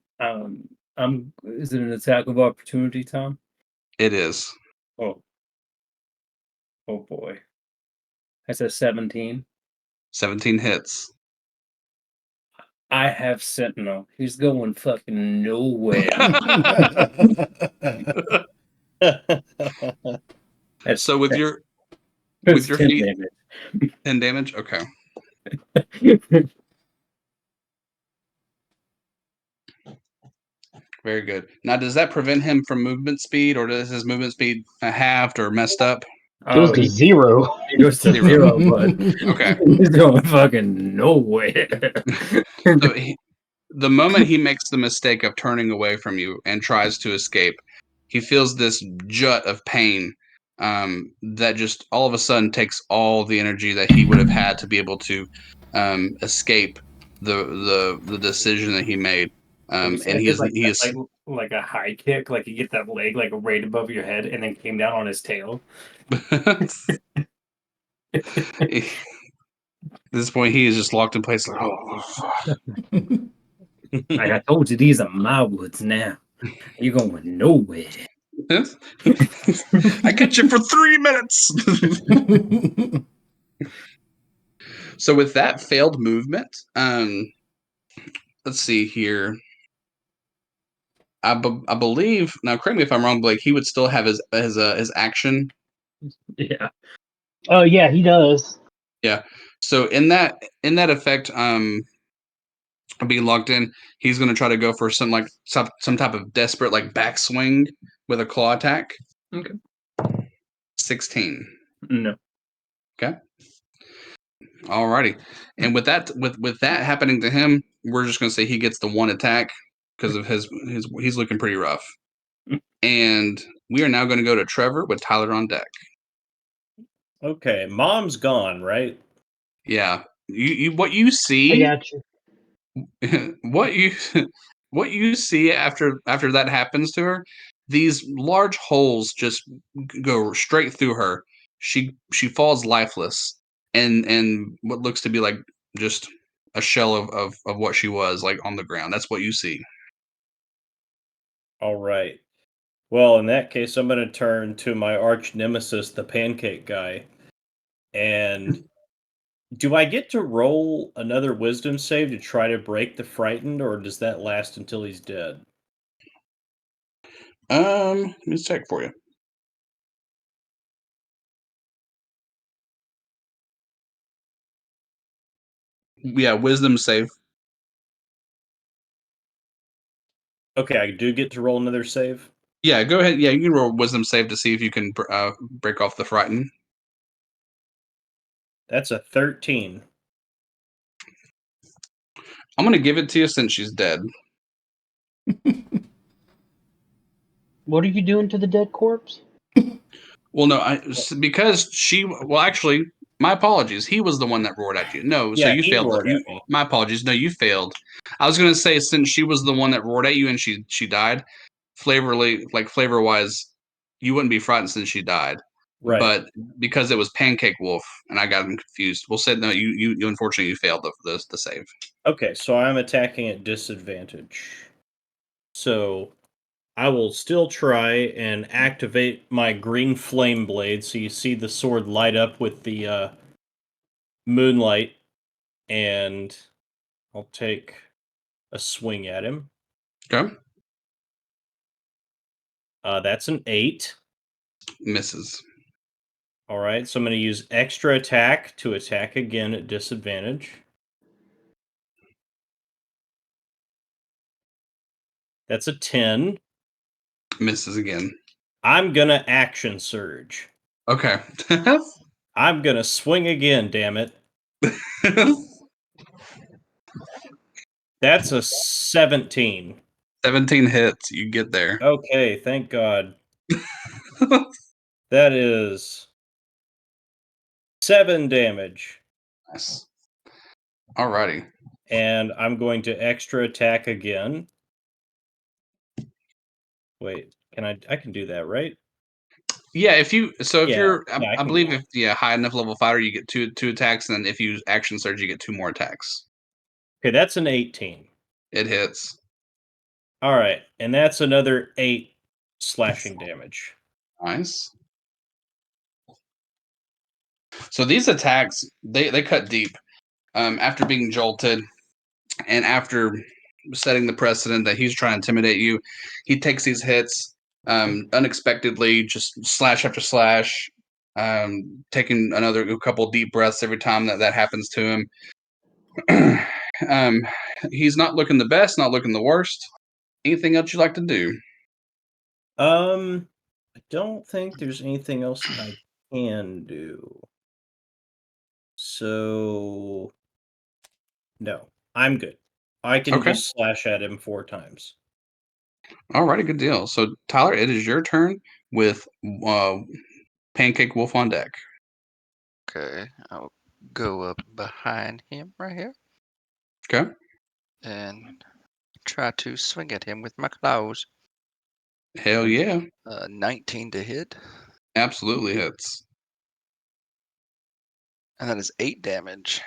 it an attack of opportunity, Tom? It is. Oh boy. That's a 17. 17 hits. I have Sentinel. He's going fucking nowhere. That's So with your that's 10 feet, damage. 10 damage. Okay. Very good. Now, does that prevent him from movement speed, or does his movement speed halved or messed up? Goes Oh, to he 0. goes to Zero. 0, bud. Okay. He's going fucking nowhere. So the moment he makes the mistake of turning away from you and tries to escape, he feels this jut of pain that just all of a sudden takes all the energy that he would have had to be able to escape the decision that he made. And It's like he is like a high kick, like you get that leg like right above your head and then came down on his tail. At this point, he is just locked in place. Like, oh, fuck. Like I told you, these are my woods now. You're going nowhere. I get you for 3 minutes. So with that failed movement, let's see here. I believe now. Correct me if I'm wrong, Blake. He would still have his action. Yeah. Oh yeah, he does. Yeah. So in that effect, being locked in, he's going to try to go for some type of desperate like backswing with a claw attack. Okay. 16. No. Okay. Alrighty. And with that happening to him, we're just going to say he gets the one attack because of his he's looking pretty rough. And we are now going to go to Trevor with Tyler on deck. Okay, Mom's gone, right? Yeah. You what you I see got you. what you what you see after that happens to her, these large holes just go straight through her. She falls lifeless, and what looks to be like just a shell of what she was, like on the ground. That's what you see. All right. Well, in that case, I'm going to turn to my arch nemesis, the pancake guy. And do I get to roll another wisdom save to try to break the frightened, or does that last until he's dead? Let me check for you. Yeah, wisdom save. Okay, I do get to roll another save. Yeah, go ahead. Yeah, you can roll wisdom save to see if you can break off the frighten. That's a 13. I'm gonna give it to you since she's dead. What are you doing to the dead corpse? Well, no, because she. Well, actually, my apologies. He was the one that roared at you. No, so Yeah, you he failed. roared You, at me. my apologies. No, you failed. I was gonna say since she was the one that roared at you and she died, flavor wise, you wouldn't be frightened since she died. Right. But because it was Pancake Wolf and I got him confused, we'll say no. You unfortunately you failed the save. Okay, so I'm attacking at disadvantage. So I will still try and activate my green flame blade. So you see the sword light up with the moonlight, and I'll take a swing at him. Okay, That's an 8. misses. All right, so I'm going to use extra attack to attack again at disadvantage. That's a 10. Misses again. I'm going to action surge. Okay. I'm going to swing again, damn it. That's a 17. 17 hits. You get there. Okay, thank God. That is 7 damage. Nice. Alrighty. And I'm going to extra attack again. Wait, I can do that, right? Yeah, if Yeah, you're, yeah, I I can do believe if high enough level fighter, you get two attacks, and then if you action surge, you get 2 more attacks. Okay, that's an 18. It hits. All right, and that's another 8 slashing damage. Nice. So these attacks, they cut deep. After being jolted, And after setting the precedent that he's trying to intimidate you, he takes these hits unexpectedly, just slash after slash, taking a couple deep breaths every time that happens to him. He's not looking the best, not looking the worst. Anything else you'd like to do? I don't think there's anything else I can do. So no, I'm good. I can Okay. just slash at him 4 times. Alrighty, good deal. So Tyler, it is your turn with Pancake Wolf on deck. Okay, I'll go up behind him right here Okay. and try to swing at him with my claws. Hell yeah. 19 to hit, Absolutely hits. and that is 8 damage.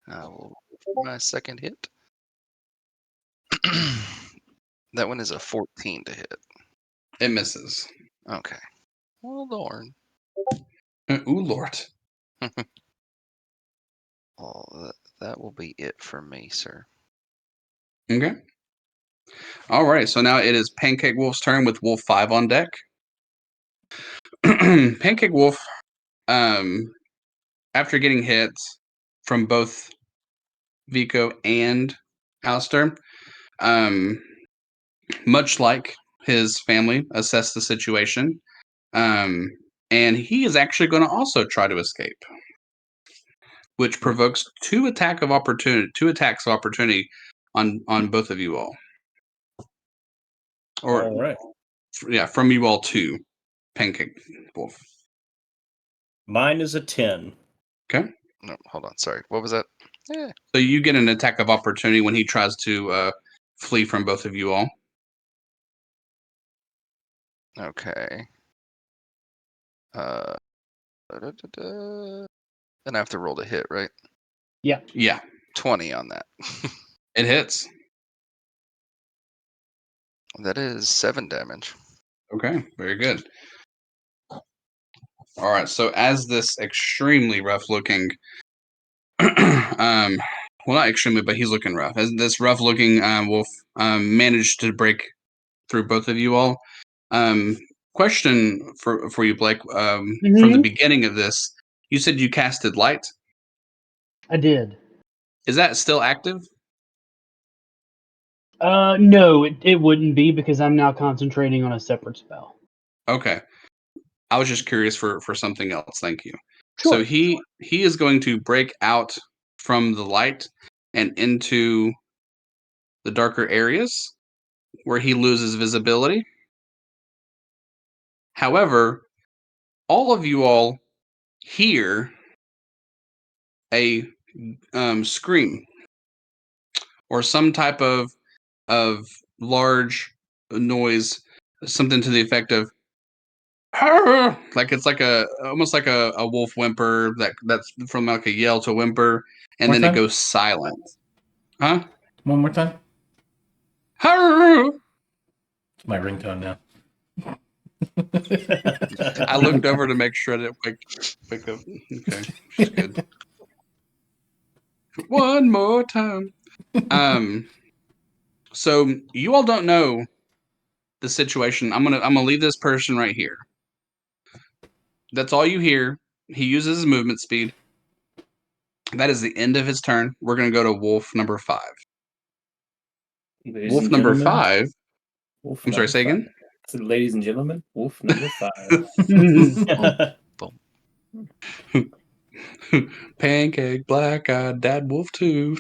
I will go for my second hit. That one is a 14 to hit. It misses. Okay. Well, darn. Ooh, Lord. Well, that will be it for me, sir. Okay. All right. So now it is Pancake Wolf's turn with Wolf 5 on deck. Pancake Wolf, after getting hits from both Vico and Alistair, much like his family, assess the situation. And he is actually going to also try to escape, which provokes two attacks of opportunity on both of you all. Or All right. yeah, from you all too, Pancake Wolf. Mine is a 10. Okay. No, hold on. Sorry. What was that? Yeah. So you get an attack of opportunity when he tries to flee from both of you all. Okay. Then I have to roll to hit, right? Yeah. Yeah, 20 on that. it hits. That is 7 damage. Okay, very good. All right, so as this extremely rough looking, well, not extremely, but he's looking rough. As this rough looking wolf managed to break through both of you all. Question for you, Blake. From the beginning of this, you said you casted light. I did. Is that still active? No, it wouldn't be because I'm now concentrating on a separate spell. Okay. I was just curious for something else. Thank you. Sure. So he is going to break out from the light and into the darker areas where he loses visibility. However, all of you all hear a scream or some type of large noise, something to the effect of like it's like almost like a wolf whimper that's from like a yell to whimper, and More then it time? goes silent. Huh? One more time. I It's my ringtone now. looked over to make sure that wake up. Okay, she's good. One more time. So you all don't know the situation. I'm gonna leave this person right here. That's all you hear. He uses his movement speed. That is the end of his turn. We're gonna go to wolf number 5. Ladies Wolf and number gentlemen, 5. Wolf I'm sorry, number say 5. again. So, ladies and gentlemen, Wolf number 5. Pancake, black eyed, dad wolf 2.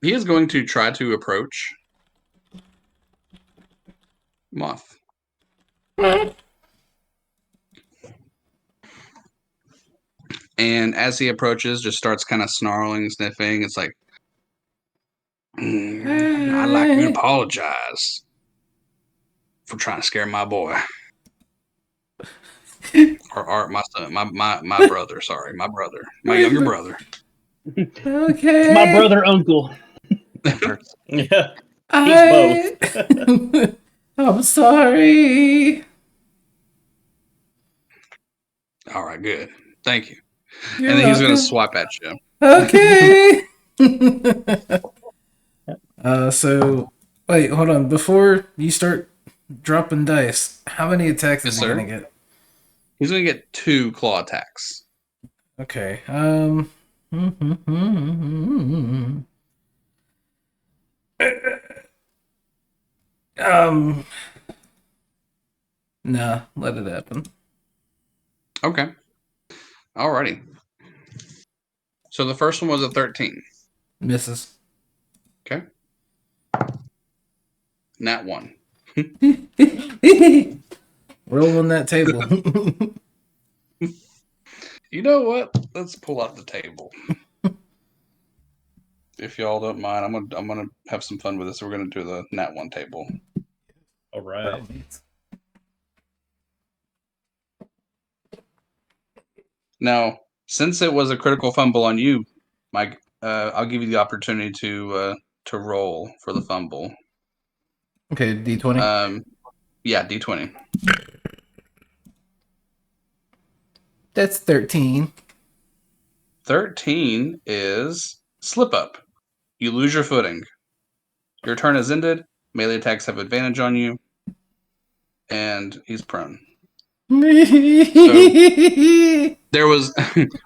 He is going to try to approach Moth. And as he approaches, just starts kind of snarling, sniffing. It's like, I'd like you to apologize for trying to scare my boy. or my son, my brother, sorry, my brother, my younger brother. Okay. My brother uncle. Yeah. I... both. I'm sorry. All right, good. Thank you. You're And then he's going to welcome. swipe at you. Okay. So wait, hold on. Before you start dropping dice, how many attacks Yes, is he sir. gonna get? He's going to get 2 claw attacks. Okay. Um. Nah, let it happen. Okay. Alrighty. So the first one was a 13. Misses. Okay. Nat 1. Roll on that table. You know what? Let's pull out the table. If y'all don't mind, I'm gonna have some fun with this. We're gonna do the Nat 1 table. All right. Now, since it was a critical fumble on you, Mike, I'll give you the opportunity to roll for the fumble. Okay, D20. Yeah, D20. That's 13. 13 is slip up. You lose your footing. Your turn has ended. Melee attacks have advantage on you, and he's prone. There was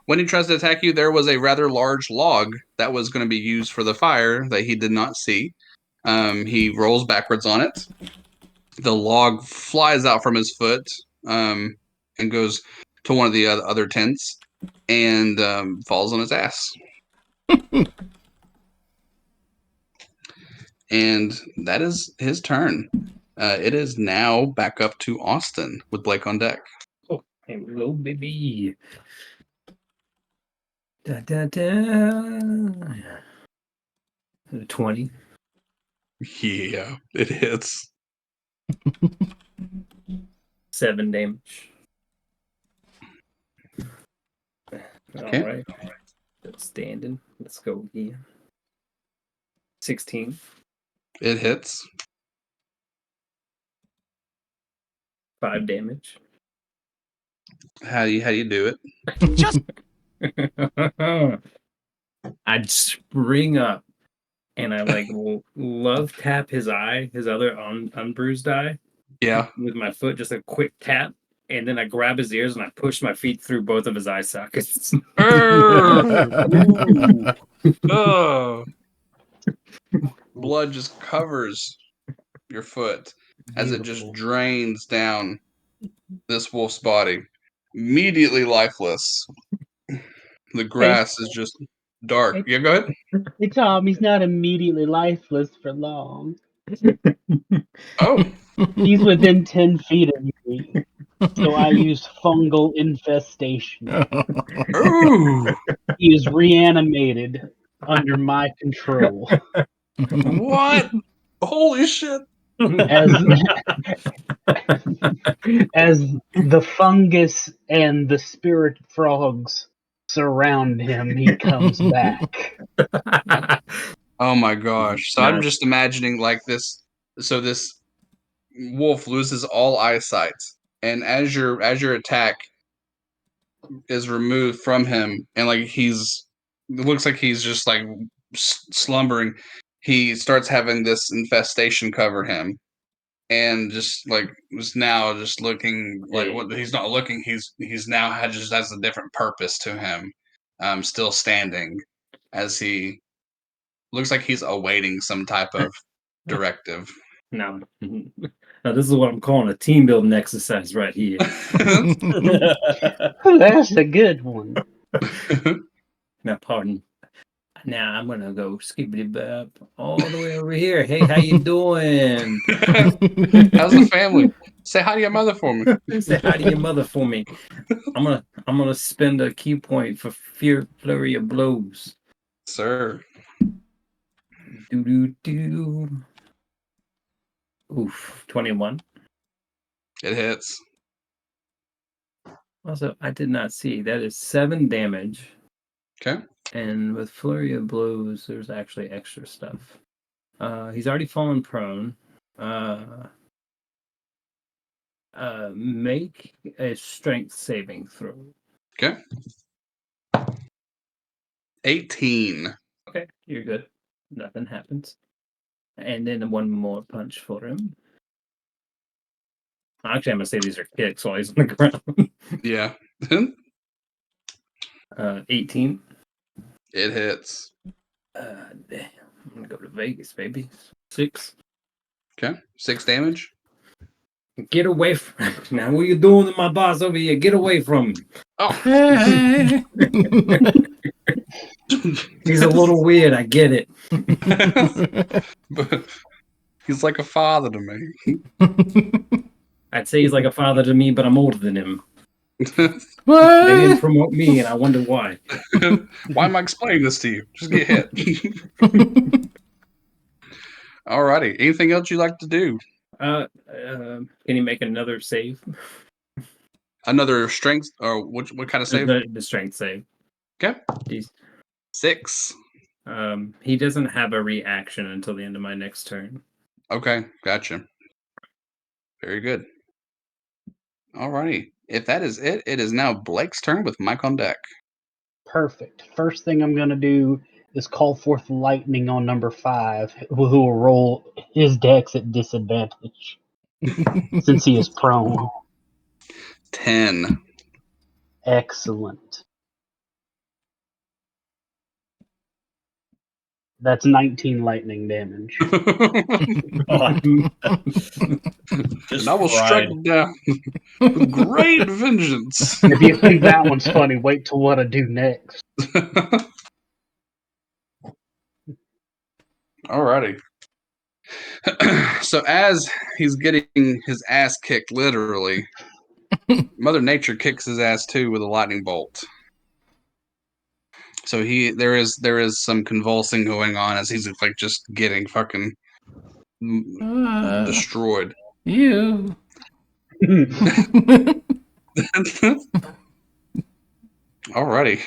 when he tries to attack you, there was a rather large log that was going to be used for the fire that he did not see. He rolls backwards on it. The log flies out from his foot and goes to one of the other tents and falls on his ass. And that is his turn. It is now back up to Austin with Blake on deck. Oh, hello, baby. Da, da, da. 20. Yeah, it hits. 7 damage. Okay. All right. Standing. Let's go again. 16. It hits. 5 damage. How do you do it? I'd spring up and I like love tap his eye, his other unbruised eye, Yeah. with my foot, just a quick tap, and then I grab his ears and I push my feet through both of his eye sockets. Ooh. Oh. Blood just covers your foot as it just Beautiful. drains down this wolf's body. Immediately lifeless. The grass is just dark. Hey, Yeah, go ahead. hey, Tom, he's not immediately lifeless for long. Oh. He's within 10 feet of me, so I use fungal infestation. Ooh. He is reanimated under my control. What? Holy shit. As as the fungus and the spirit frogs surround him, he comes back. Oh my gosh. So I'm Nice. just imagining like this. So this wolf loses all eyesight, and as your attack is removed from him, and like it looks like he's just like slumbering. He starts having this infestation cover him, and just like was now just looking like what he's not looking. He's now just has a different purpose to him. Still standing as he looks like he's awaiting some type of directive. Now, this is what I'm calling a team building exercise right here. That's a good one. Now, pardon. Now I'm gonna go skibbity bop all the way over here. Hey, how you doing? How's the family? Say hi to your mother for me. Say hi to your mother for me. I'm gonna spend a key point for fear flurry of blows. Sir. Do do do. Oof, 21. It hits. Also, I did not see that is 7 damage. Okay. And with flurry of blows, there's actually extra stuff. He's already fallen prone. Make a strength saving throw. Okay. 18. Okay, you're good. Nothing happens. And then one more punch for him. Actually, I'm gonna say these are kicks while he's on the ground. Yeah. 18. It hits. Damn. I'm gonna go to Vegas, baby. 6. Okay. 6 damage. Get away from now. What are you doing to my boss over here? Get away from him. Oh. Hey. He's a little weird. I get it. But he's like a father to me. I'd say he's like a father to me, but I'm older than him. They didn't What? promote me, and I wonder why. Why am I explaining this to you? Just get hit. Alrighty. Anything else you'd like to do? Can you make another save? Another strength, or what kind of save? The strength save. Okay. Jeez. 6. He doesn't have a reaction until the end of my next turn. Okay, gotcha. Very good. Alrighty. If that is it, it is now Blake's turn with Mike on deck. Perfect. First thing I'm going to do is call forth lightning on number 5, who will roll his dex at disadvantage since he is prone. 10. Excellent. That's 19 lightning damage. And I will strike down with great vengeance. If you think that one's funny, wait till what I do next. Alrighty. So as he's getting his ass kicked, literally, Mother Nature kicks his ass too with a lightning bolt. So there is some convulsing going on as he's like just getting fucking destroyed. You. Alrighty.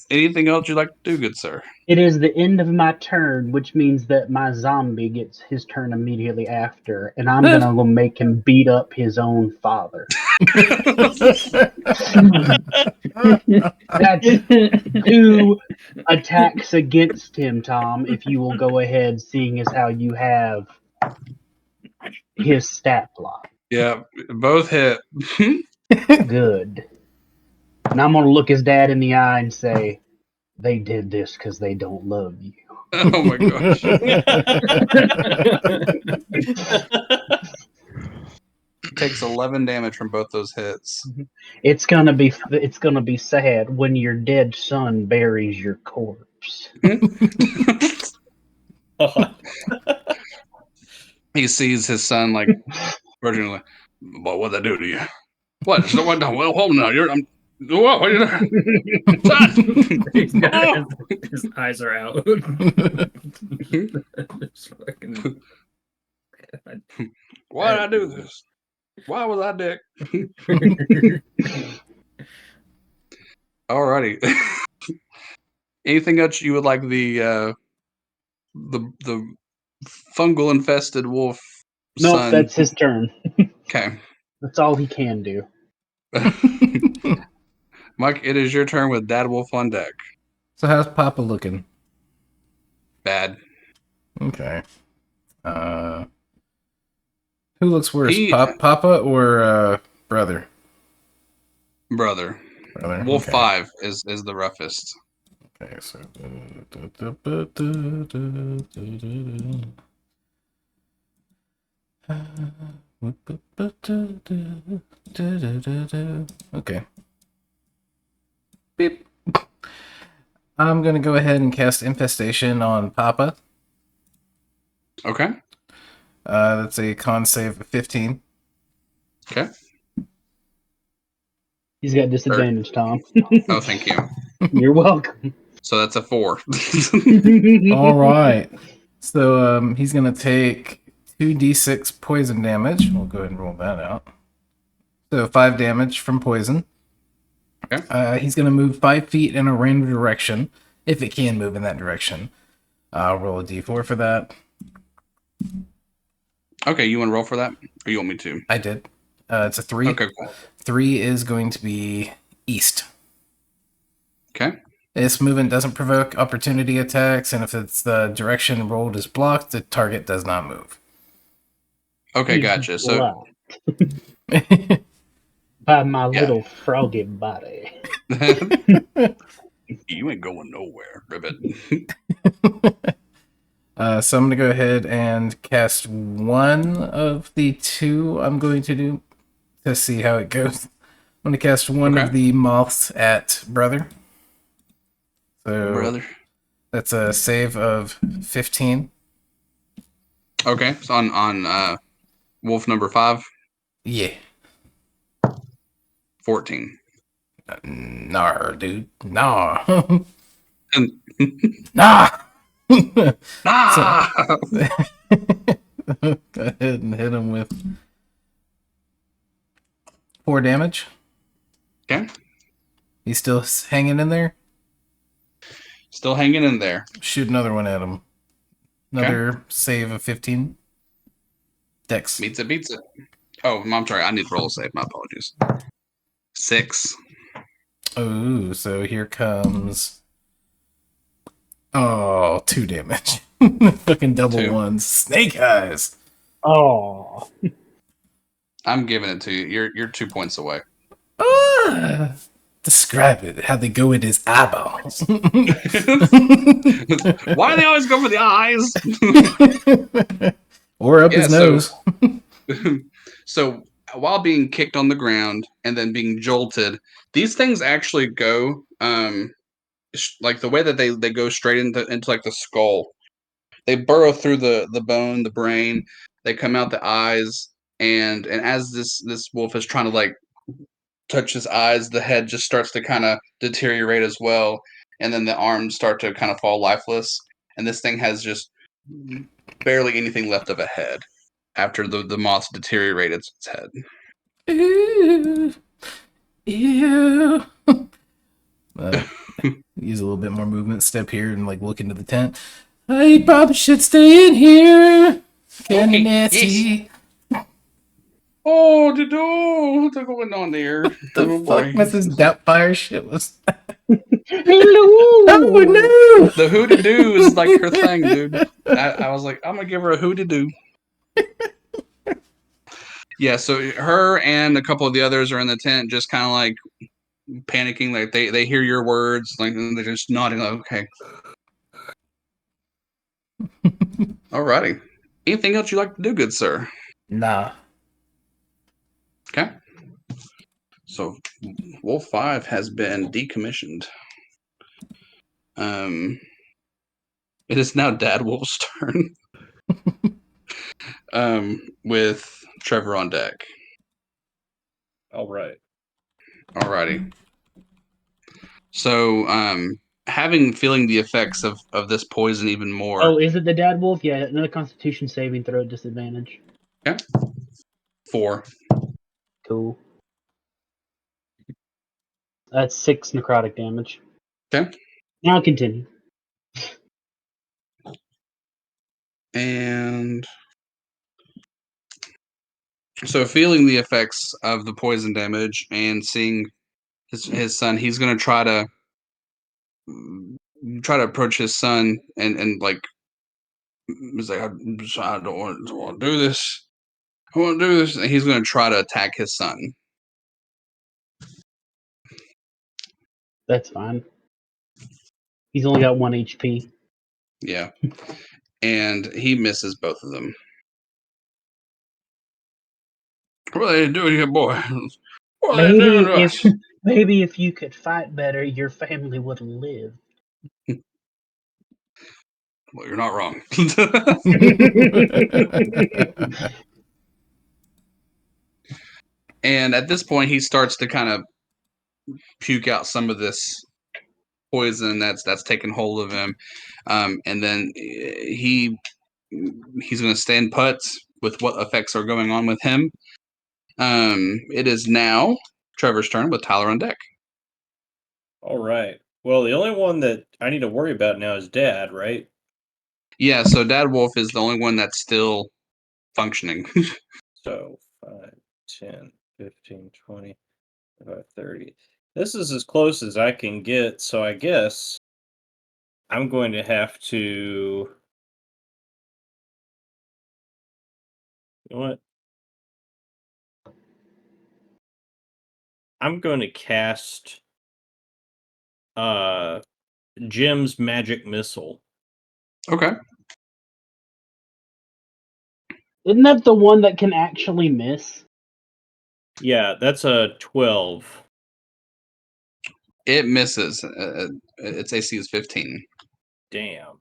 Anything else you'd like to do, good sir? It is the end of my turn, which means that my zombie gets his turn immediately after, and I'm gonna go make him beat up his own father. That's 2 attacks against him, Tom, if you will go ahead, seeing as how you have his stat block. Yeah, both hit. Good. And I'm gonna look his dad in the eye and say, they did this because they don't love you. Oh my gosh. Takes 11 damage from both those hits. It's gonna be sad when your dead son buries your corpse. He sees his son like virginally. Well, what'd I do to you? What? So what? Well, hold on now. What are you doing? Son! His eyes are out. Why did I do this? Why was I dick? Alrighty. Anything else you would like the fungal infested wolf Nope, son? that's his turn. Okay. That's all he can do. Mike, it is your turn with Dad Wolf on deck. So how's Papa looking? Bad. Okay. Who looks worse, He- Papa or brother? Brother. Brother. Wolf okay. 5 is the roughest. Okay, so. Okay. Beep. I'm gonna go ahead and cast Infestation on Papa. Okay. That's a con save of 15. Okay. He's got disadvantage, Tom. Oh, thank you. You're welcome. So that's a 4. All right. So he's gonna take 2d6 poison damage. We'll go ahead and roll that out. So 5 damage from poison. Okay. He's gonna move 5 feet in a random direction, if it can move in that direction. I'll roll a d4 for that. Okay, you want to roll for that? Or you want me to? I did. It's a 3. Okay, cool. 3 is going to be east. Okay. Its movement doesn't provoke opportunity attacks, and if it's the direction rolled is blocked, the target does not move. Okay, He's gotcha. So blocked by my little froggy body. you ain't going nowhere, Ribbit. So I'm going to go ahead and cast one of the two I'm going to do to see how it goes. I'm going to cast one of the moths at Brother. So Brother. that's a save of 15. Okay, so on wolf number 5, Yeah. 14. Nah, dude. Nah. And, Nah. ah! Go ahead and hit him with 4 damage. Okay, He's still hanging in there. still hanging in there. Shoot another one at him. Another save of 15. Dex. Beats it. Oh, I'm sorry. I need to roll a save. My apologies. 6. Oh, so here comes. Oh, 2 damage. Fucking double 2. ones. Snake eyes. Oh, I'm giving it to you. You're 2 points away. Ah, describe it. How they go in his eyeballs. Why do they always go for the eyes? Or up his nose. So while being kicked on the ground and then being jolted, these things actually go like the way that they go straight into like the skull. They burrow through the bone, the brain. They come out the eyes, and as this wolf is trying to like touch his eyes, the head just starts to kind of deteriorate as well, and then the arms start to kind of fall lifeless, and this thing has just barely anything left of a head after the moth deteriorated its head. Ew. Ew. Use a little bit more movement. Step here and like look into the tent. I probably should stay in here. Kinda Okay, nasty. yes. Oh, what's going on there? The Oh, fuck boy. was this Doubtfire shit? Was hello. oh no! The hoo-de-doo is like her thing, dude. I was like, I'm gonna give her a hoo-de-doo. Yeah, so her and a couple of the others are in the tent, just kind of like panicking. Like they hear your words, like and they're just nodding. Like, okay, alrighty. Anything else you like to do, good sir? Nah. Okay. So Wolf 5 has been decommissioned. It is now Dad Wolf's turn. With Trevor on deck. All right. Alrighty. So, feeling the effects of this poison even more. Oh, is it the dad wolf? Yeah, another Constitution saving throw at disadvantage. Okay. 4. Cool. That's 6 necrotic damage. Okay. Now continue. And so, feeling the effects of the poison damage and seeing his son, he's gonna try to approach his son and like he's like, I don't want to do this. I want to do this. And he's gonna try to attack his son. That's fine. He's only got 1 HP. Yeah. And he misses both of them. What are they doing here, boy? What are they doing to us? Maybe if you could fight better, your family would live. Well, you're not wrong. And at this point, he starts to kind of puke out some of this poison that's taken hold of him, and then he's going to stand put with what effects are going on with him. It is now Trevor's turn with Tyler on deck. All right. Well, the only one that I need to worry about now is Dad, right? Yeah, so Dad Wolf is the only one that's still functioning. So 5, 10, 15, 20, 25, 30. This is as close as I can get, so I guess I'm going to have to. You know what? I'm going to cast Jim's magic missile. Okay. Isn't that the one that can actually miss? Yeah, that's a 12. It misses. Its AC is 15. Damn.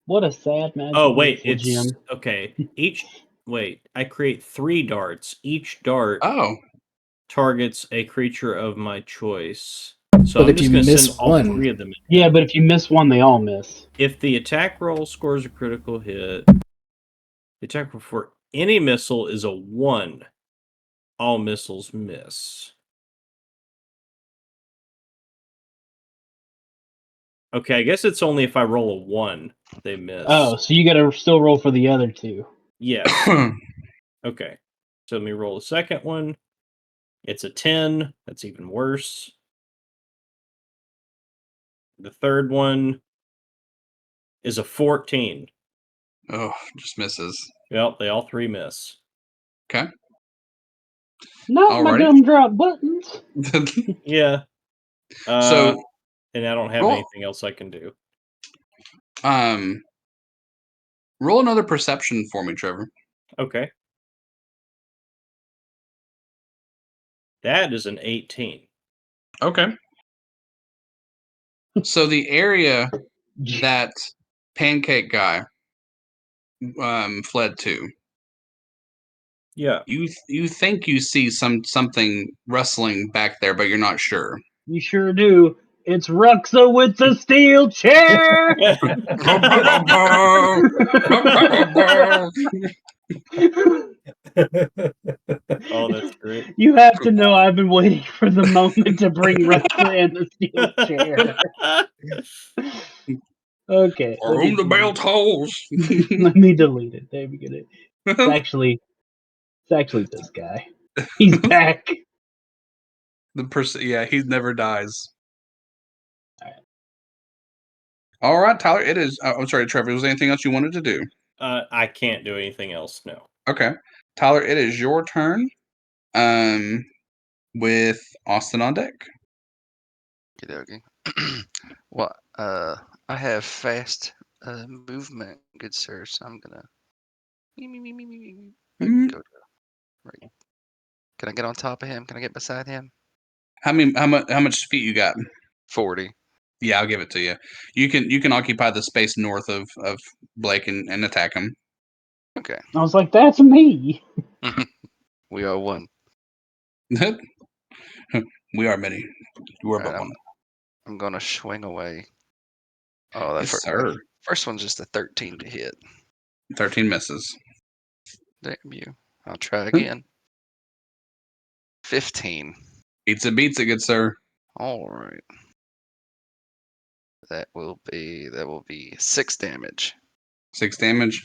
What a sad magic Oh wait, missile, it's Jim. okay. I create 3 darts. Each dart Oh. targets a creature of my choice. So But I'm if just you going to miss send all one- 3 of them in. Yeah, but if you miss one, they all miss. If the attack roll scores a critical hit, the attack roll for any missile is a 1. All missiles miss. Okay, I guess it's only if I roll a 1 they miss. Oh, so you gotta still roll for the other two. Yes. Okay. So let me roll a second one. It's a 10. That's even worse. The third one is a 14. Oh, just misses. Well, they all 3 miss. Okay. Not my Alrighty. gumdrop buttons. Yeah. So And I don't have roll- anything else I can do. roll another perception for me, Trevor. Okay. That is an 18. Okay. So the area that Pancake Guy fled to, Yeah. you think you see something rustling back there, but you're not sure. You sure do. It's Ruxa with the steel chair. Oh, that's great. You have to know I've been waiting for the moment to bring Ruxa and the steel chair. Okay. Or whom the bell tolls. Let me delete it. There we go. It's actually this guy. He's back. Yeah, he never dies. All right, Tyler. It is. I'm sorry, Trevor. Was there anything else you wanted to do? I can't do anything else. No. Okay, Tyler. It is your turn. With Austin on deck. Okey-dokey. Well, I have fast movement, good sir, so I'm gonna go to right. Can I get on top of him? Can I get beside him? How much feet you got? 40. Yeah, I'll give it to you. You can occupy the space north of Blake and attack him. Okay. I was like, that's me. We are one. We are many. You are All right, but one. I'm gonna swing away. Oh, that Yes, sir. first one's just a 13 to hit. 13 misses. Damn you. I'll try again. 15. Beats it, good sir. All right. That will be 6 damage. 6 damage.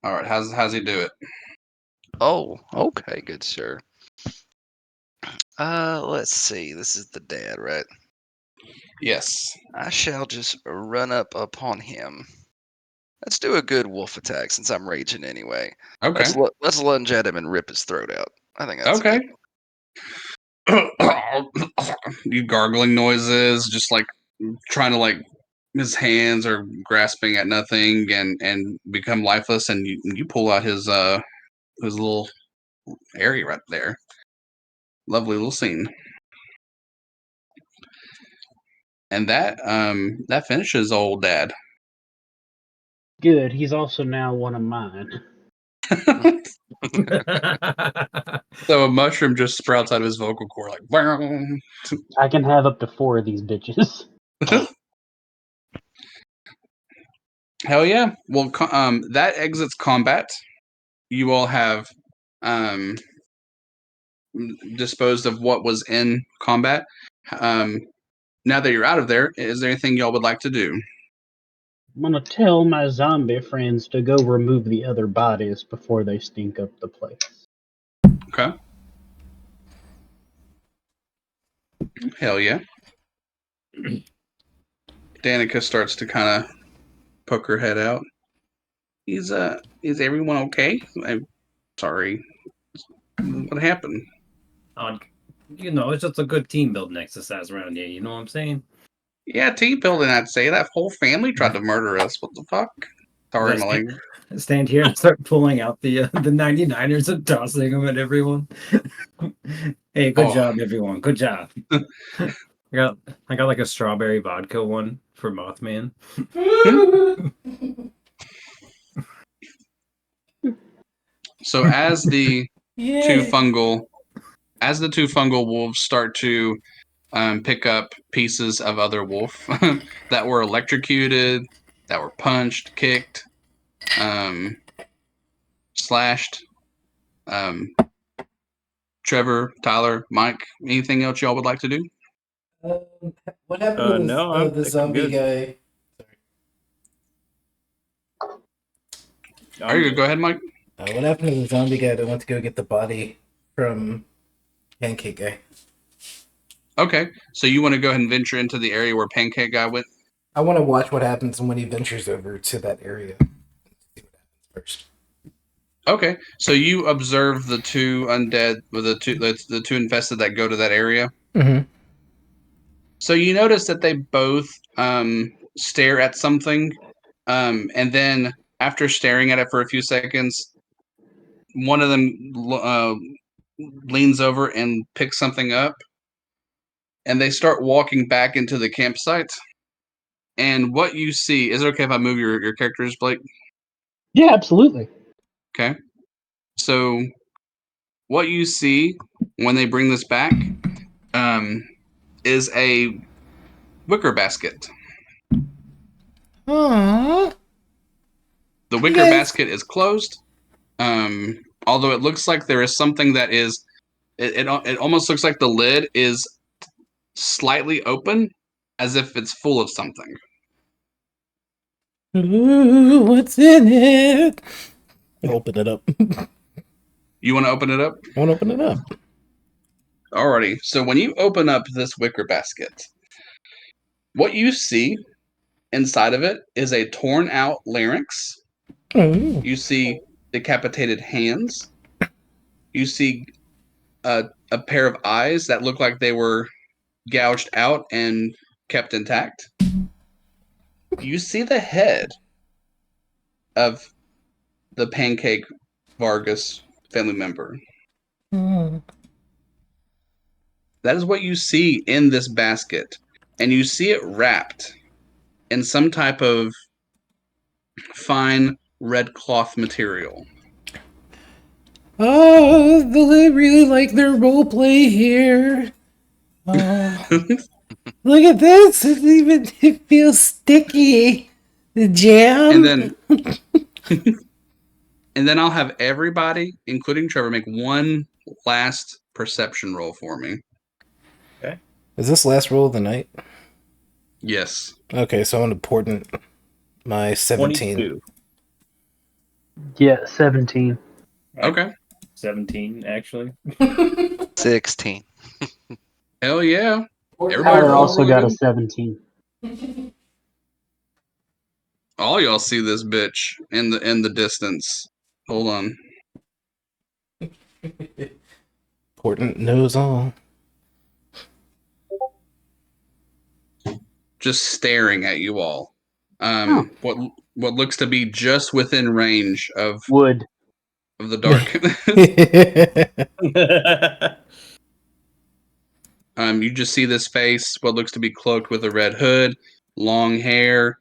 All right, how's he do it? Oh, okay, good sir. Let's see. This is the dad, right? Yes. I shall just run up upon him. Let's do a good wolf attack since I'm raging anyway. Okay. Let's lunge at him and rip his throat out. I think that's Okay. good. You gargling noises, just like trying to like his hands are grasping at nothing and become lifeless, and you pull out his little area right there. Lovely little scene. And that finishes old dad. Good. He's also now one of mine. So a mushroom just sprouts out of his vocal cord like "Boom." I can have up to 4 of these bitches. Hell yeah. Well, that exits combat. You all have disposed of what was in combat. Now that you're out of there, is there anything y'all would like to do? I'm gonna tell my zombie friends to go remove the other bodies before they stink up the place. Okay. Hell yeah. Danica starts to kind of poke her head out. Is everyone okay? I'm sorry. What happened? It's just a good team building exercise around here. You know what I'm saying? Yeah, team building, I'd say. That whole family tried to murder us. What the fuck? Sorry, Let's my leg. stand here and start pulling out the 99ers and tossing them at everyone. Hey, good job, everyone. Good job. I got like a strawberry vodka one for Mothman. So as the two Yay. fungal wolves start to pick up pieces of other wolf that were electrocuted, that were punched, kicked, slashed. Trevor, Tyler, Mike, anything else y'all would like to do? What happened to No, I the think I'm zombie good. guy? Are you go ahead, Mike? What happened to the zombie guy that went to go get the body from Pancake Guy? Okay, so you want to go ahead and venture into the area where Pancake Guy went? I want to watch what happens when he ventures over to that area. See what happens first. Okay, so you observe the two undead, or the two infested that go to that area. Mm-hmm. So you notice that they both stare at something, and then after staring at it for a few seconds, one of them leans over and picks something up, and they start walking back into the campsite. And what you see, is it okay if I move your characters, Blake? Yeah, absolutely. Okay. So what you see when they bring this back is a wicker basket. Aww. The wicker basket is closed. Although it looks like there is something that is, it almost looks like the lid is slightly open, as if it's full of something. Ooh, what's in it? Open it up. You want to open it up? I want to open it up. Alrighty. So when you open up this wicker basket, what you see inside of it is a torn out larynx. Ooh. You see decapitated hands. You see a pair of eyes that look like they were gouged out and kept intact. You see the head of the Pancake Vargas family member. Mm. That is what you see in this basket. And you see it wrapped in some type of fine red cloth material. Oh, they really like their role play here. Oh, look at this! It feels sticky. The jam. And then I'll have everybody, including Trevor, make one last perception roll for me. Okay. Is this last roll of the night? Yes. Okay, so I'm important. My 17. 22. Yeah, 17. Okay. 17, actually. 16. Hell yeah. Everybody Tyler roll also really got a good. 17. All y'all see this bitch in the distance. Hold on. Important knows all. Just staring at you all. What looks to be just within range of Wood. the dark. You just see this face, what looks to be cloaked with a red hood, long hair,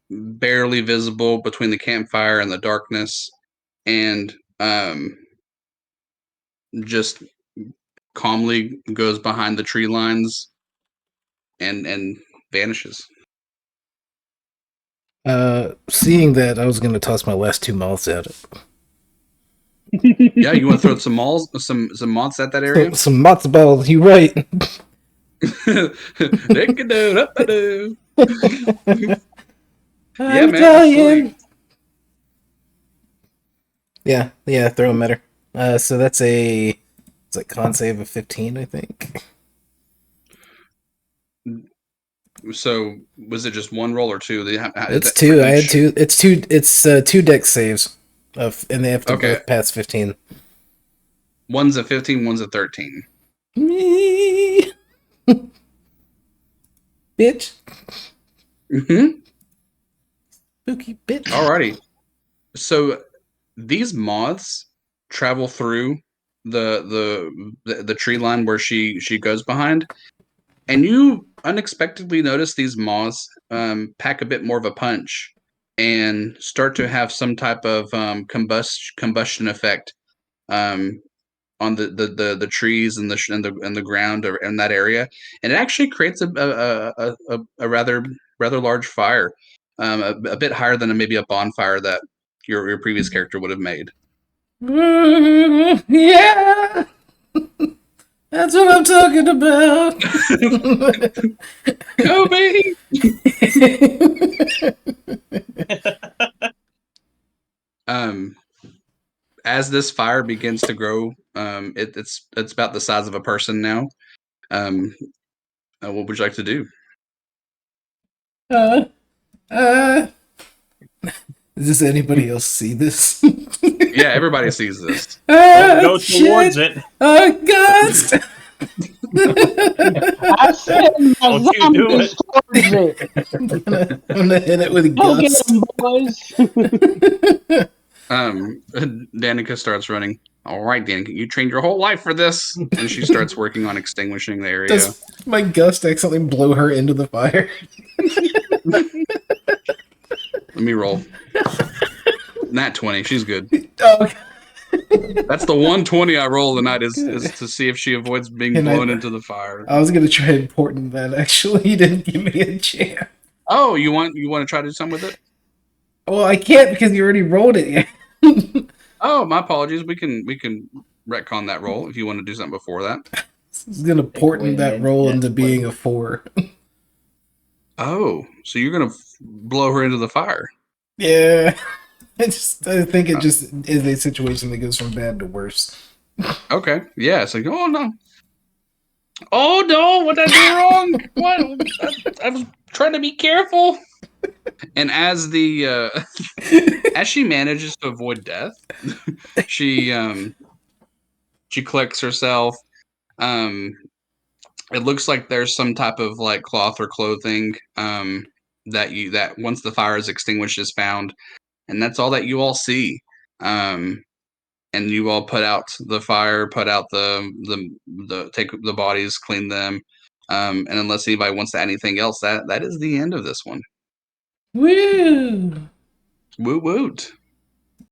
barely visible between the campfire and the darkness, and just calmly goes behind the tree lines and vanishes. Seeing that, I was gonna toss my last 2 mouths at it. Yeah, you want to throw some moths at that area? Some matzo balls, you right. Yeah, man, absolutely. Yeah, throw them at her. So that's it's like con save of 15, I think. So was it just one roll or two? It's two. I had two. It's two. It's two deck saves, and they have to both pass 15. One's a 15, one's a 13. Me, bitch. Mm-hmm. Spooky bitch. Alrighty. So these moths travel through the tree line where she goes behind, and you unexpectedly notice these moths pack a bit more of a punch and start to have some type of combustion effect um, on the trees and the ground in that area, and it actually creates a rather large fire, a bit higher than maybe a bonfire that your previous character would have made. Yeah, that's what I'm talking about. Kobe. As this fire begins to grow, it's about the size of a person now. What would you like to do? Does anybody else see this? Yeah, everybody sees this. Don't go towards it. Ghost! I send my Don't you do zombies towards it. I'm gonna hit it with Go get gust. them, boys. Danica starts running. All right, Danica, you trained your whole life for this, and she starts working on extinguishing the area. Does my gust accidentally blow her into the fire? Let me roll. Nat 20. She's good. Oh, That's the 120 I roll tonight is to see if she avoids being blown into the fire. I was gonna try and portent that. Actually, you didn't give me a chance. Oh, you want to try to do something with it? Well, I can't because you already rolled it. Oh, my apologies. We can retcon that roll if you want to do something before that. It's gonna portent that roll into being a 4. Oh, so you're gonna blow her into the fire? Yeah. I think it just is a situation that goes from bad to worse. Okay. Yeah. It's like, oh no. Oh no! What did I do wrong? What? I was trying to be careful. And as as she manages to avoid death, she collects herself. It looks like there's some type of like cloth or clothing that once the fire is extinguished is found, and that's all that you all see. And you all put out the fire, put out the take the bodies, clean them, and unless anybody wants to add anything else, that is the end of this one. Woo! Woot woot.